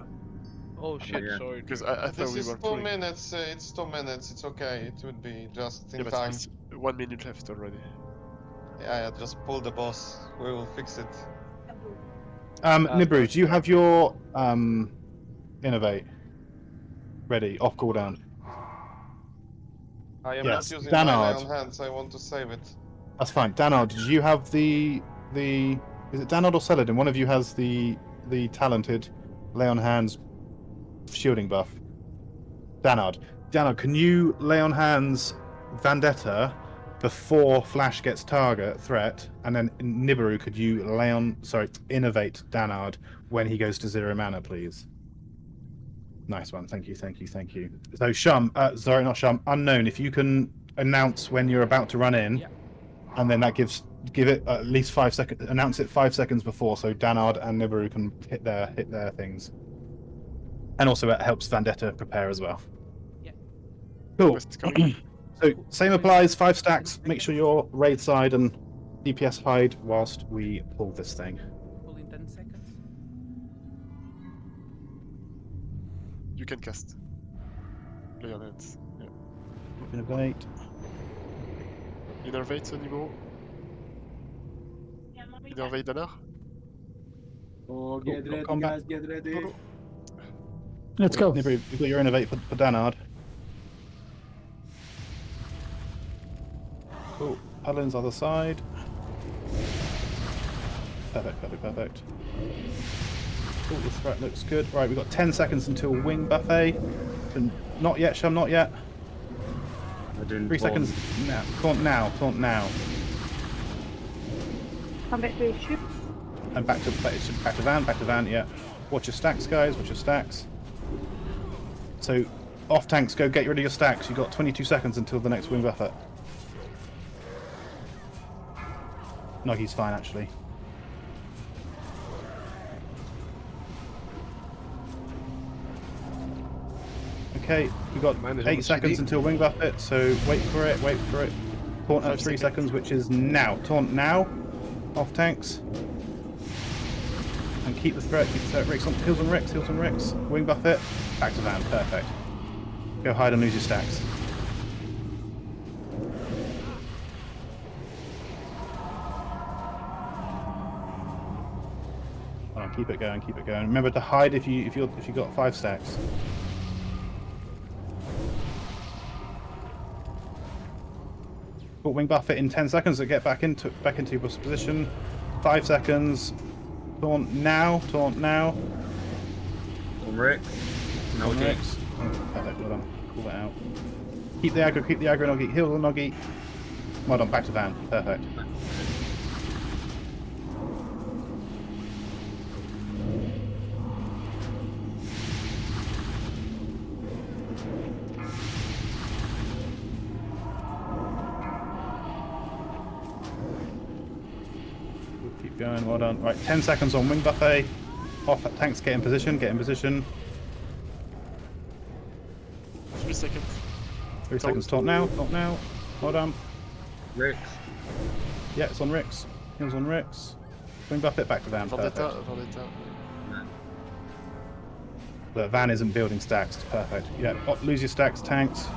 Oh shit! yeah. Sorry. Because I thought This we is were 2 pulling. minutes. It's 2 minutes. It's okay. It would be just in Yeah, but time. it's 1 minute left already. Yeah, just pull the boss. We will fix it. Nibru, do you have your innovate ready off cooldown? I am Yes. not using my lay Danard. on hands. I want to save it. That's fine. Danard, did you have the is it Danard or Celadin? One of you has the talented lay on hands shielding buff. Danard, can you lay on hands Vendetta before Flash gets target threat, and then Nibiru, could you innovate Danard when he goes to 0 mana, please? Nice one. Thank you. So Shum, sorry, not Shum, Unknown, if you can announce when you're about to run in, and then that give it at least 5 seconds. Announce it 5 seconds before, so Danard and Nibiru can hit their things. And also it helps Vendetta prepare as well. Yeah. Cool. So same applies, 5 stacks. Make sure you're raid side and DPS hide whilst we pull this thing. Pull in 10 seconds. You can cast. Lay on hands. Yeah. Innovate. Innervate anymore? Innervate Danar? Oh, get ready, combat. guys. Get ready. Let's go. Nibiru, you've got your innovate for Danard. Cool. Paladin's other side. Perfect. Cool, the threat looks good. Right, we've got 10 seconds until wing buffet. Not yet, Shum, not yet. 3 seconds now. Taunt now. Come back to your ship. And back to van, yeah. Watch your stacks, guys, watch your stacks. So, off tanks, go get rid of your stacks. You've got 22 seconds until the next wing buffet. Noggy's fine, actually. Okay, we've got 8 seconds until wing buffet, so wait for it. Taunt at 3 seconds, which is now. Taunt now. Off tanks. And keep the threat, Ricks on, heals on Ricks. Wing buffet, back to van, perfect. Go hide and lose your stacks. Hold on, keep it going. Remember to hide if you got 5 stacks. Put wing buffet in 10 seconds to get back into your position. 5 seconds. Taunt now. On Rick. No Ricks. Perfect, well done. Call that out. Keep the aggro, Noggy. Heal the Noggy. Well done, back to van. Perfect. Keep going, well done. Right, 10 seconds on wing buffet. Off at tanks, get in position. 3 seconds. 3 seconds, taunt now. Well done. Ricks. Yeah, it's on Ricks. Heals on Ricks. Wing buffet, back to van. Vendetta. The van isn't building stacks, it's perfect. Yeah, lose your stacks, tanks.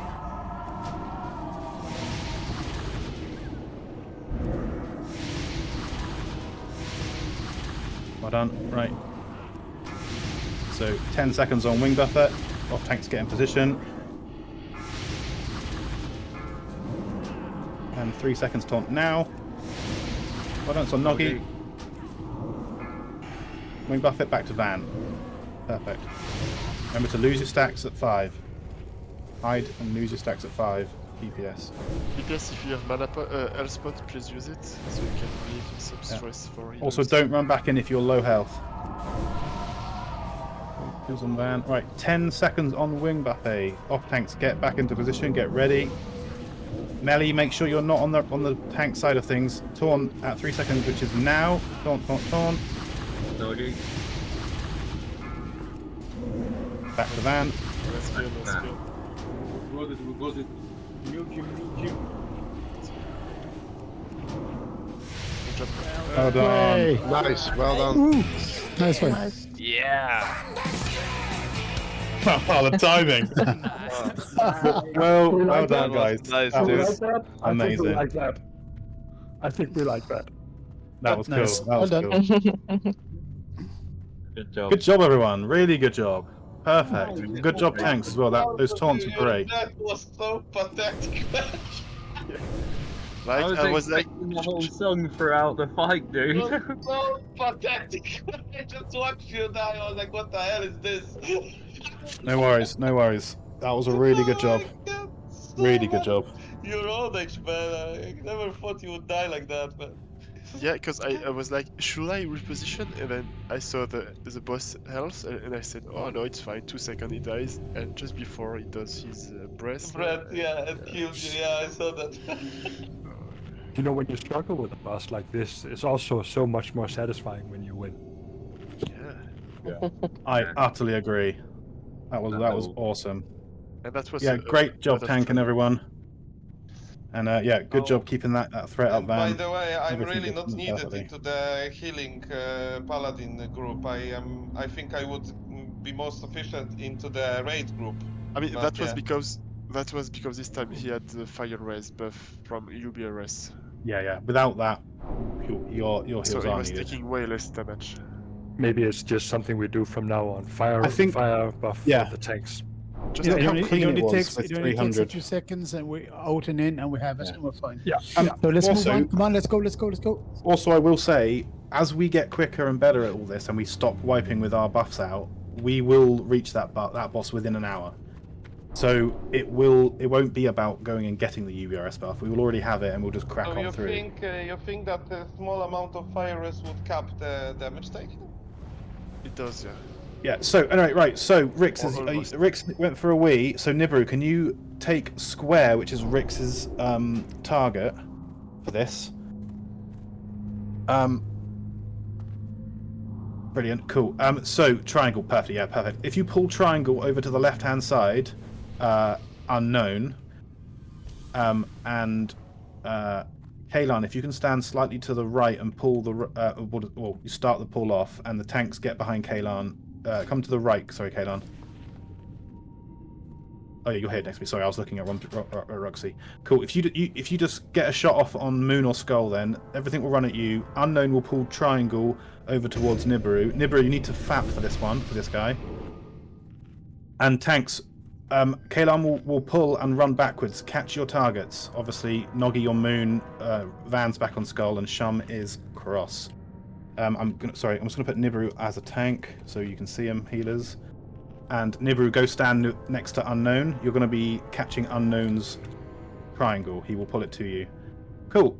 Well done, right. So 10 seconds on wing buffet. Off tanks get in position. And 3 seconds taunt now. Well done, it's on Noggy. Wing buffet back to van. Perfect. Remember to lose your stacks at 5. Hide and lose your stacks at 5. DPS. DPS, if you have mana health spot, please use it, so you can relieve some stress for healers. Also, don't run back in if you're low health. Kills on van. Right, 10 seconds on wing buffet. Off tanks, get back into position, get ready. Melee, make sure you're not on the tank side of things. Taunt at 3 seconds, which is now. Taunt. Doggy. Back to the van. Let's go. We got it. Nuke him. Well done. Nice, well done. Ooh, nice one. Yeah. Oh, the timing. well done, guys. Nice, That dude. was amazing. I think we like that. That was cool. Nice. That was Well done. cool. Good job. Good job, everyone. Really good job. Perfect. Good job, tanks as well. Those taunts were great. That was so pathetic. I Like, was like, expecting the whole song throughout the fight, dude. It was so pathetic. I just watched you die. I was like, what the hell is this? No worries. That was a really good job. Really good job. You're Onyx, man. I never thought you would die like that, man. yeah, because I was like, should I reposition? And then I saw the boss health, and I said, oh no, it's fine. 2 seconds he dies, and just before he does his breath. Yeah, it killed you. Yeah, I saw that. You know, when you struggle with a boss like this, it's also so much more satisfying when you win. Yeah. I utterly agree. That was awesome. And that was great job, lot of Tank and trouble. everyone. And good job keeping that threat up, And by Van. the way, I'm Everything really just not went needed perfectly. into the healing paladin group. I think I would be more sufficient into the raid group. I mean, But that was yeah. because this time he had the fire res buff from UBRS. Yeah. Without that, your heals So he are was needed. taking way less damage. Maybe it's just something we do from now on. Fire buff for the tanks. Just You know It how only, clean it only it was takes with it only takes a 300. few seconds, and we're out and in, and we have it, and we're fine. Yeah. So let's Also- move on. Come on, let's go. Also, I will say, as we get quicker and better at all this, and we stop wiping with our buffs out, we will reach that boss within an hour. So it won't be about going and getting the UBRS buff. We will already have it, and we'll just crack So on you through. think that a small amount of fire res would cap the damage taken? It does, yeah. Yeah. So anyway, right. So Rix Almost. Rix went for a wee. So Nibiru, can you take square, which is Rix's target for this? Brilliant. Cool. So triangle. Perfect. Yeah. Perfect. If you pull triangle over to the left-hand side, unknown, and Kalan, if you can stand slightly to the right and pull well, you start the pull off, and the tanks get behind Kalan. Come to the right. Sorry, Kalan. Oh yeah, you're here next to me. Sorry, I was looking at Roxy. Cool. If you just get a shot off on Moon or Skull, then everything will run at you. Unknown will pull triangle over towards Nibiru. Nibiru, you need to fap for this one, for this guy. And tanks, Kalan will pull and run backwards. Catch your targets. Obviously, Noggy on Moon, Van's back on Skull, and Shum is cross. I'm just gonna put Nibiru as a tank so you can see him, healers. And Nibiru, go stand next to Unknown. You're going to be catching Unknown's triangle. He will pull it to you. Cool.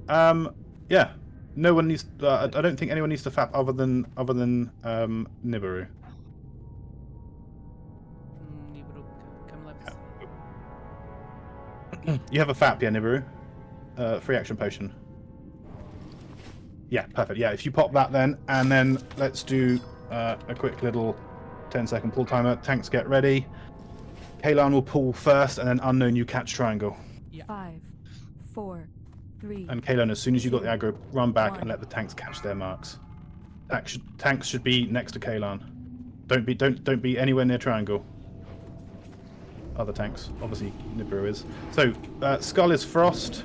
Yeah. No one needs. I don't think anyone needs to fap other than Nibiru. Nibiru, come left. You have a fap, yeah, Nibiru. Free action potion. Yeah, perfect. Yeah, if you pop that then, and then let's do a quick little 10-second pull timer. Tanks get ready. Kalan will pull first, and then Unknown, you catch triangle. 5, 4, 3. And Kalan, as soon as you got the aggro, run back and let the tanks catch their marks. Tanks should be next to Kalan. Don't be anywhere near triangle. Other tanks, obviously Nibiru is. So Skull is frost.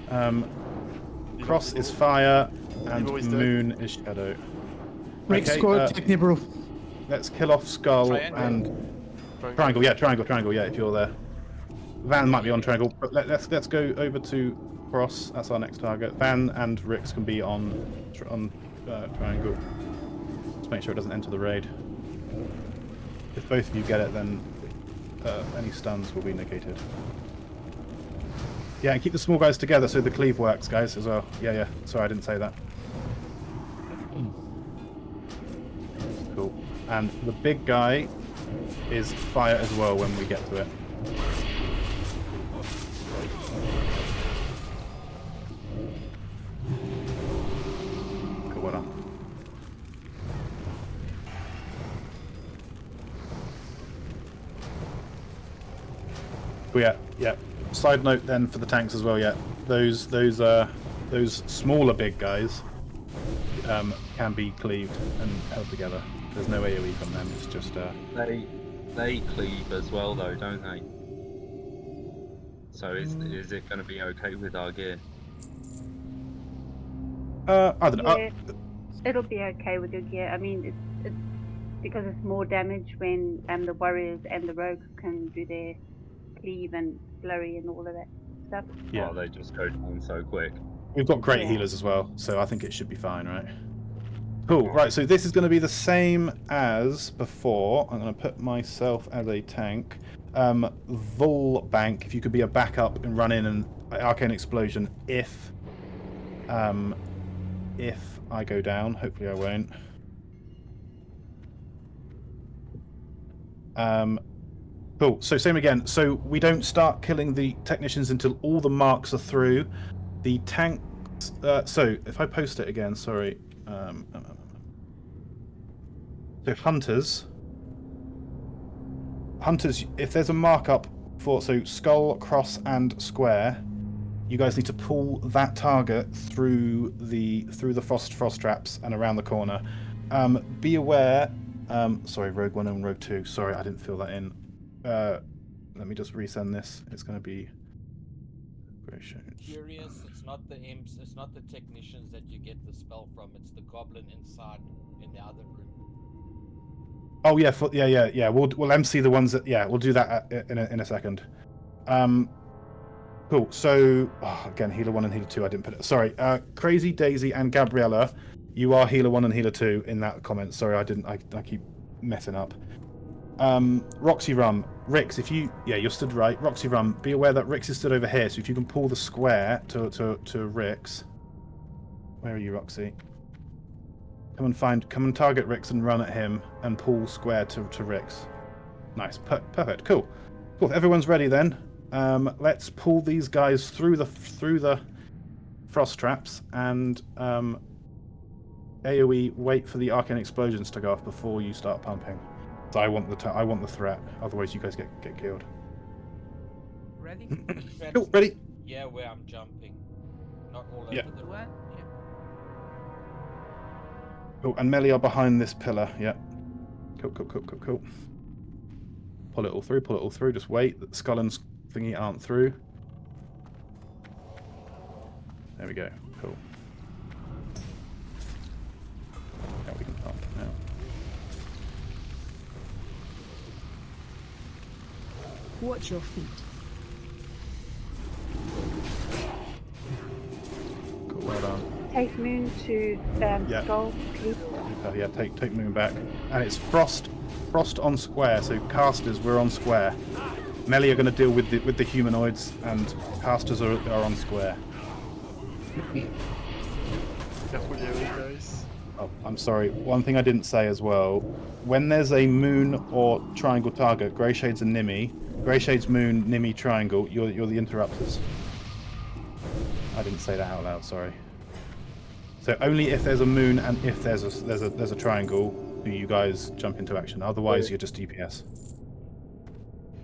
Cross is fire, and Moon is shadow. Rix, Okay, go take Nibiru. Let's kill off Skull and triangle. Yeah, triangle. Yeah, if you're there. Van might be on triangle, but let's go over to Cross. That's our next target. Van and Rix can be on triangle. Just make sure it doesn't enter the raid. If both of you get it, then any stuns will be negated. Yeah, and keep the small guys together so the cleave works, guys, as well. Yeah. Sorry, I didn't say that. And the big guy is fire as well when we get to it. Cool, well done. Yeah. Side note then for the tanks as well. Yeah, those smaller big guys can be cleaved and held together. There's no AOE from them. It's just They cleave as well though, don't they? So is it going to be okay with our gear? I don't know. Yeah, it'll be okay with your gear. I mean, it's because it's more damage when the warriors and the rogues can do their cleave and flurry and all of that stuff. Yeah, they just go down so quick. We've got great Yeah. healers as well, so I think it should be fine, right? Cool. Right, so this is going to be the same as before. I'm going to put myself as a tank. Vul Bank, if you could be a backup and run in and Arcane Explosion if I go down. Hopefully I won't. Cool. So same again. So we don't start killing the technicians until all the marks are through. The tanks. So if I post it again, sorry. So hunters, if there's a markup for skull, cross, and square, you guys need to pull that target through the frost traps and around the corner. Be aware. Sorry, Rogue 1 and Rogue 2. Sorry, I didn't fill that in. Let me just resend this. It's going to be. Curious, it's not the imps, it's not the technicians that you get the spell from. It's the goblin inside in the other room. Oh yeah, yeah. We'll MC the ones that we'll do that in a second. Cool. So again, healer 1 and healer 2. I didn't put it. Sorry, Crazy Daisy and Gabriella, you are healer 1 and healer 2 in that comment. Sorry, I didn't. I keep messing up. Roxy Rum, Rix, if you you're stood right. Roxy Rum, be aware that Rix is stood over here. So if you can pull the square to Rix. Where are you, Roxy? Come and target Rix and run at him and pull square to Rix. Nice, perfect, cool. If everyone's ready then, let's pull these guys through the frost traps and AOE. Wait for the arcane explosions to go off before you start pumping. So I want the threat. Otherwise, you guys get killed. Ready? Cool, ready? Yeah, where I'm jumping, not all over the what? Yeah. Cool, and Melly are behind this pillar. Yeah. Cool. Pull it all through. Just wait. The skull and thingy aren't through. There we go. Cool. Yeah, we can pump now. Watch your feet. Cool, well done. Take Moon to Skull, please. Yeah, take Moon back. And it's frost on square, so casters, we're on square. Melly are going to deal with the humanoids, and casters are on square. Careful, guys. Oh, I'm sorry. One thing I didn't say as well. When there's a moon or triangle target, Grey Shades and Nimmy, Grey Shades, Moon, Nimmy, Triangle, you're the interrupters. I didn't say that out loud, sorry. So only if there's a moon and if there's a triangle do you guys jump into action. Otherwise, you're just DPS.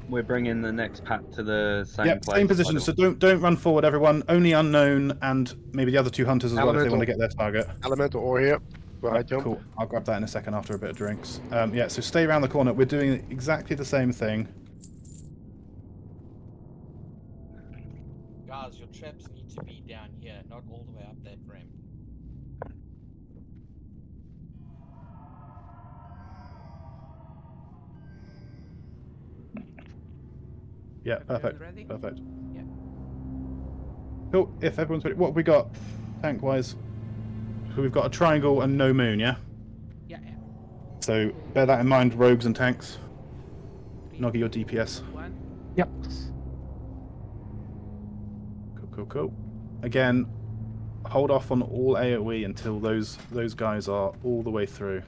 We're bringing the next pack to the same place. Same position. So don't run forward, everyone. Only unknown and maybe the other two hunters as well if they want to get their target. Elemental ore here. Where I jump. Cool. I'll grab that in a second after a bit of drinks. Yeah. So stay around the corner. We're doing exactly the same thing. Guys, your traps need to be down here, not all the way up that ramp. Yeah, perfect. Ready? Perfect. Yeah. Cool. If everyone's ready, what have we got tank-wise? So we've got a triangle and no moon, yeah? Yeah. So bear that in mind, rogues and tanks. Noggy your DPS. Yep. Cool. Again, hold off on all AoE until those guys are all the way through.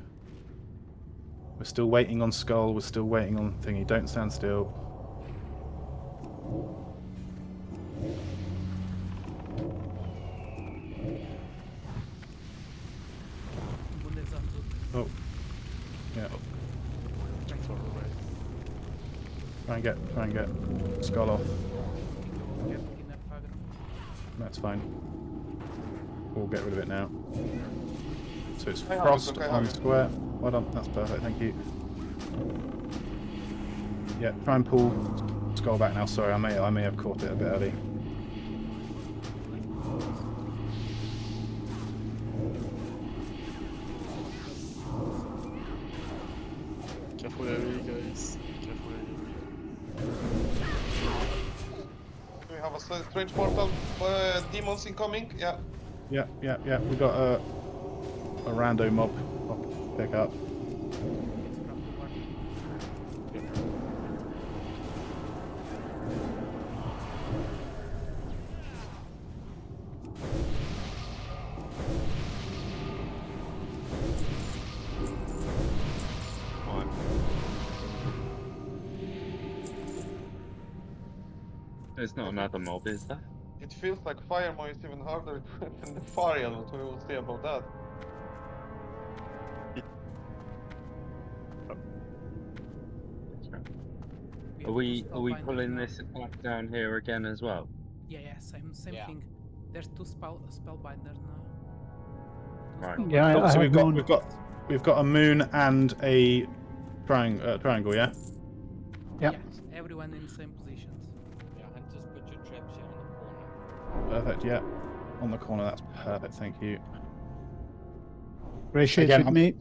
We're still waiting on Skull. We're still waiting on Thingy. Don't stand still. Oh. Yeah. Try and get Skull off. That's fine. We'll get rid of it now. So it's Frost on square. Well done. That's perfect. Thank you. Yeah. Try and pull Skull back now. Sorry, I may have caught it a bit early. Careful area, guys. Careful area. We have a strange portal. Demons incoming. Yeah. Yeah. We got a rando mob pick up. There's not another mob, is there? It feels like Firemo is even harder than the Fariel, but we will see about that. Are we pulling this attack down here again as well? Yeah, same thing. There's two spellbinders now. Right. Yeah, So we've got a moon and a triangle, yeah? Yep. Yeah, everyone in the same positions. Yeah, and just put your traps here on the corner. Perfect, yeah. On the corner, that's perfect, thank you. Ratios with me.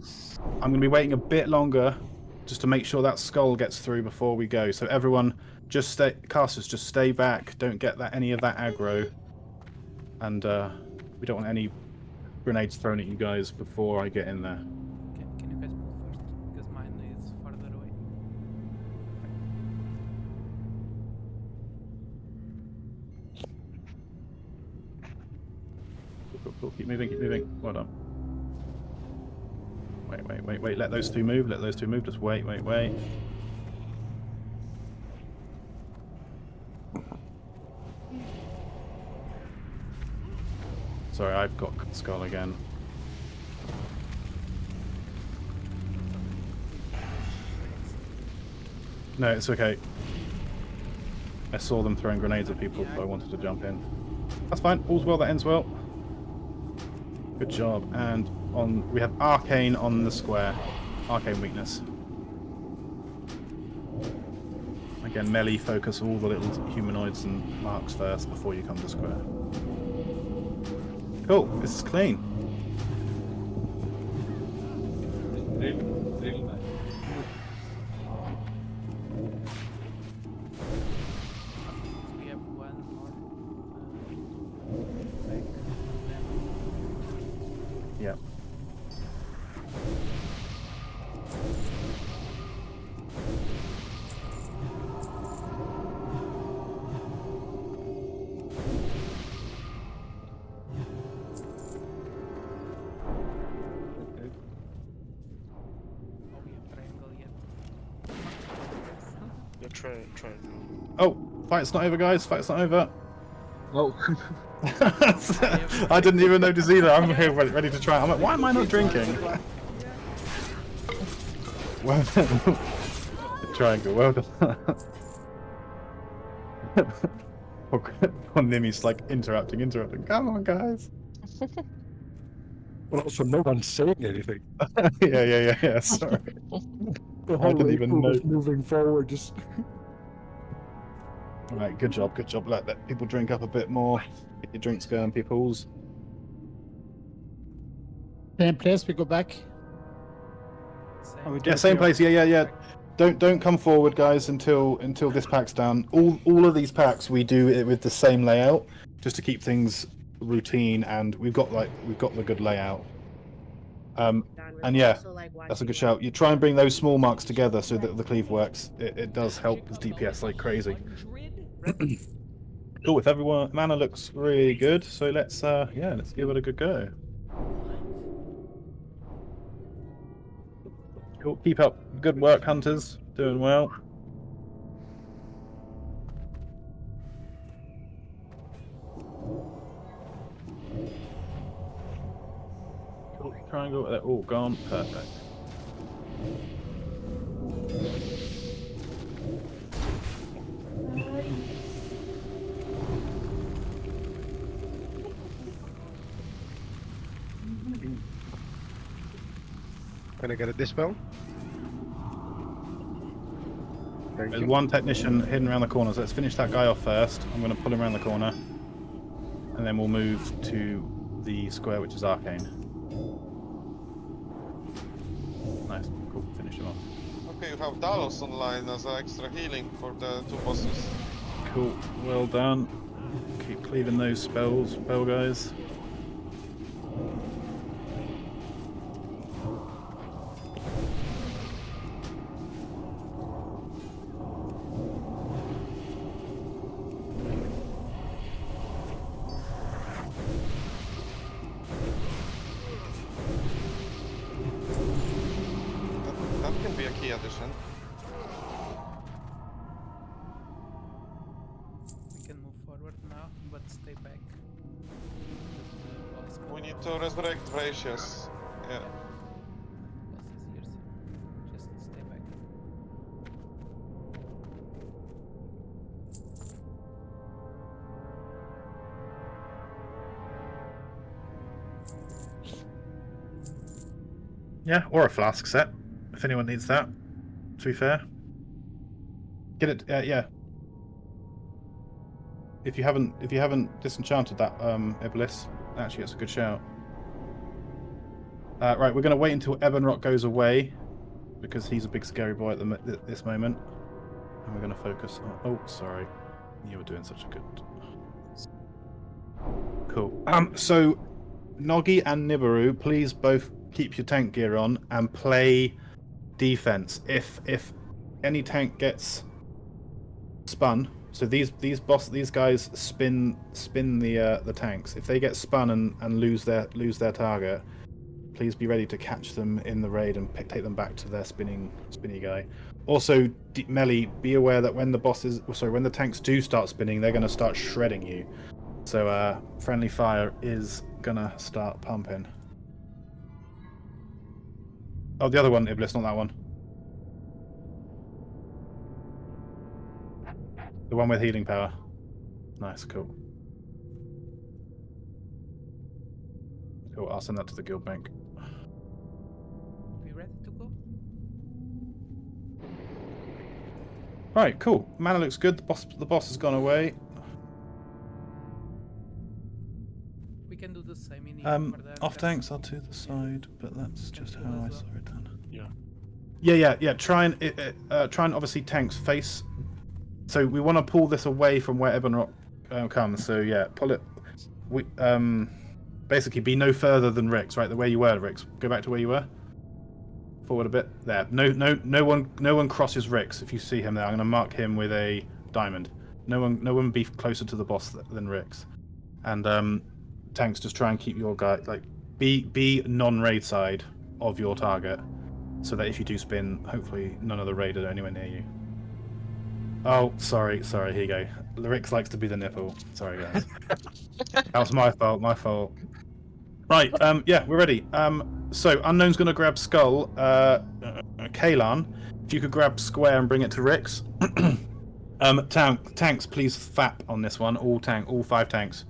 I'm going to be waiting a bit longer just to make sure that Skull gets through before we go. So everyone, just stay, casters, just stay back. Don't get any of that aggro. And we don't want any grenades thrown at you guys before I get in there. Can you guys pull first? Because mine is farther away. Cool. Keep moving. Well done. Wait. Let those two move. Just wait. Sorry, I've got Skull again. No, it's okay. I saw them throwing grenades at people, so I wanted to jump in. That's fine. All's well that ends well. Good job. And we have Arcane on the square. Arcane weakness. Again, melee focus all the little humanoids and marks first before you come to square. Cool. This is clean. We have one more. Yeah. Try. Oh, fight's not over, guys. Fight's not over. Oh. I didn't even notice either. I'm here ready to try. I'm like, why am I not drinking? Well done. Triangle, well done. Poor Nimi's like interrupting. Come on, guys. Well, also, no one's saying anything. Yeah. Sorry. The whole didn't even know. was moving forward, just. All right, good job. Let people drink up a bit more. Get your drinks going, peoples. Same place, we go back. Yeah, same place. Yeah. Don't come forward, guys, until this pack's done. All of these packs we do it with the same layout, just to keep things routine, and we've got the good layout. And yeah, that's a good shout. You try and bring those small marks together so that the cleave works. It does help with DPS like crazy. Cool. If everyone mana looks really good, so let's give it a good go. Cool. Keep up. Good work, hunters. Doing well. Cool. Triangle. They're all gone. Perfect. Can I get a dispel? There's one technician hidden around the corner, so let's finish that guy off first. I'm going to pull him around the corner. And then we'll move to the square, which is arcane. Nice. Cool. Finish him off. Okay, you have Dalos online as an extra healing for the 2 bosses. Cool. Well done. Keep cleaving those spell guys. That can be a key addition. We can move forward now, but stay back. We need to resurrect Gracious. Yeah. Boss is here, so just stay back. Yeah, or a flask set, if anyone needs that. To be fair, get it. Yeah. If you haven't disenchanted that Iblis, actually, it's a good shout. Right, we're going to wait until Ebonrock goes away because he's a big scary boy at this moment, and we're going to focus on. Oh, sorry, you were doing such a good. Cool. So, Noggy and Nibiru, please both keep your tank gear on and play defense. If any tank gets spun, so these guys spin the tanks. If they get spun and lose their target, please be ready to catch them in the raid and take them back to their spinny guy. Also, Melly, be aware that when the tanks do start spinning, they're going to start shredding you. So friendly fire is gonna start pumping. Oh, the other one, Iblis, not that one. The one with healing power. Nice, cool. Cool, I'll send that to the guild bank. We ready to go? Right, cool. Mana looks good. The boss has gone away. We can do the same in here for the Off tanks are to the side, but that's just how I saw it done. Yeah. Yeah. Try and obviously tanks face. So we want to pull this away from where Ebonrock comes. So yeah, pull it. We basically be no further than Rix, right? The way you were, Rix. Go back to where you were. Forward a bit. There. No one crosses Rix. If you see him there, I'm going to mark him with a diamond. No one be closer to the boss than Rix. And tanks, just try and keep your guy be non-raid side of your target, so that if you do spin, hopefully none of the raid are anywhere near you. Oh, sorry, here you go. Rix likes to be the nipple. Sorry, guys. That was my fault. Right, yeah, we're ready. So Unknown's gonna grab Skull. Kalan, if you could grab Square and bring it to Rix. Tanks, please FAP on this one. All 5 tanks.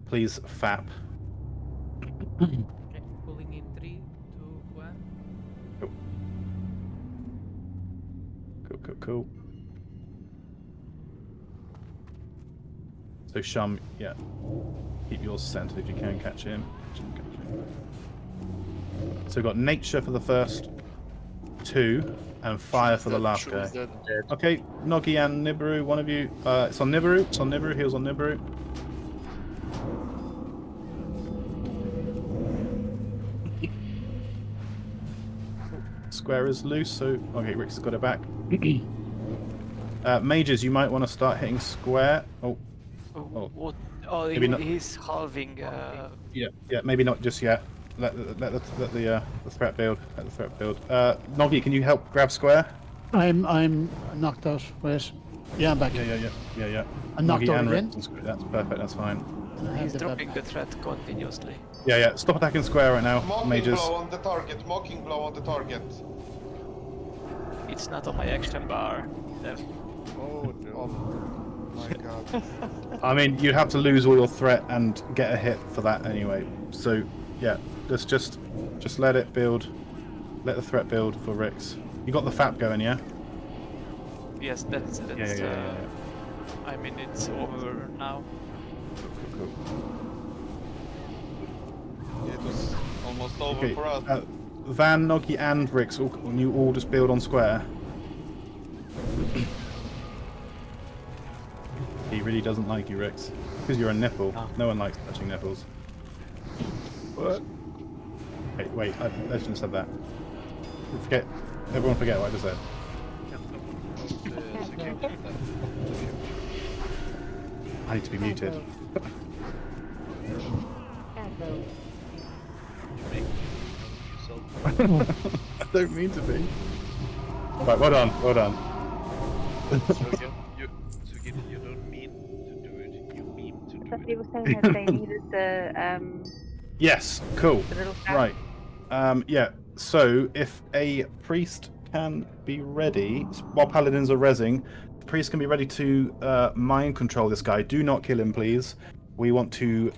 Please FAP. Okay, pulling in 3, 2, 1. Cool. So Shum, yeah, keep yours centered if you can catch him. So we've got Nature for the first 2 and Fire for the last guy. Okay, Noggy and Nibiru, one of you. It's on Nibiru. Heals on Nibiru. Square is loose, so okay, Rix has got it back. Mages, you might want to start hitting Square. What? Oh, maybe not. he's halving. Yeah, maybe not just yet. let the threat build. Let the threat build. Noggy, can you help grab square? I'm knocked out. Wait. Yeah, I'm back. Yeah. I'm knocked Noggy out and again. Rick can square. That's perfect. That's fine. He's dropping the threat continuously. Yeah. Stop attacking square right now, Mocking mages. blow on the target. Mocking blow on the target. It's not on my action bar. Oh no. My god. I mean, you'd have to lose all your threat and get a hit for that anyway. So yeah, just let it build. Let the threat build for Rix. You got the FAP going, yeah? Yes, that's Yeah. I mean, it's over now. Cool. Yeah, it was almost over Okay, for us. Van, Noggy, and Rix, you all just build on square. He really doesn't like you, Rix. Because you're a nipple. Oh. No one likes touching nipples. What? Wait, I shouldn't have said that. Everyone forget what I just said. I need to be muted. I don't mean to be. Right, well done. So again, you don't mean to do it. You mean to do But they were saying that they needed the Yes, cool. the little guy. Right. Yeah. So if a priest can be ready while paladins are rezzing, the priest can be ready to mind control this guy. Do not kill him, please. We want to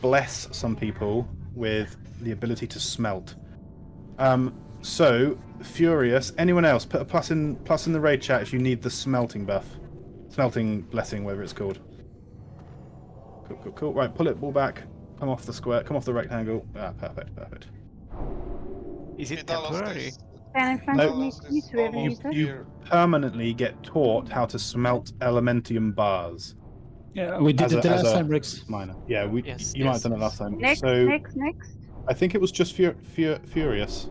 bless some people with the ability to smelt. So Furious. Anyone else? Put a plus in the raid chat if you need the smelting buff, smelting blessing, whatever it's called. Cool. Right, pull it all back. Come off the square. Come off the rectangle. Ah, perfect. Is it temporary? Stand in front of me, please, whoever needs it. You permanently get taught how to smelt elementium bars. Yeah, we did it the last time, Rix. Minor. Yeah, you might have done it last time. Next. I think it was just Furious.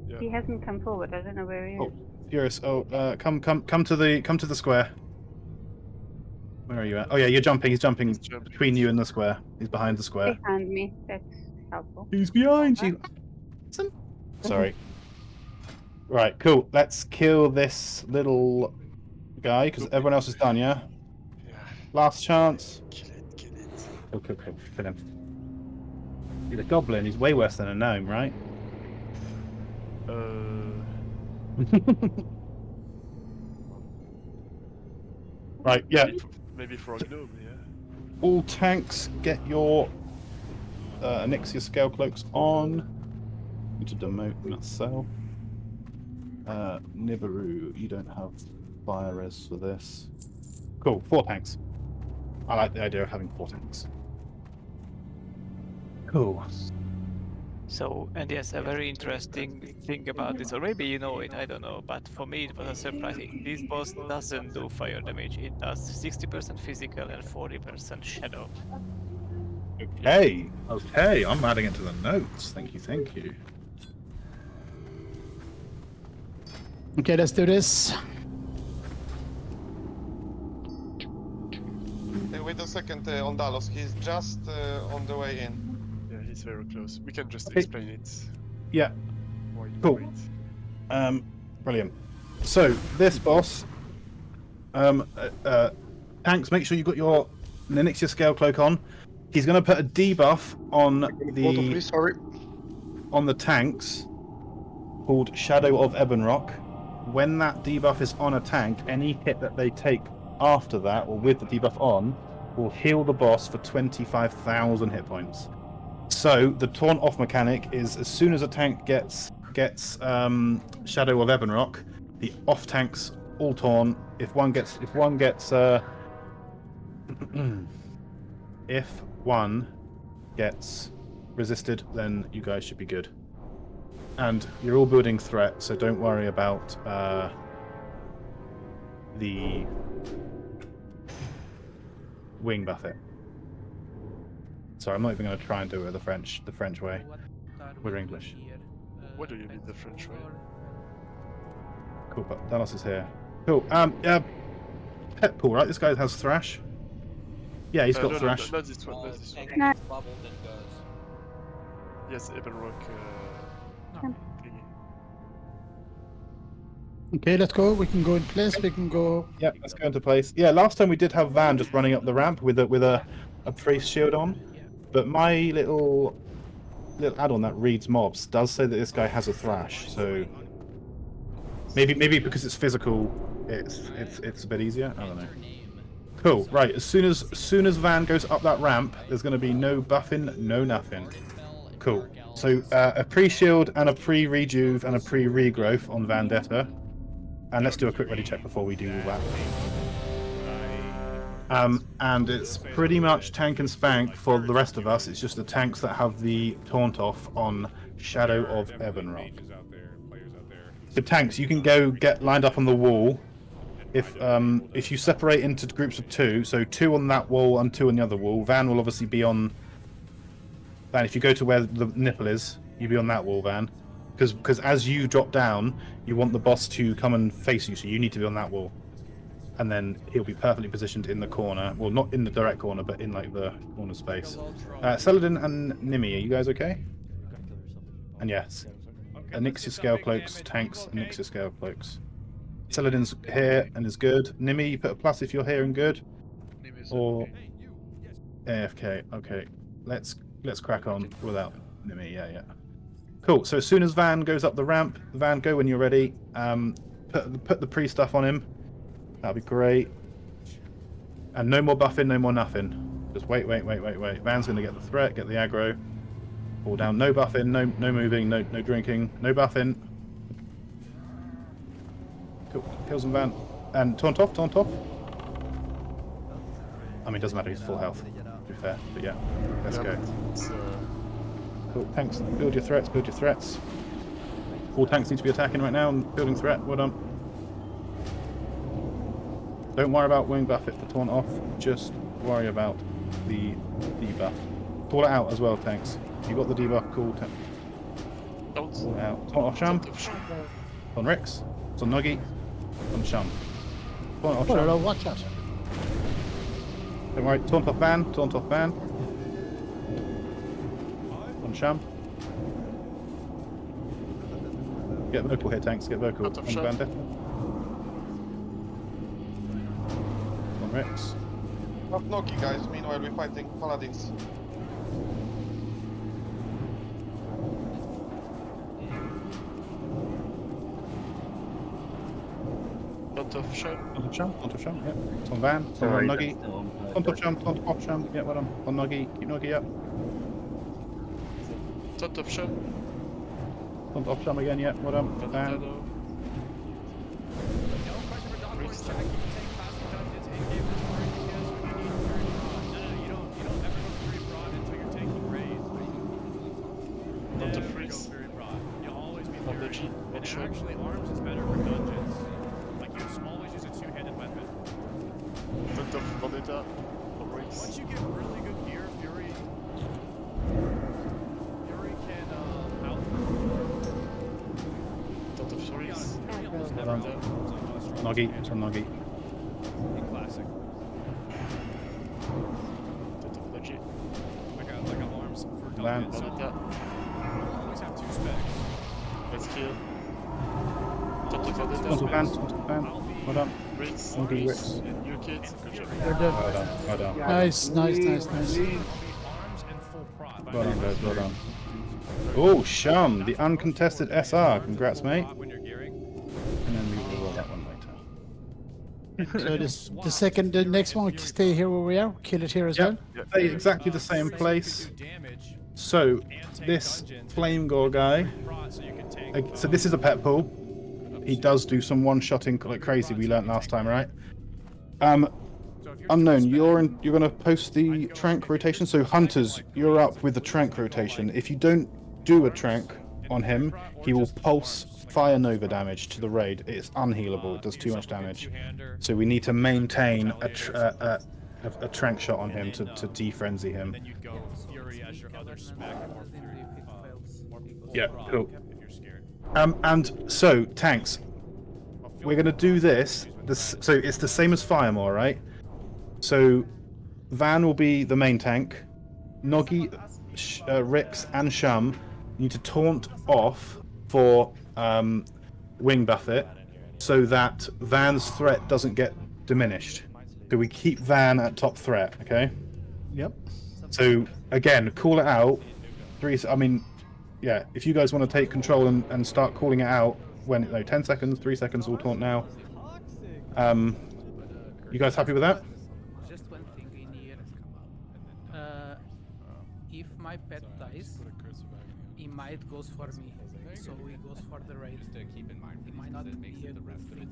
Yeah. He hasn't come forward. I don't know where he is. Furious. Come to the square. Where are you at? Oh yeah, you're jumping. He's jumping between you and the square. He's behind the square. Behind me. That's helpful. He's behind you. Sorry. Right, cool. Let's kill this little guy because everyone else is done. Yeah. Last chance. Kill it. Cool. Kill him. He's a goblin. He's way worse than a gnome, right? Right, yeah. Maybe for a gnome, yeah. All tanks, get your Onyxia scale cloaks on. Need to demote myself. Nibiru, you don't have fire res for this. Cool, 4 tanks. I like the idea of having 4 tanks. Cool. So, and yes, a very interesting thing about this, or maybe you know it, I don't know, but for me it was surprising. This boss doesn't do fire damage, it does 60% physical and 40% shadow. Okay, I'm adding it to the notes. Thank you. Okay, let's do this. Wait a second on Dalos. He's just on the way in. Yeah, he's very close. We can just explain it. Yeah. While you Cool. wait. Brilliant. So this boss, tanks, make sure you got your Onyxia scale cloak on. He's going to put a debuff on the tanks called Shadow of Ebonrock. When that debuff is on a tank, any hit that they take after that or with the debuff on will heal the boss for 25,000 hit points. So the taunt off mechanic is as soon as a tank gets Shadow of Ebonrock, the off tanks all taunt. If one gets resisted, then you guys should be good. And you're all building threat, so don't worry about the wing buffet. Sorry, I'm not even going to try and do it the French way. We're English. What do you mean the French way? Cool, but Danos is here. Cool. Pet pool, right? This guy has thrash. Yeah, he's got thrash. Not this one. Not this one. No. Yes, Eben Rock. Thingy. Okay, let's go. We can go in place. We can go. Yeah, let's go into place. Yeah, last time we did have Van just running up the ramp with a priest shield on, but my little add-on that reads mobs does say that this guy has a thrash. So maybe because it's physical, it's a bit easier. I don't know. Cool. Right. As soon as Van goes up that ramp, there's going to be no buffing, no nothing. Cool. So a pre-shield and a pre-rejuve and a pre-regrowth on Vendetta. And let's do a quick ready check before we do all that. And it's pretty much tank and spank for the rest of us. It's just the tanks that have the taunt off on Shadow of Ebonrock. So tanks, you can go get lined up on the wall. If you separate into groups of 2, so 2 on that wall and 2 on the other wall, Van will obviously be on. Van, if you go to where the nipple is, you'll be on that wall, Van. Because as you drop down, you want the boss to come and face you, so you need to be on that wall. And then he'll be perfectly positioned in the corner. Well, not in the direct corner, but in like the corner space. Celadin and Nimi, are you guys okay? And yes, Anixia Scale Cloaks, tanks, Anixia Scale Cloaks. Celadin's here and is good. Nimi, you put a plus if you're here and good. Or AFK. Okay, let's crack on without Nimi. Yeah. Cool. So as soon as Van goes up the ramp, Van, go when you're ready. Put the pre stuff on him. That'd be great. And no more buffing, no more nothing. Just wait. Van's gonna get the threat, get the aggro. All down. No buffing, no moving, no drinking, no buffing. Cool. Kills him, Van. And taunt off. I mean, it doesn't matter. He's full health. To be fair, but yeah, let's go. Cool. Tanks, build your threats. All tanks need to be attacking right now and building threat. Well done. Don't worry about wing buff it for taunt off. Just worry about the debuff. Call it out as well, tanks. You got the debuff. Cool. Call it out. Taunt off Sham. On Rex. It's on Nuggy. On Sham. Taunt off Sham. Watch out. Don't worry. Taunt off Van. On Sham. Get vocal here, tanks. Get vocal. On Bandit. On Rex. Off Noki, guys. Meanwhile, we're fighting paladins. Taunt off Sham. Yeah. It's on Van. It's on Nuggy. Taunt off Sham. Yeah, well done. On Nuggy. Keep Nuggy up. Taunt off Sham. Taunt off Sham again, yeah. Well done. Van. Taunt off Freeze. On the G. On Sham. Actually, arms is better for dungeons. Like, you always use a two-handed weapon. Taunt off Vendetta. On Rex. Once you get really good gear, Fury can outperform. Taunt off Furies. Well done. Nuggy. It's on Nuggy. In classic. Taunt off Nuggy. Like a arms for Van. dungeons. So you always have 2 specs. Let's kill. Taunt off Vendetta. Taunt off Van. Well done. Rex. Nuggy Rex. And new kids. Good job. Well done. Nice. Arms and full prod. Well done, guys. Well done. Oh, Sham, the uncontested SR. Congrats, mate. And then we will roll that one later. So the next one we can stay here where we are. Kill it here as well. Stay exactly the same place. So this flame gore guy. So this is a pet pool. He does do some one-shotting like crazy. We learnt last time, right? Unknown, you're gonna post the trank rotation. So hunters, you're up with the trank rotation. If you don't do a trank on him, he will pulse fire nova damage to the raid. It's unhealable. It does too much damage. So we need to maintain a trank shot on him to defrenzy him. Then you go Fury as your other spec, or Fury. Yeah, cool. And so tanks, we're gonna do this. So it's the same as Firemore, right? So Van will be the main tank. Noggy Rix, and Shum need to taunt off for Wing Buffet, so that Van's threat doesn't get diminished. So we keep Van at top threat, okay? Yep. So again, call it out. I mean, yeah. If you guys want to take control and start calling it out when 10 seconds, 3 seconds, we'll taunt now. You guys happy with that? Just one thing in here. If my pet dies, he might goes for me. So he goes for the raid. He might not be a good thing.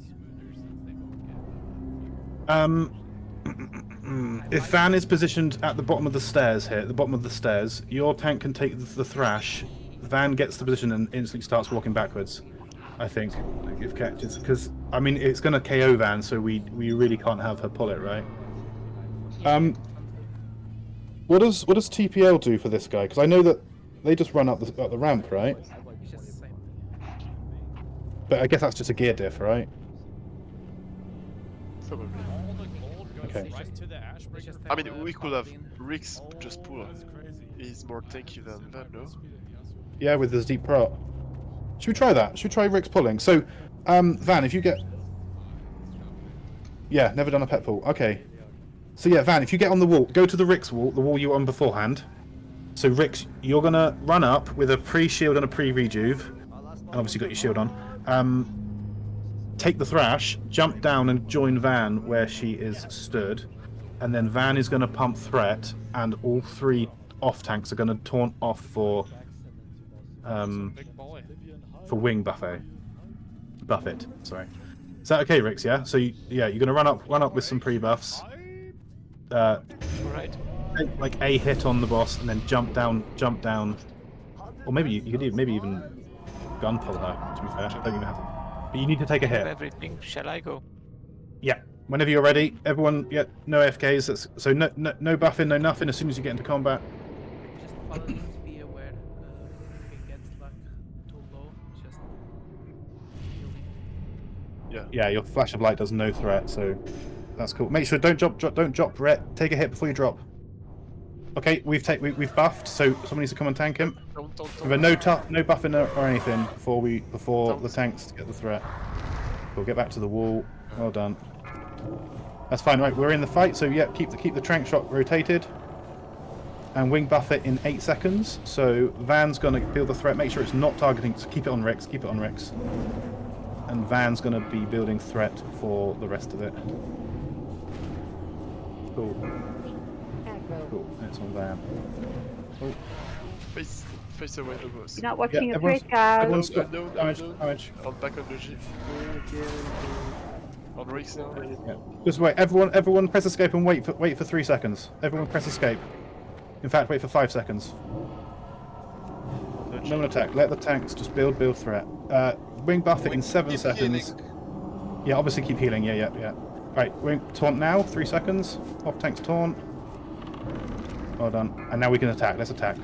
If Van is positioned at the bottom of the stairs here, at the bottom of the stairs, your tank can take the thrash. Van gets the position and instantly starts walking backwards. I think if catches, because I mean it's going to KO Van, so we really can't have her pull it, right? What does TPL do for this guy? Because I know that they just run up the ramp, right? But I guess that's just a gear diff, right? Okay. I mean, we could have Rix just pull. He's more tanky than Van, no? Yeah, with his deep prot. Should we try that? Should we try Rix pulling? So, Van, if you get... Yeah, never done a pet pull. Okay. So yeah, Van, if you get on the wall, go to the Rix wall, the wall you were on beforehand. So Rix, you're going to run up with a pre-shield and a pre-rejuve. And obviously got your shield on. Take the thrash, jump down and join Van where she is stood. And then Van is going to pump threat, and all 3 off tanks are going to taunt off for Wing Buffet. Sorry. Is that okay, Rix? Yeah. So you're going to run up with some pre-buffs. Right. Like a hit on the boss, and then jump down, or maybe you could even gun pull her. To be fair, don't even have to. But you need to take a hit. Everything. Shall I go? Yeah. Whenever you're ready, everyone. Yeah. No AFKs. So no buffing, no nothing. As soon as you get into combat. Just paladins be aware if it gets like too low, just healing. Yeah. Your flash of light does no threat, so that's cool. Make sure don't drop Rhett. Take a hit before you drop. Okay, we've buffed, so someone needs to come and tank him. Remember, no buffing or anything before the tanks get the threat. We'll get back to the wall. Well done. That's fine. Right, we're in the fight, so yeah, keep the trank shot rotated, and wing buff it in 8 seconds. So Van's gonna build the threat. Make sure it's not targeting. So keep it on Rix. Keep it on Rix. And Van's gonna be building threat for the rest of it. Cool. Cool. It's on Van. Oh. Face away the boss. You're not watching your threat, guys. Everyone's got damage. On back on the G. On Rix now. Yeah. Just wait. Everyone press escape and wait for 3 seconds. Everyone press escape. In fact, wait for 5 seconds. No one attack. Let the tanks just build threat. Wing buff it in 7 seconds. Healing. Yeah, obviously keep healing. Yeah. Right, wing taunt now. 3 seconds. Off tanks taunt. Well done. And now we can attack. Let's attack.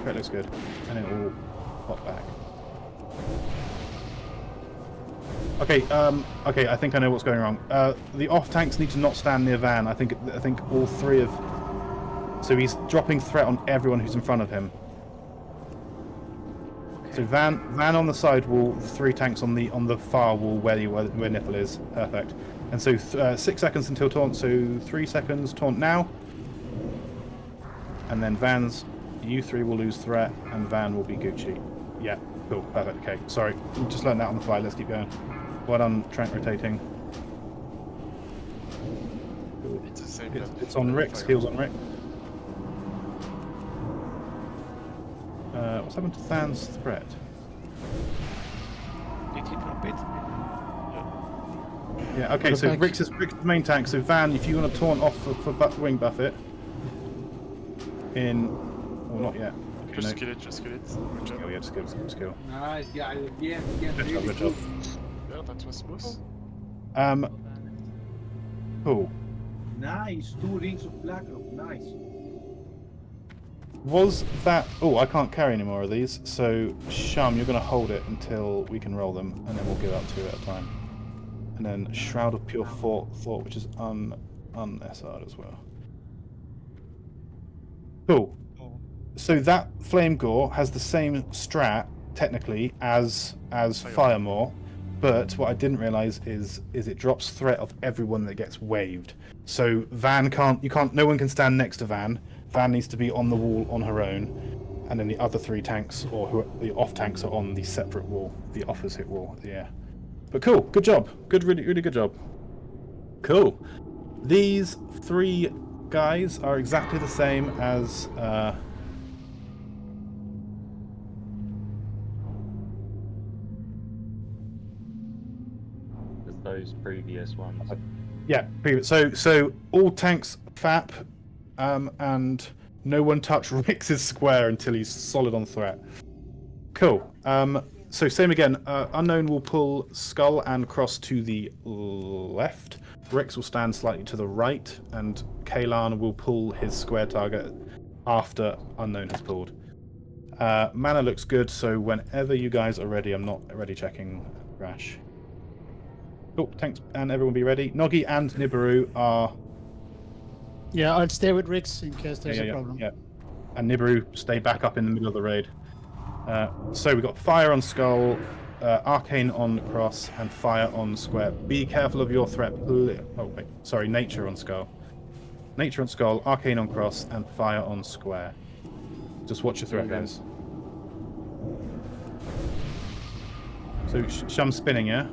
That looks good. And then we'll pop back. Okay. Okay. I think I know what's going wrong. The off tanks need to not stand near Van. I think all 3 of. So he's dropping threat on everyone who's in front of him. So Van on the side wall, 3 tanks on the far wall where Nipple is. Perfect. And so 6 seconds until taunt. So 3 seconds taunt now. And then you 3 will lose threat, and Van will be Gucci. Yeah, cool, perfect. Okay, sorry, we just learned that on the fly. Let's keep going. Well done, trank rotating. Cool. It's on Rix. Heals on Rix. What's happened to Than's threat? Did he drop it? Yeah. Okay. So Rix is main tank. So Van, if you want to taunt off for wing buff it. Well, not yet. Okay, just kill it. Good job. Yeah, just kill. Nice, guys. Again. Good job. Yeah, that was smooth. Cool. Nice. 2 rings of Blackrock. Nice. Was that... Oh, I can't carry any more of these, so Shum, you're going to hold it until we can roll them, and then we'll give up 2 at a time. And then Shroud of Pure Thought, which is un-SR'd as well. Cool. So that Flame Gore has the same strat technically as Firemore, but what I didn't realize is it drops threat of everyone that gets waved. So Van can't. No one can stand next to Van. Van needs to be on the wall on her own, and then the other 3 tanks the off tanks are on the separate wall, the opposite wall. Yeah. But cool, good job. Really good job. Cool. These 3 guys are exactly the same as those previous ones. Yeah, so all tanks FAP, and no one touch Rix's square until he's solid on threat. Cool. So same again. Unknown will pull Skull and Cross to the left. Rix will stand slightly to the right, and Kalan will pull his square target after Unknown has pulled. Mana looks good, so whenever you guys are ready, I'm not ready checking Rash. Cool, thanks, and everyone be ready. Noggy and Nibiru are... Yeah, I'll stay with Rix in case there's a problem. Yeah, and Nibiru stay back up in the middle of the raid. So we've got Fire on Skull, Arcane on Cross, and Fire on Square. Be careful of your threat. Oh, wait, sorry, Nature on Skull. Nature on Skull, Arcane on Cross, and Fire on Square. Just watch your threat, guys. So Shum's spinning, yeah?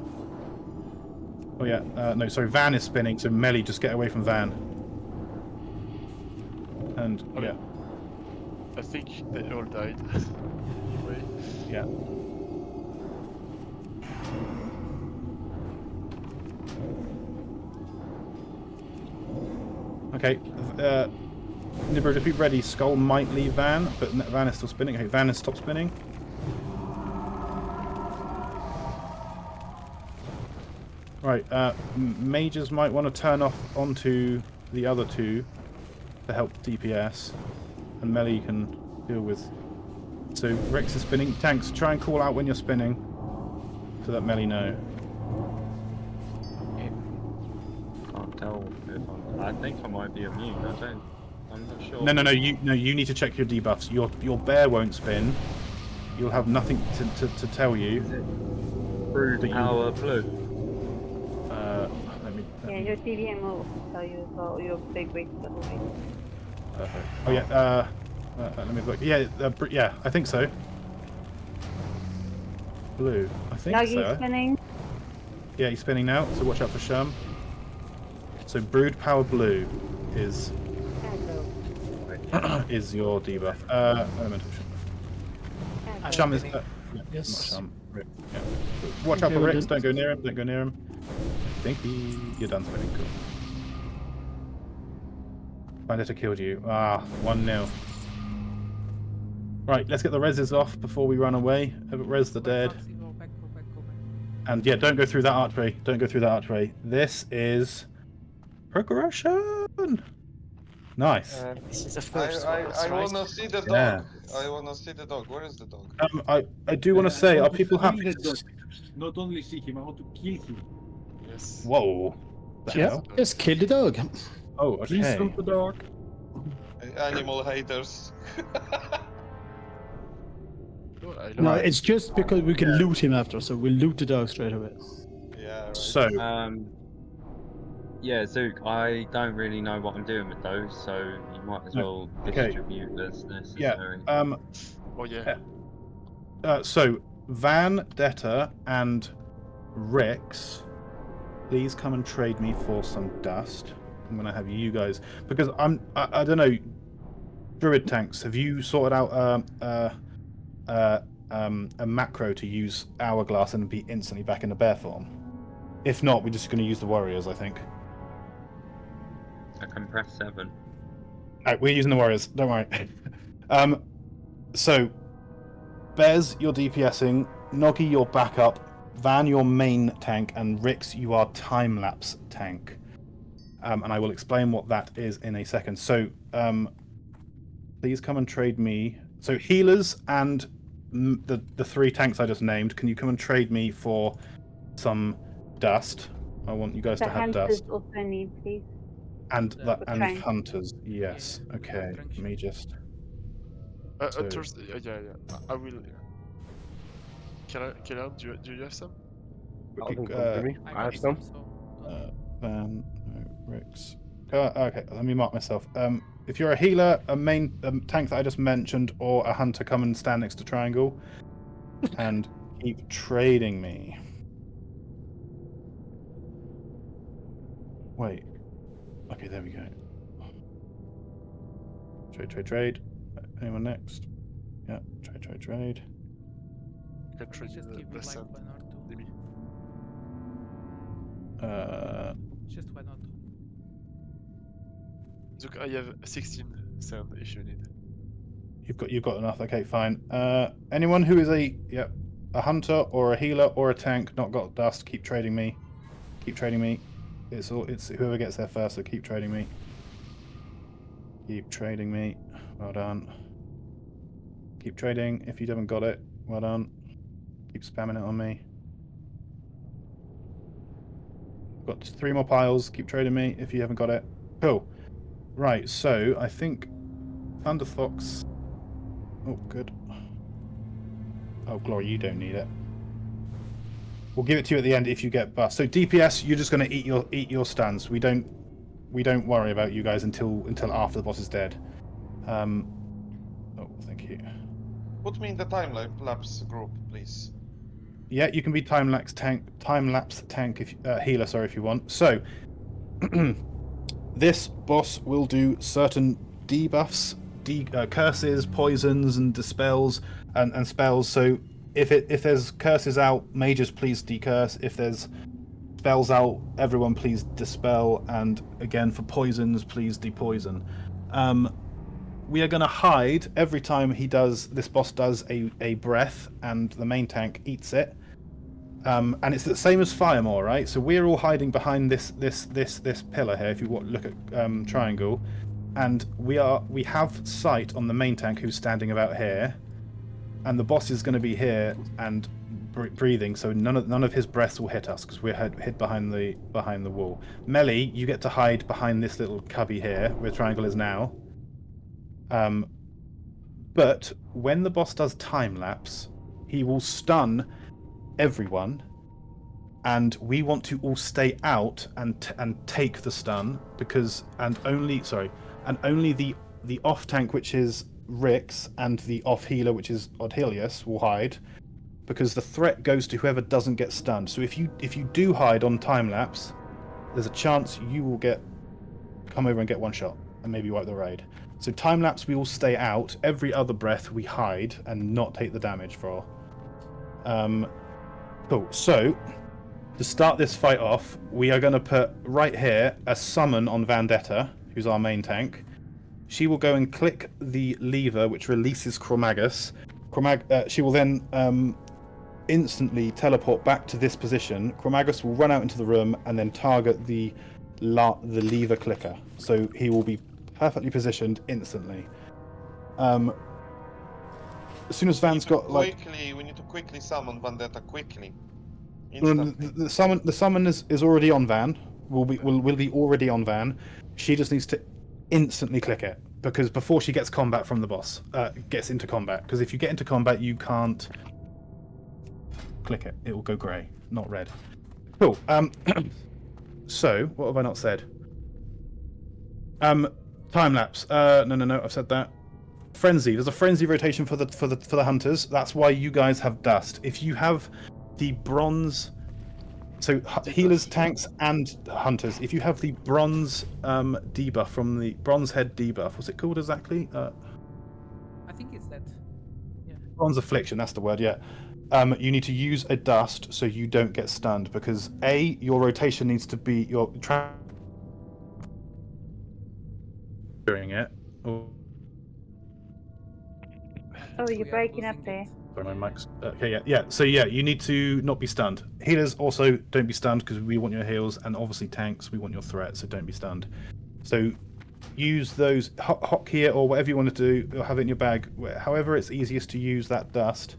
Oh yeah, no, sorry, Van is spinning, so Melly, just get away from Van. And, yeah. I think they all died. Anyway. Yeah. Okay, Nibiru, just be ready. Skull might leave Van, but Van is still spinning. Okay, Van has stopped spinning. Right, mages might want to turn off onto the other 2 to help DPS, and Melly can deal with. So Rex is spinning. Tanks, try and call out when you're spinning, so that Melly know. Can't tell if I think I might be immune. I'm not sure. No. You need to check your debuffs. Your bear won't spin. You'll have nothing to tell you. Is it Brood Power Blue? Yeah, your TVM will tell you as well, your big weak little weak. Perfect. Oh yeah, let me look. Yeah, yeah, I think so. Blue, I think Nuggy's so. spinning. Yeah, he's spinning now, so watch out for Shum. So Brood Power Blue is is your debuff. Elemental Shum. Shum is yes. Not Shum. Rick. Yeah. Watch out for Rix, don't go near him, don't go near him. I think you're done spinning, cool. Bandita killed you. 1-0. Right, let's get the reses off before we run away. Res the dead. And yeah, don't go through that archway. Don't go through that archway. This is progression. Nice. This is the first I right? wanna see the dog. Yeah. I wanna see the dog. Where is the dog? I do want to say, are people happy? Not only see him, I want to kill him. Yes. Whoa. Yeah, just kill the dog. Oh, okay. Please dump the dog. Animal haters. No, it's just because we can loot him after, so we'll loot the dog straight away. Yeah, right. So, yeah, Zook, I don't really know what I'm doing with those, so you might as well distribute as necessary. Yeah. Oh yeah. So Van, Detta, and Rix, please come and trade me for some dust. I'm gonna have you guys, because I don't know, Druid tanks. Have you sorted out a macro to use Hourglass and be instantly back in the bear form? If not, we're just going to use the warriors, I think. I can press 7. Alright, we're using the warriors, don't worry. So, Bez, you're DPSing, Noggy, you're backup, Van, your main tank, and Rix, you are time-lapse tank. And I will explain what that is in a second. So, please come and trade me. So, healers and the 3 tanks I just named, can you come and trade me for some dust? I want you guys to have dust. The hunters also need, please. And hunters, yes. Okay, let me just... So- yeah. I will. Kellan, do you have some? Alvin, come to me. I have some. Van, no, Ricks. Okay, let me mark myself. If you're a healer, a main tank that I just mentioned, or a hunter, come and stand next to triangle, and keep trading me. Wait. Okay, there we go. Trade. Anyone next? Yeah, trade. You can trade Just me give me the like sand. 1 or 2. Maybe. Just 1 or 2. Look, I have 16 sand if you need. You've got enough. Okay, fine. Anyone who is a hunter or a healer or a tank not got dust, keep trading me. Keep trading me. It's whoever gets there first, so keep trading me. Keep trading me. Well done. Keep trading. If you haven't got it, well done. Keep spamming it on me. Got 3 more piles. Keep trading me if you haven't got it. Cool. Right, so I think Thunderfox. Oh, good. Oh, Glory, you don't need it. We'll give it to you at the end if you get bust. So DPS, you're just going to eat your stuns. We don't worry about you guys until after the boss is dead. Oh, thank you. Put me in the time lapse group, please. Yeah, you can be time lapse tank if healer, sorry, if you want. So this boss will do certain debuffs, curses, poisons, and dispels and spells. So if there's curses out, mages please decurse. If there's spells out, everyone please dispel. And again for poisons, please depoison. We are going to hide every time this boss does a breath, and the main tank eats it. And it's the same as Firemore, right? So we're all hiding behind this pillar here. If you look at triangle, and we have sight on the main tank who's standing about here, and the boss is going to be here and breathing. So none of his breaths will hit us because we're hid behind the wall. Melly, you get to hide behind this little cubby here where triangle is now. But when the boss does time lapse, he will stun everyone, and we want to all stay out and take the stun only the off tank, which is Rix, and the off healer, which is Odhelius, will hide, because the threat goes to whoever doesn't get stunned. So if you do hide on time lapse, there's a chance you will come over and get one shot and maybe wipe the raid. So time lapse, we all stay out. Every other breath we hide and not take the damage for. Cool. So to start this fight off, we are going to put right here a summon on Vendetta, who's our main tank. She will go and click the lever which releases Chromagus. She will then instantly teleport back to this position. Chromagus will run out into the room and then target the lever clicker. So he will be perfectly positioned instantly. As soon as Van's got we need to quickly summon Vendetta quickly. The summon is already on Van. Will be already on Van. She just needs to instantly click it, because before she gets combat from the boss, gets into combat. Because if you get into combat, you can't click it. It will go grey, not red. Cool. So what have I not said? Time lapse. No. I've said that. Frenzy. There's a frenzy rotation for the hunters. That's why you guys have dust. If you have the bronze, so healers, tanks, and hunters. If you have the bronze debuff from the bronze head debuff, what's it called exactly? I think it's that. Yeah. Bronze affliction. That's the word. Yeah. You need to use a dust so you don't get stunned, because your rotation needs to be doing it. Oh, you're breaking up there. Sorry, my mic's okay. Yeah. So you need to not be stunned. Healers also don't be stunned, because we want your heals, and obviously tanks, we want your threat, so don't be stunned. So use those hotkey or whatever you want to do, or have it in your bag. However, it's easiest to use that dust.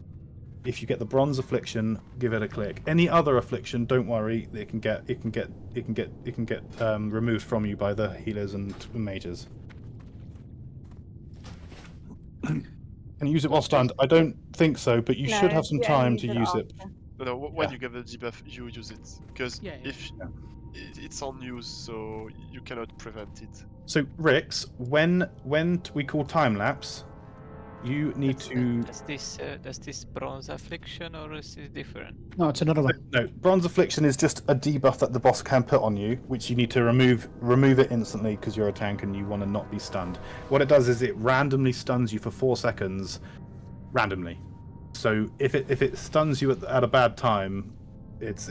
If you get the bronze affliction, give it a click. Any other affliction, don't worry. It can get removed from you by the healers and mages. Can you use it while stunned? I don't think so, but you No, should have some you only time use to it use it. after. No, when Yeah. you get the debuff, you use it because Yeah, yeah. if it's on use, so you cannot prevent it. So, Rix, when we call time lapse, you need to. Does this bronze affliction or is it different? No, it's another one. No, bronze affliction is just a debuff that the boss can put on you, which you need to remove it instantly because you're a tank and you want to not be stunned. What it does is it randomly stuns you for 4 seconds, randomly. So if it stuns you at a bad time, it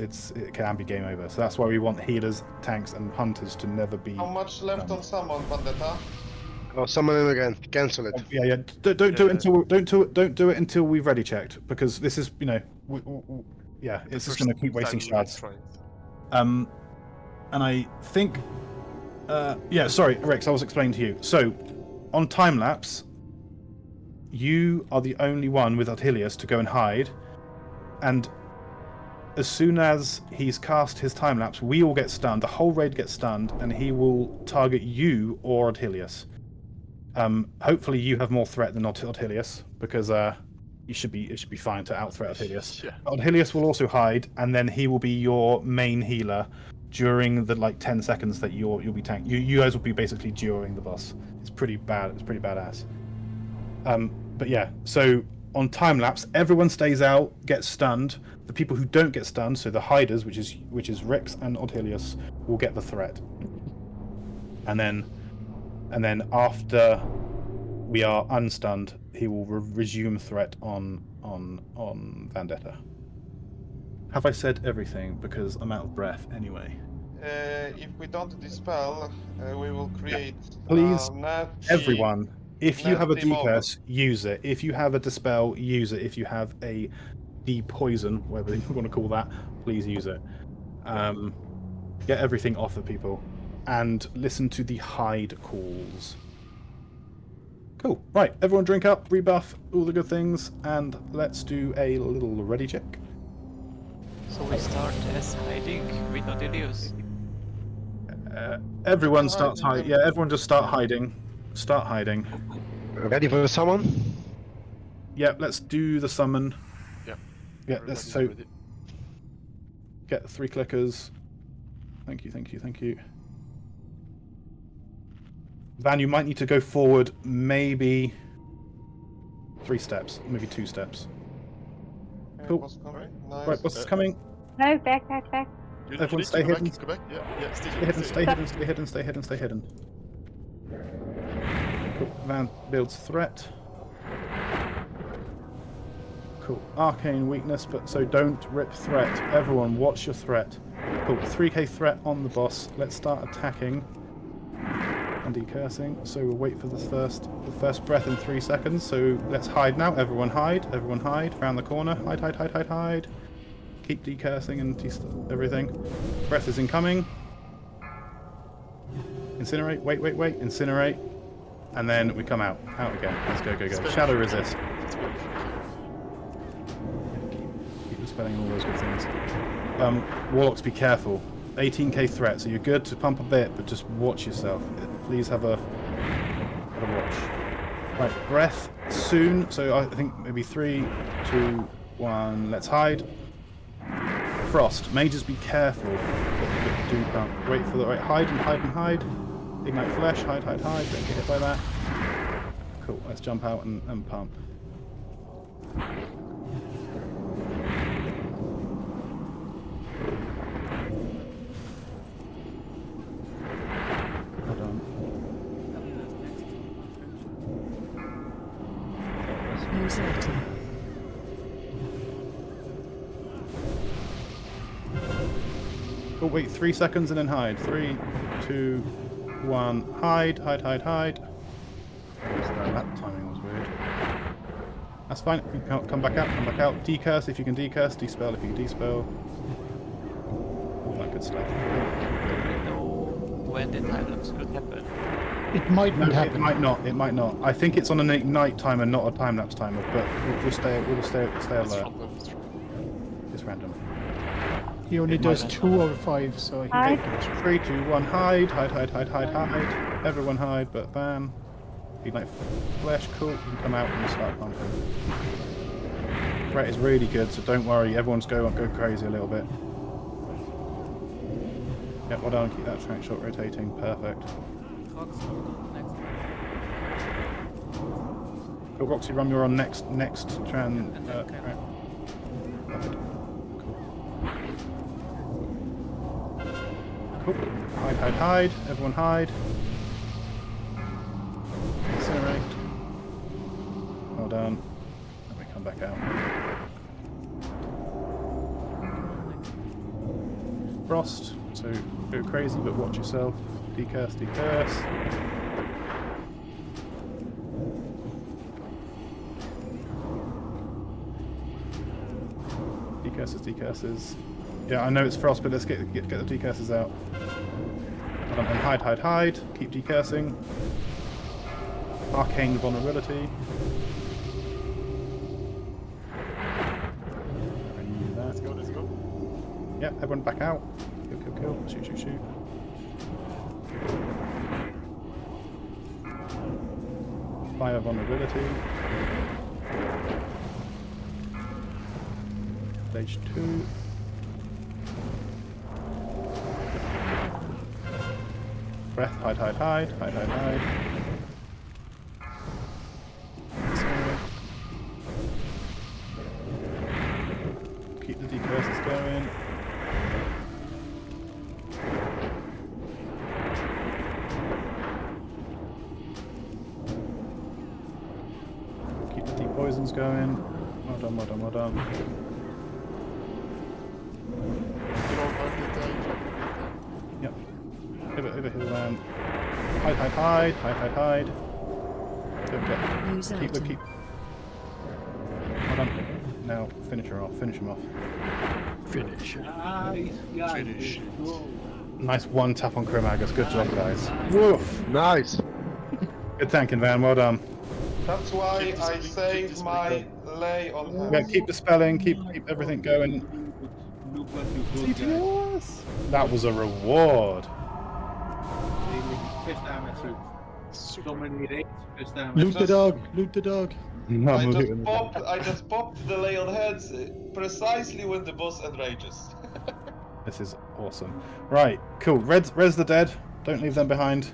can be game over. So that's why we want healers, tanks, and hunters to never be. How much left on summon, Vendetta? Oh, summon him again. Cancel it. Yeah. Don't do it until we've ready checked, because this is it's just going to keep wasting shards. And I think sorry, Rex, I was explaining to you. So on time lapse, you are the only one with Artilius to go and hide, and as soon as he's cast his time lapse, we all get stunned. The whole raid gets stunned, and he will target you or Artilius. Hopefully you have more threat than Artilius, because it should be fine to out-threat Artilius. Yeah. Artilius will also hide, and then he will be your main healer during the 10 seconds that you'll be tank. You guys will be basically during the boss. It's pretty bad. It's pretty badass. But yeah, so on time lapse, everyone stays out, gets stunned. The people who don't get stunned, so the hiders, which is Rix and Artilius, will get the threat. And then after we are unstunned, he will resume threat on Vendetta. Have I said everything? Because I'm out of breath anyway. If we don't dispel, we will create. Please, Natty, everyone, if you have a Natty moment. decurse, use it. If you have a dispel, use it. If you have a depoison, whatever you want to call that, please use it. Get everything off of people, and listen to the hide calls. Cool. Right, everyone drink up, rebuff, all the good things, and let's do a little ready check. So we start as hiding with Odilius. Everyone starts hiding. Yeah, everyone just start hiding. Start hiding. Ready for the summon? Yeah, let's do the summon. Yeah. Yeah, let's get the 3 clickers. Thank you. Van, you might need to go forward maybe 3 steps, maybe 2 steps. Cool. Nice. Right, boss is coming. No, back. Everyone stay hidden. Go back. Yeah, stay hidden. Cool. Van builds threat. Cool. Arcane weakness, but so don't rip threat. Everyone, watch your threat. Cool. 3k threat on the boss. Let's start attacking and decursing. So we'll wait for the first breath in 3 seconds. So let's hide now. Everyone hide. Round the corner. Hide. Keep decursing and everything. Breath is incoming. Incinerate. Wait. Incinerate. And then we come out. Out again. Let's go. Shadow resist. Keep dispelling all those good things. Warlocks, be careful. 18k threat, so you're good to pump a bit, but just watch yourself. Please have a watch. Right, breath soon. So I think maybe 3, 2, 1. Let's hide. Frost. Mages, be careful. Do pump. Wait for the right. Hide. Ignite flesh. Hide. Don't get hit by that. Cool. Let's jump out and pump. Hold on. Anxiety. Oh wait, 3 seconds and then hide. 3, 2, 1. Hide. That timing was weird. That's fine. You can come back out. Decurse if you can decurse. Dispel if you can dispel. All that good stuff. Do we know when the time lapse could happen? It might not happen. It might not. I think it's on a night timer, not a time lapse timer. But we'll stay alert. It's random. He only does 2 out of 5, so he Hide. can 3, 2, 1. Hide. Everyone hide, but Van. You'd like flesh, cool. You can come out and start pumping. Threat is really good, so don't worry. Everyone's go crazy a little bit. Yep, well done. Keep that track shot rotating. Perfect. Cox, go to the next one. Cool, Roxy Rum, you're on next tran. And then kind of Perfect. Cool. Hide. Everyone hide. Incinerate. Well done. Let me come back out. Frost. So go crazy, but watch yourself. Decurse. Decurses. Yeah, I know it's frost, but let's get the decurses out. And hide. Keep decursing. Arcane vulnerability. Let's go. Yeah, everyone back out. Kill. Shoot. Fire vulnerability. Stage 2. Breath, hide. Keep the decurses going. Keep the depoisons going. Well done. Yep. Over hill land. Hide. Don't get. Keep. Well done. Now finish him off. Finish. Finish. Nice one tap on Chromagus. Good job, guys. Woof. Nice. Good tanking, Van. Well done. That's why I saved my lay on him. Yeah, keep dispelling. Keep everything going. Look what you got, guys. CTOS. That was a reward. First time I see so many raids. First time. Loot the dog. I just popped the lay on heads precisely when the boss enrages. This is awesome. Right, cool. Res the dead. Don't leave them behind.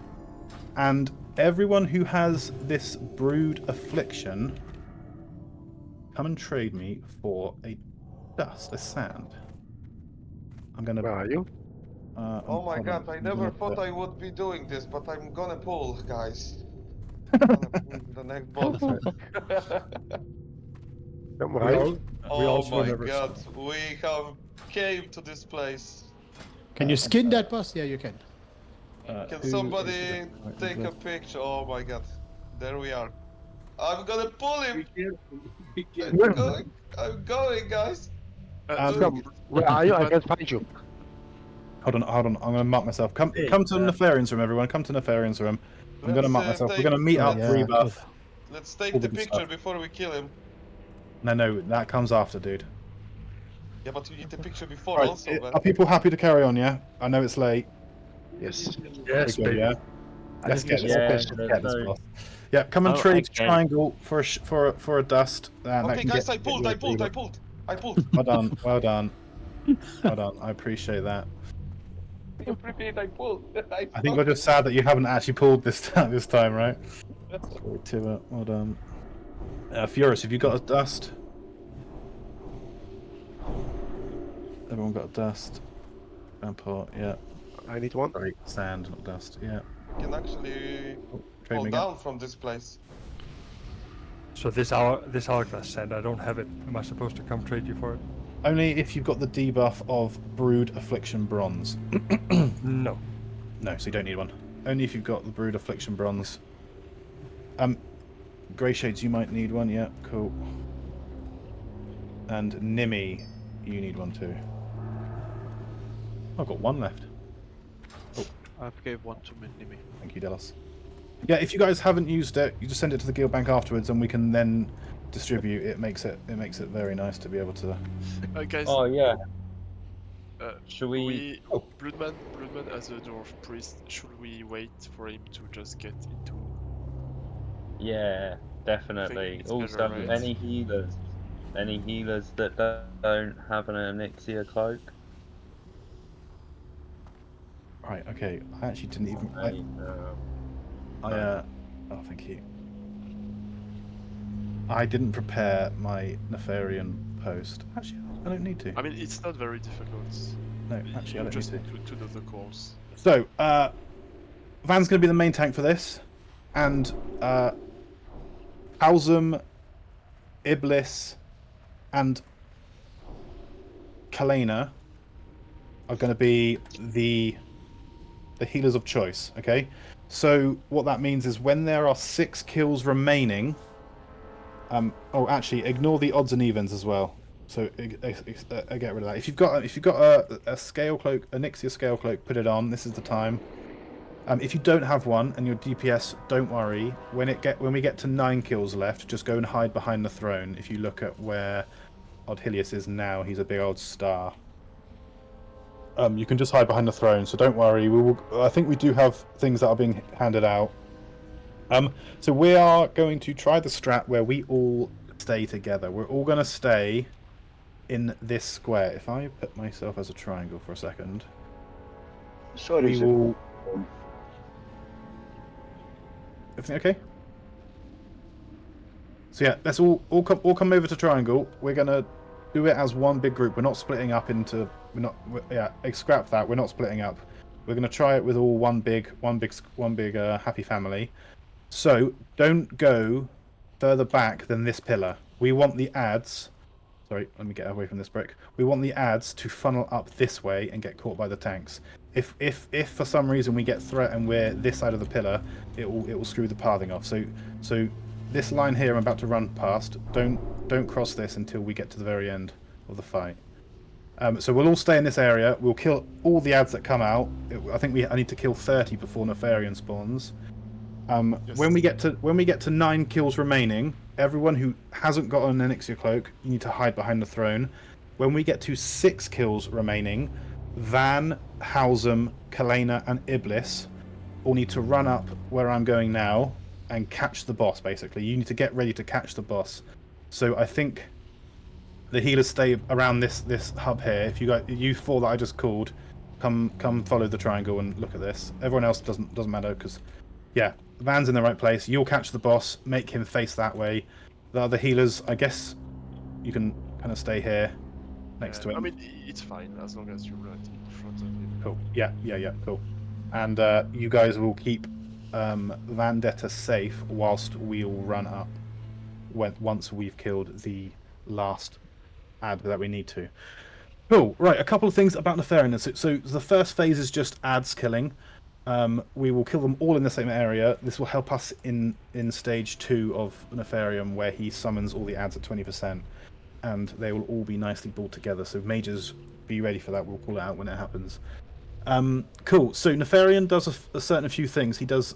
And everyone who has this brood affliction, come and trade me for a sand. I'm gonna. Where are you? Oh my god, I never thought I would be doing this, but I'm gonna pull, guys. The next boss. Don't worry. Oh my god, we have came to this place. Can you skin that boss? Yeah, you can. Can somebody take a picture? Oh my god, there we are. I'm gonna pull him. I'm going, guys. Where are you? I can't find you. Hold on. I'm gonna mark myself. Come to Nefarian's room, everyone. Come to Nefarian's room. I'm gonna mark myself. We're gonna meet up rebuff. Let's take the picture before we kill him. No, that comes after, dude. Yeah, but you need the picture before Right, also. are people happy to carry on? Yeah, I know it's late. Yes. Yes, baby. Yeah. Let's get this boss. Yeah, come and trade triangle for a dust. Okay, guys, I pulled. Well done. I appreciate that. I pulled. I think we're just sad that you haven't actually pulled this time, right? Well done. Furious, have you got a dust? Everyone got a dust. Rampart, yeah. I need one. Sorry, sand, not dust, yeah. You can actually fall down from this place. So this hourglass sand, I don't have it. Am I supposed to come trade you for it? Only if you've got the debuff of Brood Affliction Bronze. No. No, so you don't need one. Only if you've got the Brood Affliction Bronze. Grey Shades, you might need one, yeah, cool. And Nimmy, you need one too. I've got one left. Oh. I've gave one to Nimmy. Thank you, Delos. Yeah, if you guys haven't used it, you just send it to the guild bank afterwards, and we can then distribute. It makes it very nice to be able to. Guys. Oh yeah. Should we? Bloodman as a dwarf priest. Should we wait for him to just get into Yeah, definitely. it's Also, better, right? any healers that don't have an Onyxia cloak. Right. Okay. I actually didn't even. Oh, thank you. I didn't prepare my Nefarian post. Actually, I don't need to. I mean, it's not very difficult. No, actually, I You don't just need need to know the calls. So, Van's going to be the main tank for this, and Halzum, Iblis, and Kalena are going to be the healers of choice. Okay, so what that means is when there are 6 kills remaining. Oh, actually, ignore the odds and evens as well. So get rid of that. If you've got a scale cloak, a Nixia scale cloak, put it on. This is the time. If you don't have one and your DPS, don't worry. When we get to 9 kills left, just go and hide behind the throne. If you look at where Odhilius is now, he's a big old star. You can just hide behind the throne, so don't worry. I think we do have things that are being handed out. So we are going to try the strat where we all stay together. We're all going to stay in this square. If I put myself as a triangle for a second, Sorry, we will. Everything okay? So yeah, let's all come over to triangle. We're gonna do it as one big group. We're not splitting up into. Scrap that. We're not splitting up. We're gonna try it with all one big happy family. So don't go further back than this pillar. We want the ads. Sorry, let me get away from this brick. We want the ads to funnel up this way and get caught by the tanks. If for some reason we get threat and we're this side of the pillar, it will screw the pathing off. So this line here I'm about to run past. Don't cross this until we get to the very end of the fight. So we'll all stay in this area. We'll kill all the ads that come out. I think I need to kill 30 before Nefarian spawns. Yes. When we get to 9 kills remaining, everyone who hasn't got an Onyxia cloak, you need to hide behind the throne. When we get to 6 kills remaining, Van, Halzum, Kalena, and Iblis all need to run up where I'm going now and catch the boss. Basically, you need to get ready to catch the boss. So I think the healers stay around this hub here. If you 4 that I just called, come follow the triangle and look at this. Everyone else doesn't matter because. Yeah, Van's in the right place. You'll catch the boss, make him face that way. The other healers, I guess, you can kind of stay here next to him. I mean, it's fine as long as you're right in front of him. Cool. Yeah, cool. And you guys will keep Vendetta safe whilst we'll run up once we've killed the last ad that we need to. Cool. Right, a couple of things about Nefarian. So the first phase is just ads killing. We will kill them all in the same area. This will help us in stage 2 of Nefarium, where he summons all the ads at 20%, and they will all be nicely balled together. So mages, be ready for that. We'll call it out when it happens. Cool. So Nefarian does a certain few things. He does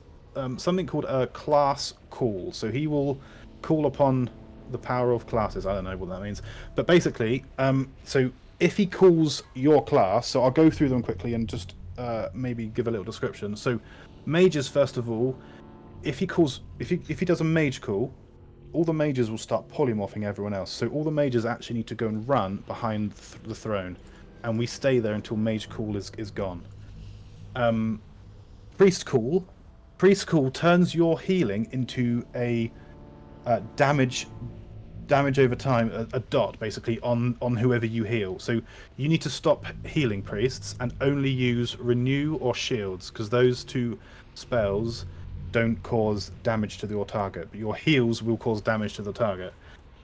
something called a class call. So he will call upon the power of classes. I don't know what that means, but basically, so if he calls your class, so I'll go through them quickly and just. Maybe give a little description. So, mages first of all, if he does a mage call, all the mages will start polymorphing everyone else. So all the mages actually need to go and run behind the throne, and we stay there until mage call is gone. Priest call turns your healing into a damage over time, a dot basically on whoever you heal. So you need to stop healing priests and only use renew or shields, because those 2 spells don't cause damage to your target, but your heals will cause damage to the target.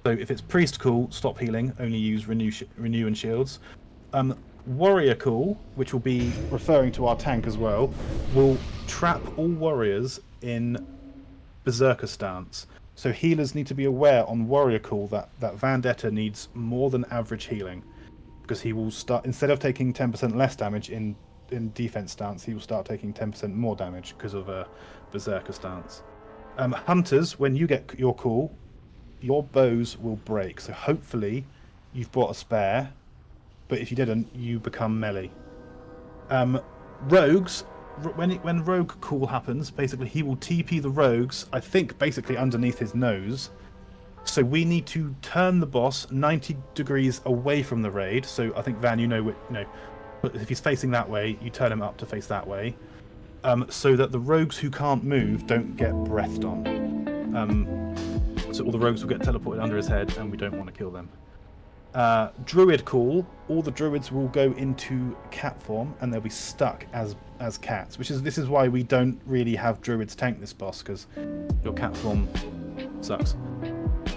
So if it's priest call, stop healing, only use renew and shields. Warrior call, which will be referring to our tank as well, will trap all warriors in berserker stance. So healers need to be aware on Warrior Call that Vendetta needs more than average healing, because he will start, instead of taking 10% less damage in defense stance, he will start taking 10% more damage because of a Berserker stance. Hunters, when you get your call, your bows will break. So hopefully you've brought a spare, but if you didn't, you become melee. Rogues, when rogue call happens, basically he will TP the rogues. I think basically underneath his nose. So we need to turn the boss 90 degrees away from the raid. So I think Van, if he's facing that way, you turn him up to face that way, so that the rogues who can't move don't get breathed on. So all the rogues will get teleported under his head, and we don't want to kill them. Druid call. All the druids will go into cat form, and they'll be stuck as cats. This is why we don't really have druids tank this boss, because your cat form sucks.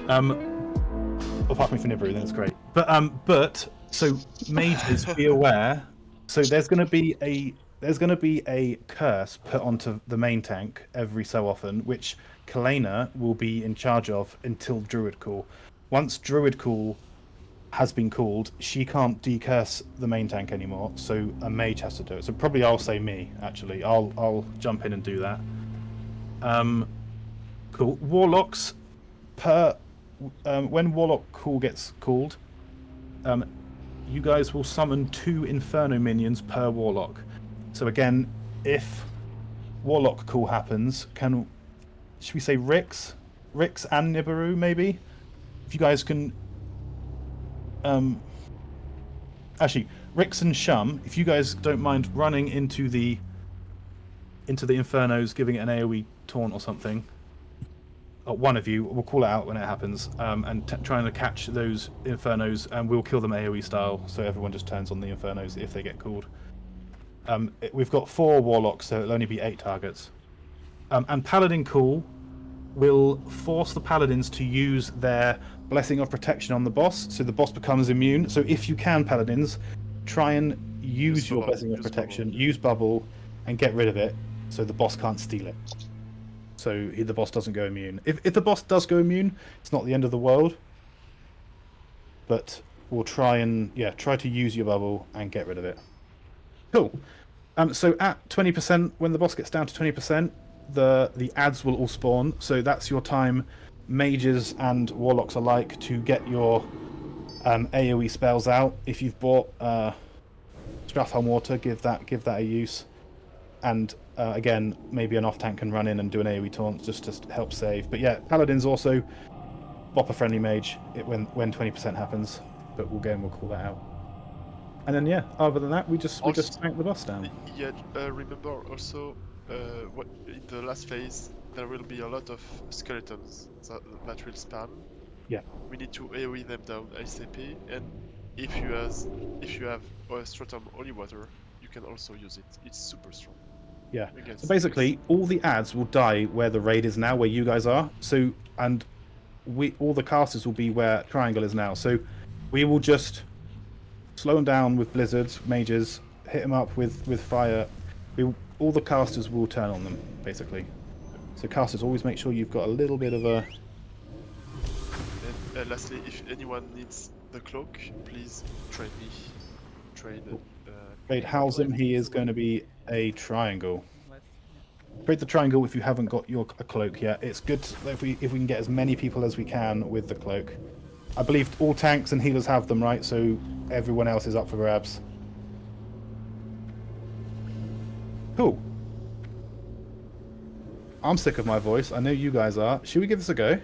Apart from Nibiru, then it's great. But so mages, be aware. So there's going to be a curse put onto the main tank every so often, which Kalena will be in charge of until Druid call. Once Druid call has been called, she can't decurse the main tank anymore, so a mage has to do it. So probably I'll say me, actually. I'll jump in and do that. Cool. Warlocks, when Warlock call gets called, you guys will summon 2 Inferno minions per Warlock. So again, if Warlock call happens, should we say Rix and Nibiru maybe? If you guys can, actually Rix and Shum, if you guys don't mind running into the Infernos, giving it an AoE taunt or something. One of you, we'll call it out when it happens, and trying to catch those Infernos, and we'll kill them AoE style, so everyone just turns on the Infernos if they get called. We've got 4 Warlocks, so it'll only be 8 targets. And Paladin call will force the Paladins to use their Blessing of Protection on the boss, so the boss becomes immune. So if you can, Paladins, try and use your Blessing of Protection, use Bubble, and get rid of it, so the boss can't steal it. So the boss doesn't go immune. If the boss does go immune, it's not the end of the world. But we'll try to use your bubble and get rid of it. Cool. So at 20%, when the boss gets down to 20%, the ads will all spawn. So that's your time, mages and warlocks alike, to get your AoE spells out. If you've bought Strathhelm Water, give that a use. And again, maybe an off-tank can run in and do an AoE taunt just to help save. But yeah, Paladins also bop a friendly mage when 20% happens. But we'll call that out. And then yeah, other than that, we just tank the boss down. Yeah, remember also, what in the last phase there will be a lot of skeletons that will spam. Yeah. We need to AoE them down ASAP, and if you have Stratum Holy Water, you can also use it. It's super strong. Yeah. So basically, all the ads will die where the raid is now, where you guys are. So all the casters will be where Triangle is now. So we will just slow them down with blizzards, mages, hit them up with fire. All the casters will turn on them, basically. So casters, always make sure you've got a little bit of a... And lastly, if anyone needs the cloak, please trade me. Trade Halsem, he is going to be a triangle. Trade the triangle if you haven't got a cloak yet. It's good if we can get as many people as we can with the cloak. I believe all tanks and healers have them, right? So everyone else is up for grabs. Cool. I'm sick of my voice. I know you guys are. Should we give this a go?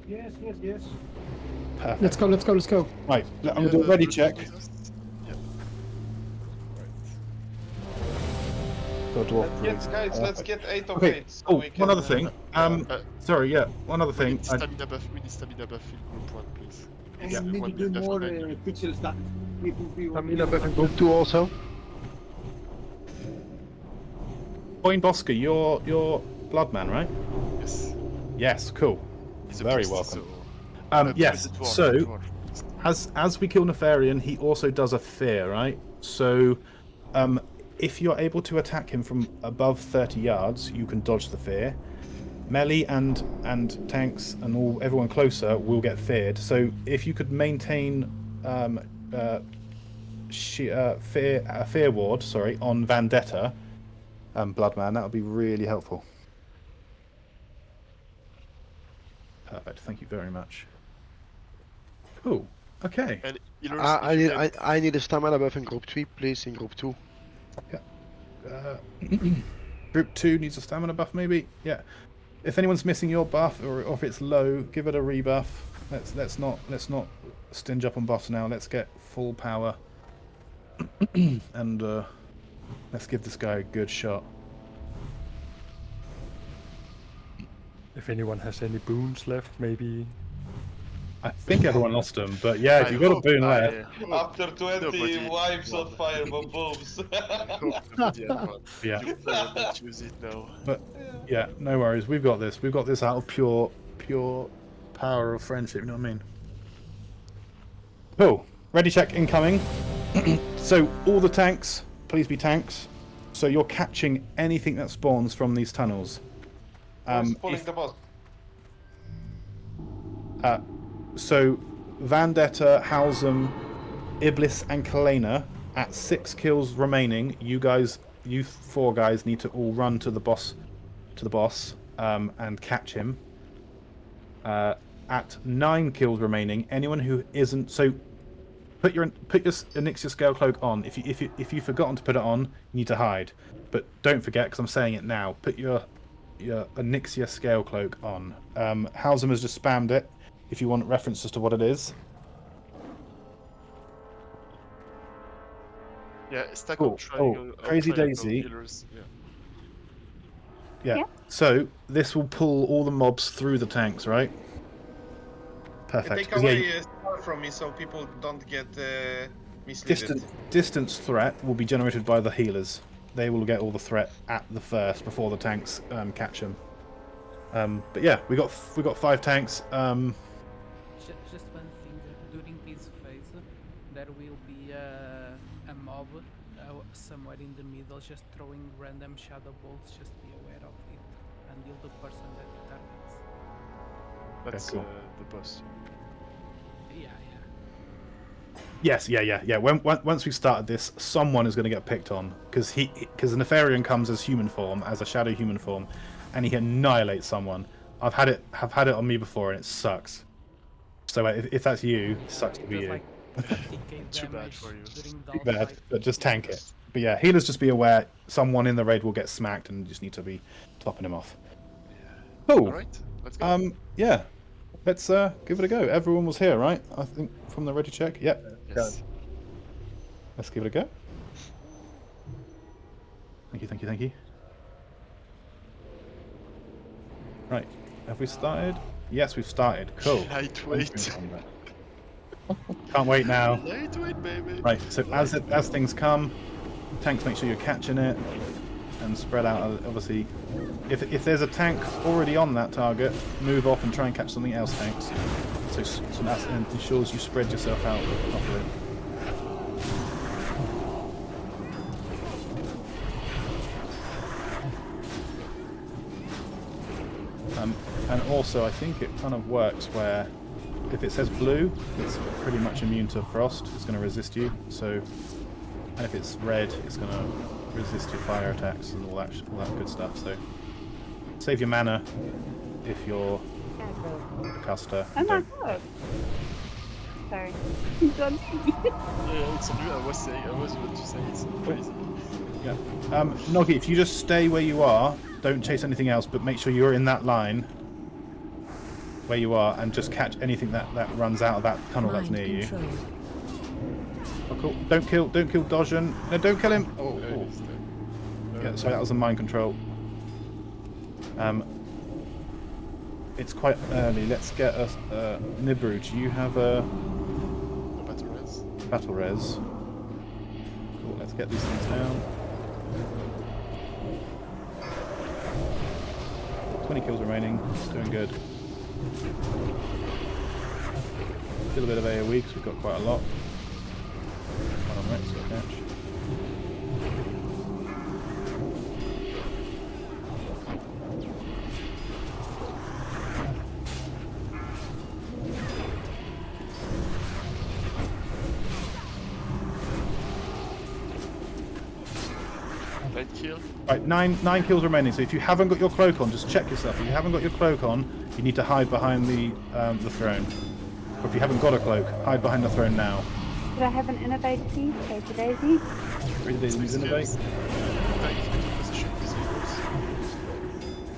Yes. Perfect. Let's go. Right, I'm going to do a ready check. Guys, let's get 8 of Okay. 8. So Oh, we can, one other thing. We need I stamina buff in group 1, please. And Yeah, we need one to do buff more behind you. pixel stack. Stamina buff in group 2 also. Boyne Bosker, you're Bloodman, right? Yes. Yes, cool. He's a Very beast, welcome. so- Yes, Dwarf, so dwarf. as we kill Nefarian, he also does a fear, right? So if you're able to attack him from above 30 yards, you can dodge the fear. Melee and tanks and everyone closer will get feared. So if you could maintain fear ward, on Vendetta, Bloodman, that would be really helpful. Perfect. Thank you very much. Cool. Okay. And healers, I need a stamina buff in group 3, please, in group 2. Yeah. Group 2 needs a stamina buff, maybe. Yeah. If anyone's missing your buff, or if it's low, give it a rebuff. Let's not stinge up on buffs now. Let's get full power, and let's give this guy a good shot. If anyone has any boons left, maybe. I think everyone lost them, but yeah, if you've got a boon left. After 20 wipes of firebomb bombs. Yeah. You cannot use it now. But yeah, no worries. We've got this. We've got this out of pure power of friendship. You know what I mean? Cool. Ready check incoming. So all the tanks, please be tanks. So you're catching anything that spawns from these tunnels. Pulling the boss. So Vendetta, Halsum, Iblis, and Kalena at 6 kills remaining. You 4 guys need to all run to the boss, and catch him. At 9 kills remaining, anyone who isn't put your Onyxia Scale Cloak on. If you've forgotten to put it on, you need to hide. But don't forget, because I'm saying it now. Put your Onyxia Scale Cloak on. Halsum has just spammed it. If you want references to what it is. Yeah, stack Cool. on triangle. Crazy Daisy. Yeah. So this will pull all the mobs through the tanks, right? Perfect. Take away star from me so people don't get misled. Distance threat will be generated by the healers. They will get all the threat at the first before the tanks catch them. But yeah, we got 5 tanks. Just one thing, during this phase, there will be a mob somewhere in the middle just throwing random shadow bolts, just be aware of it, and heal the person that it targets. That's cool. The boss. Yeah. Yes, yeah. Once we've started this, someone is going to get picked on, because the Nefarian comes as human form, as a shadow human form, and he annihilates someone. I've had it on me before, and it sucks. So if that's you, it sucks to be you. Too bad for you. Too bad, but just tank it. But yeah, healers, just be aware, someone in the raid will get smacked, and you just need to be topping him off. Cool. All right, let's go. Yeah, let's give it a go. Everyone was here, right? I think from the ready check. Yep. Yes. Let's give it a go. Thank you. Right, have we started? Yes, we've started. Cool. Lightweight. Can't wait now. Lightweight, baby. Right, so as things come, tanks, make sure you're catching it and spread out. Obviously, if there's a tank already on that target, move off and try and catch something else, tanks. So that ensures you spread yourself out off of it. And also, I think it kind of works where if it says blue, it's pretty much immune to frost. It's going to resist you. So, and if it's red, it's going to resist your fire attacks and all that good stuff. So, save your mana if you're a caster. Oh my god! Sorry. Yeah, it's blue. I was about to say it's crazy. Yeah. Noggy, if you just stay where you are, don't chase anything else, but make sure you're in that line where you are, and just catch anything that runs out of that tunnel that's near you. Oh, cool. Don't kill Dodgen. No, don't kill him. Oh. Yeah, sorry, that was a mind control. It's quite early. Let's get a Nibru. Do you have a battle res? Cool. Let's get these things down. 20 kills remaining. Doing good. Still a bit of AoE because we've got quite a lot. One on Rex, got catch. Right, nine kills remaining. So if you haven't got your cloak on, just check yourself. If you haven't got your cloak on, you need to hide behind the throne. Or if you haven't got a cloak, hide behind the throne now. Did I have an innovate, please? Crazy Daisy? Crazy Daisy's innovate. take into position disables.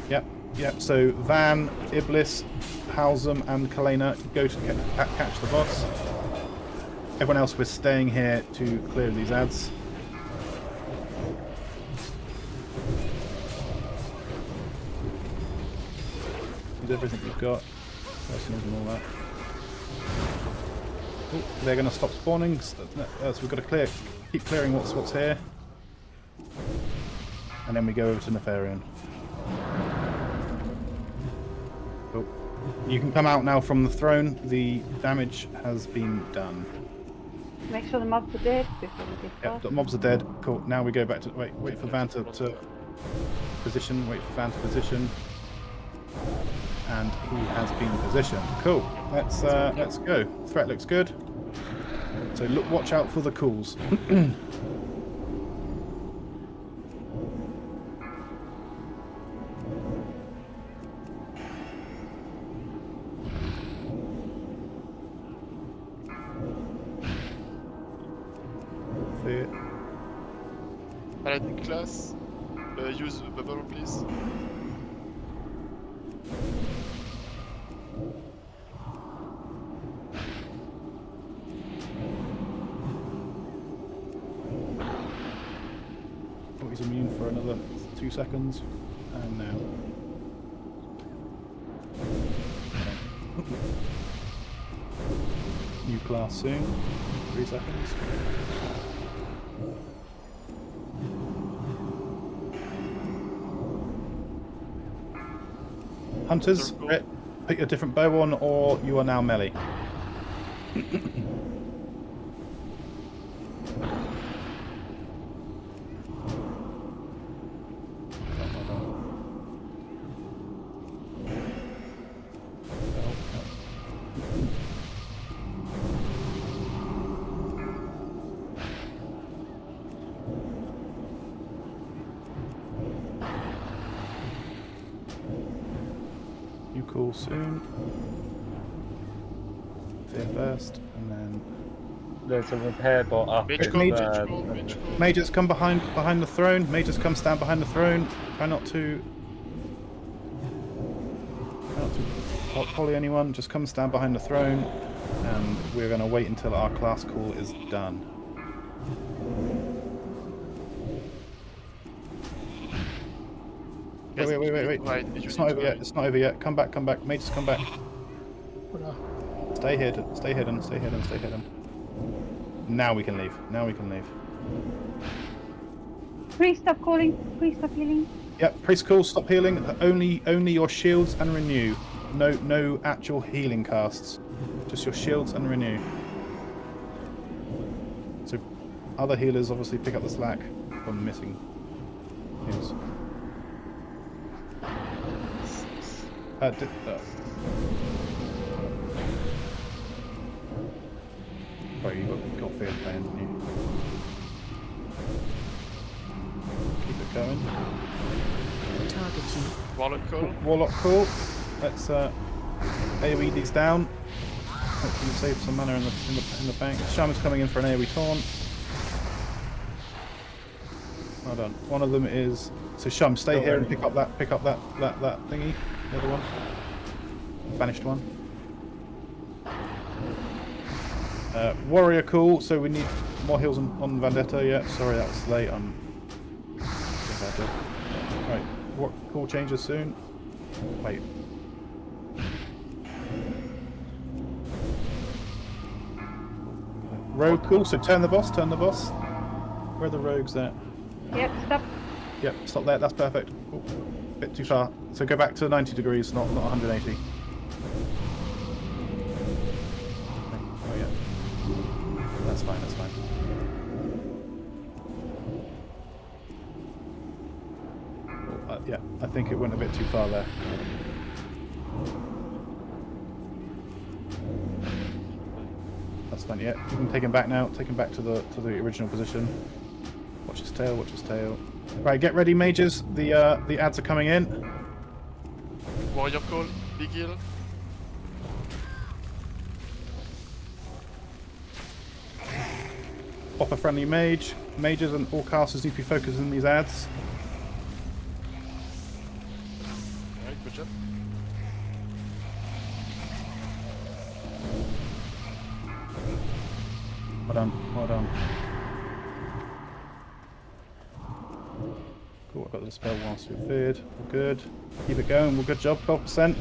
Yep, yep. So Van, Iblis, Halsum, and Kalena go to catch the boss. Everyone else, we're staying here to clear these ads. Use everything you've got. Personals and all that. Oh, they're going to stop spawning, so we've got to keep clearing what's here. And then we go over to Nefarian. Oh. You can come out now from the throne. The damage has been done. Make sure the mobs are dead before we get Yep, started. the mobs are dead. Cool. Now we go back to wait for Van to position. Wait for Van to position. And he has been positioned. Cool. Let's go. Threat looks good. So watch out for the calls. Paladin class, use bubble please. Oh, he's immune for another 2 seconds. And now. New class soon. 3 seconds. Hunters, pick a different bow on, or you are now melee. You call soon. Fear first, and then there's a repair bot up. Mages come behind the throne. Mages come stand behind the throne. Try not to poly anyone. Just come stand behind the throne, and we're going to wait until our class call is done. Wait. It's not over yet. It's not over yet. Come back. Mages, come back. Stay hidden. Now we can leave. Priest, stop calling. Priest, stop healing. Yep, priest call, stop healing. Only your shields and renew. No actual healing casts. Just your shields and renew. So other healers obviously pick up the slack from missing heals. Sorry, you got fear playing, didn't you? Keep it going. Target you. Warlock call. Let's AoE these down. Hopefully save some mana in the bank. Shaman's coming in for an AoE taunt. Well done. One of them is Shum, stay here and pick up that thingy. The other one. Vanished one. Warrior call, so we need more heals on Vendetta. Yeah, sorry that was late on Vendetta. Right, call changes soon. Wait. Rogue call, so turn the boss. Where are the rogues at? Yep, stop. Yep, stop there, that's perfect. Ooh, bit too far. So go back to 90 degrees, not 180. Oh yeah. That's fine. Yeah, I think it went a bit too far there. That's fine, yeah. You can take him back now, take him back to the original position. Watch his tail. Right, get ready, mages. The ads are coming in. Warrior call, big heal. swap a friendly mage. Mages and all casters need to be focused in these ads. Alright, good job. Well done, well done. Cool, I've got the spell whilst we're feared. We're good. Keep it going, well, good job, 12%.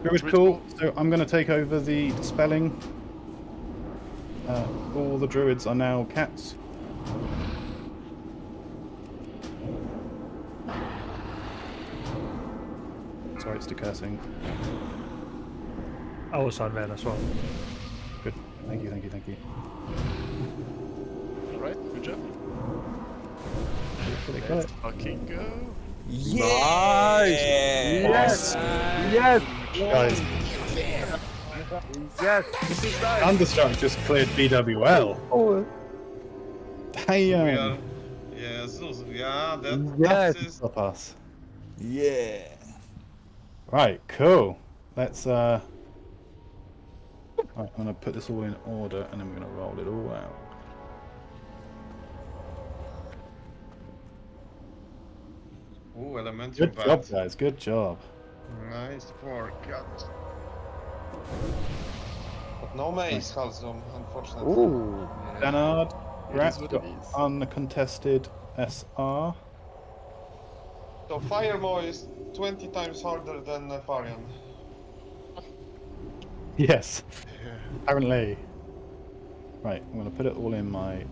Very cool. So I'm going to take over the dispelling. All the druids are now cats. Sorry, it's decursing. I was on van as well. Good. Thank you, thank you, thank you. Alright, good job. Let's fucking go. Nice! Yes! Yes! Guys. Yes! Thunderstruck just cleared BWL. Oh. Damn! Jesus, yeah, that Yes! is... Stop us. Yeah! Right, cool. Let's right, I'm gonna put this all in order and then we're gonna roll it all out. Ooh, elemental Good band. job, guys. Good job. Nice work, guys. But no mace, Halsum, unfortunately. Ooh. Danard, Gratz what got it is. uncontested SR. So Firemo is 20 times harder than Farion. Yes. Apparently. Right, I'm gonna put it all in my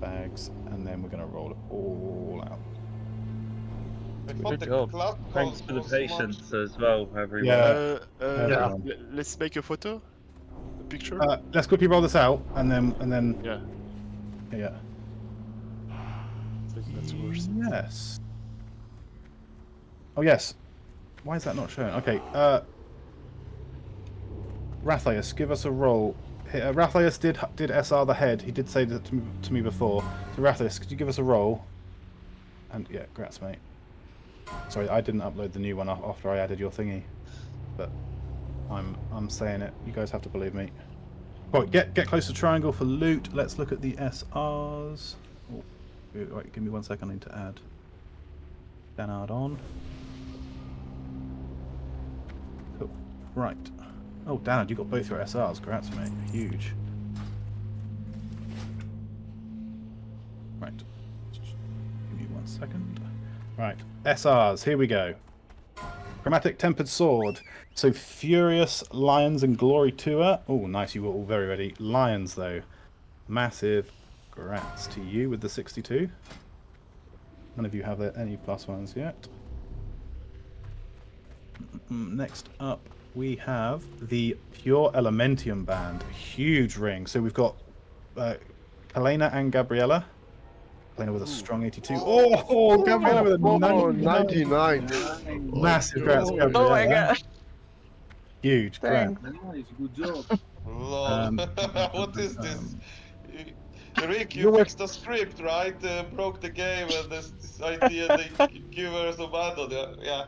bags and then we're gonna roll it all out. Good job. Thanks for the patience as well, everyone. Yeah. Let's make a photo, a picture. Let's quickly roll this out and then Yeah. Yeah. I think that's worse. Yes. Oh yes. Why is that not showing? Okay. Rathias, give us a roll. Rathias did SR the head. He did say that to me before. So Rathias, could you give us a roll? And yeah, grats, mate. Sorry, I didn't upload the new one after I added your thingy, but I'm saying it. You guys have to believe me. Right, get close to triangle for loot. Let's look at the SRs. Oh, right, give me 1 second. I need to add Danard on. Cool. Right. Oh, Danard, you got both your SRs. Grats, mate. Huge. Right. Give me 1 second. Right, SRs, here we go. Chromatic Tempered Sword. So Furious, Lions, and Glory Tour. Oh, nice, you were all very ready. Lions, though. Massive grats to you with the 62. None of you have any +1s yet. Next up, we have the Pure Elementium Band. Huge ring. So we've got Kalena and Gabriella. Kalena with a strong 82. Oh, Gabriella with a 99. Massive grats, Gabriella. Oh my god. Huge grats. Nice, good job. Lol. What is this? Rick, you fixed the script, right? Broke the game and this idea they give us a battle. Yeah.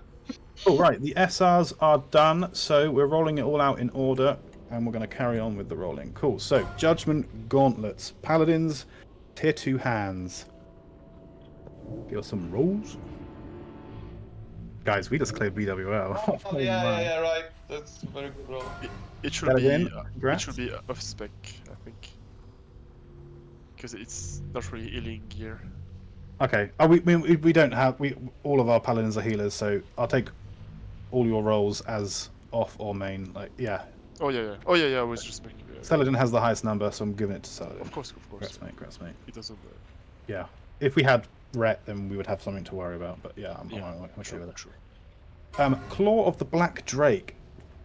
All right, the SRs are done, so we're rolling it all out in order, and we're going to carry on with the rolling. Cool. So, Judgment Gauntlets, Paladins, Tier 2 hands. Give us some rolls. Guys, we just cleared BWL. Oh, yeah, right. That's very good roll. It should be off spec, I think, because it's not really healing gear. Okay. Oh, we don't have all of our paladins are healers, so I'll take all your rolls as off or main. Like yeah. Oh yeah. I was just making. Saladin has the highest number, so I'm giving it to Saladin. Of course. Grats, mate. It doesn't. Yeah. If we had Ret, then we would have something to worry about. But yeah, I'm okay with it. True. Claw of the Black Drake.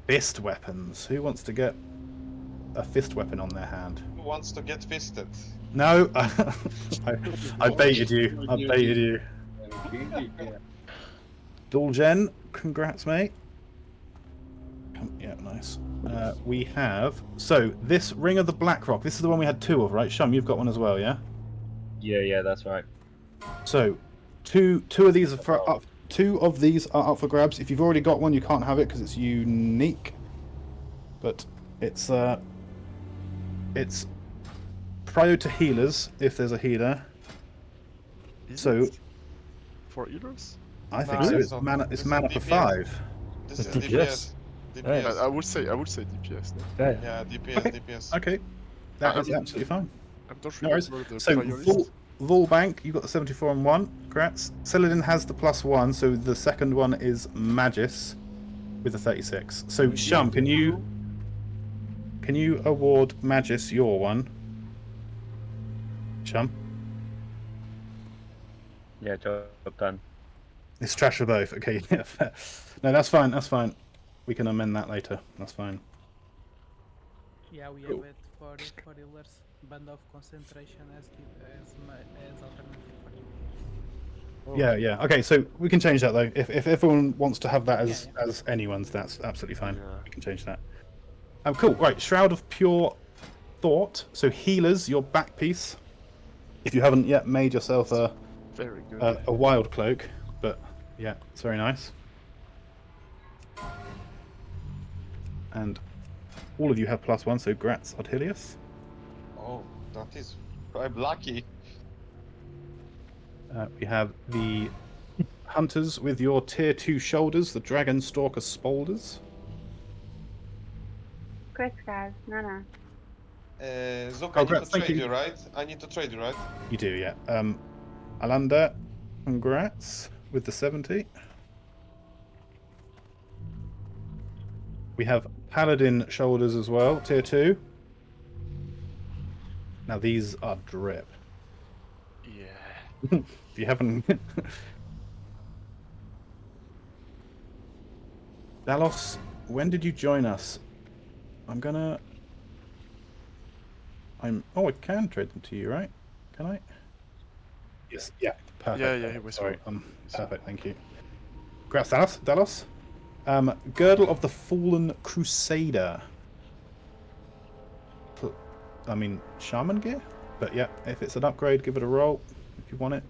Fist weapons. Who wants to get a fist weapon on their hand? Who wants to get fisted? No, I baited you. I baited you. Dulgen, congrats, mate. Yeah, nice. We have this Ring of the Blackrock. This is the one we had 2 of, right? Shum, you've got one as well, yeah? Yeah, that's right. So, two of these are up. 2 of these are up for grabs. If you've already got one, you can't have it because it's unique. But it's it's prior to healers if there's a healer. Is So it? For healers? I think No, so. it's It's not. mana. This It's is mana for DPS. 5. This It's is DPS. DPS. I would say DPS. No? Yeah. Yeah, DPS, Okay. DPS. Okay, that I is mean, absolutely fine. I don't No worries. remember the So prior list. Volbank, you got the 74 and 1. Congrats. Celadin has the +1, so the second one is Magis with the 36. So Shum, can you award Magis your one? Shum? Yeah, job done. It's trash for both. Okay, yeah, fair. No, that's fine. That's fine. We can amend that later. That's fine. Yeah, we have it for healers. Band of concentration as alternative for DPS. Yeah, yeah. Okay, so we can change that though. If everyone wants to have that as anyone's, that's absolutely fine. Yeah. We can change that. Cool. Right, Shroud of Pure Thought. So healers, your back piece. If you haven't yet made yourself a Very good. a wild cloak, but yeah, it's very nice. And all of you have +1, so Gratz Odhilius. Oh, that is. I'm lucky. We have the hunters with your tier 2 shoulders, the Dragon Stalker Spolders. Chris, guys. No. Zook, Oh, I need Gratz, to thank trade you. you, right? I need to trade you, right? You do, yeah. Alanda, congrats with the 70. We have Paladin shoulders as well, tier 2. Now these are drip. Yeah. If you haven't... Dalos, when did you join us? Oh, I can trade them to you, right? Can I? Yes, yeah, perfect. Yeah, he was Sorry, fine. perfect, thank you. Congrats, Dalos. Girdle of the Fallen Crusader. I mean, Shaman gear? But yeah, if it's an upgrade, give it a roll if you want it.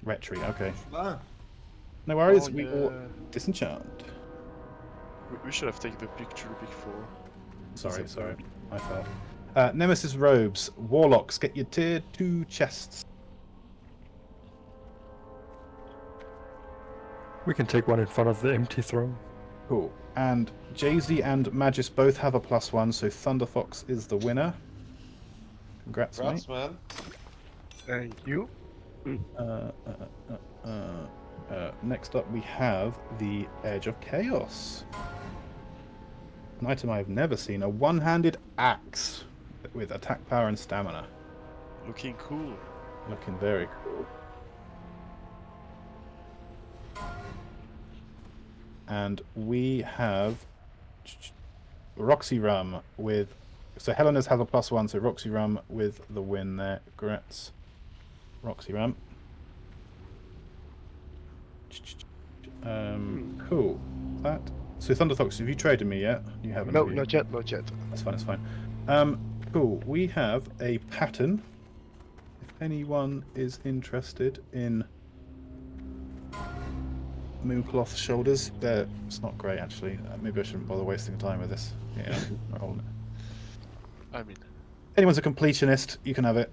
Retry, okay. No worries, Oh, we yeah. will disenchant. We should have taken the picture before. Sorry, Is that sorry, bad? I fell. Nemesis robes, warlocks, get your tier 2 chests. We can take one in front of the empty throne. Cool. And Jay-Z and Magis both have a +1, so Thunderfox is the winner. Congrats, Congrats, mate. man. Thank you. Next up, we have the Edge of Chaos. An item I've never seen, a one-handed axe with attack power and stamina. Looking cool. Looking very cool. And we have Roxy Rum with... So Helena's has a +1, so Roxy Rum with the win there. Congrats, Roxy Rum. Cool. That. So Thunderfox, have you traded me yet? You haven't. No, have you? not yet, not yet. That's fine. That's fine. Cool. We have a pattern. If anyone is interested in Mooncloth shoulders, it's not great actually. Maybe I shouldn't bother wasting time with this. Yeah, not holding it. I mean, Anyone's a completionist, you can have it.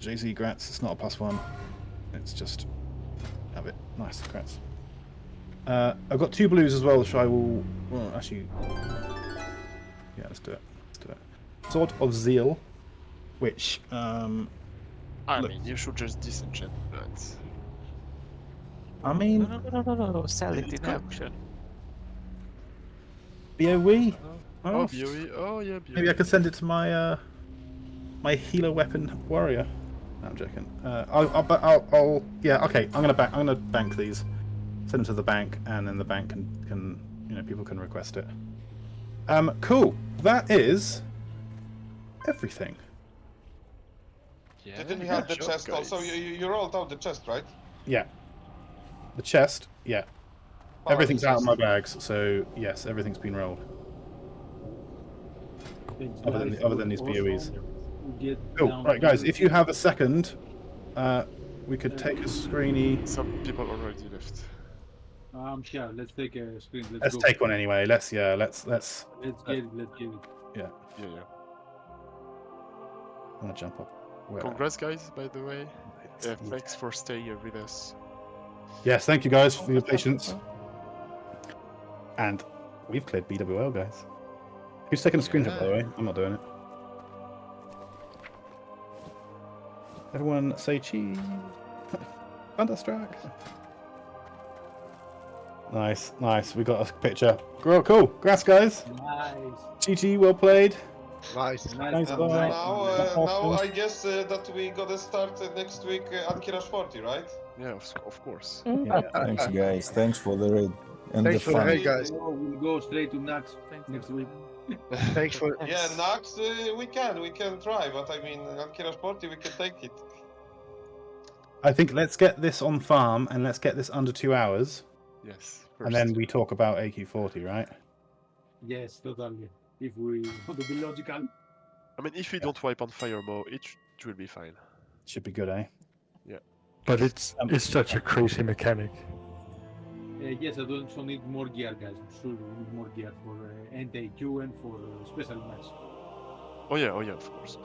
JZ Gratz, it's not a +1. It's just have it. Nice, Gratz. I've got 2 blues as well, which I will. Well, actually, yeah, let's do it. Let's do it. Sword of Zeal, which I mean, you should just disenchant, but I mean, No, sell it in auction. BOE. oh, BOE. Oh yeah, BOE. Maybe I could send it to my my healer weapon warrior. No, I'm joking. I'll yeah. Okay, I'm gonna bank these. Send them to the bank, and then the bank can people can request it. Cool. That is everything. Yeah, Didn't we good have the job, chest guys. also? You rolled out the chest, right? Yeah. The chest. Yeah. Oh, Everything's the out of chest. my bags, so yes, everything's been rolled. Other than these BOEs. Cool. Right, guys. If you have a second, we could take a screeny. Some people already left. Sure. Let's take a screen. Let's go. take one anyway. Let's Let's get it. Let's get it. Yeah. Yeah. I'm gonna jump up. Where? Congrats, guys, by the way. Thanks for staying here with us. Yes, thank you guys for your patience. And we've cleared BWL, guys. Who's taking a screenshot, by the way? I'm not doing it. Everyone say cheese. Thunderstruck. Nice, nice. We got a picture. Cool. Congrats, guys. Nice. GG, well played. Nice. Nice. And now I guess that we gotta start next week Anki-Rush 40, right? Yeah, of course. Yeah. Thanks, guys. Thanks for the raid and Thanks the for the fun. raid, guys. We'll go straight to Nax next week. Thanks for. Yeah, Nax, we can try, but I mean, Anki-Rush 40, we can take it. I think let's get this on farm and let's get this under 2 hours. Yes. And then we talk about AQ40, right? Yes, totally. If we want to be logical. I mean, if we don't wipe on fire mode, it will be fine. Should be good, eh? Yeah. But it's such a crazy mechanic. Yes, I don't so need more gear, guys. I'm sure we need more gear for NTQ and for special match. Oh yeah, of course.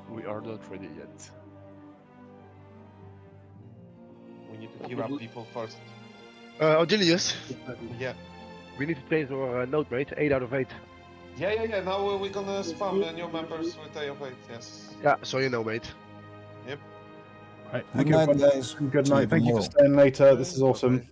We are not ready yet. We need to gear up people first. Aurelius. Yeah. We need to change our note rate, 8 out of 8. Yeah. Now we're gonna spam the new members with 8 of 8, yes. Yeah, so you know, mate. Yep. Right. Good night, guys. Good See you night. Thank you for tomorrow. staying later. This is awesome.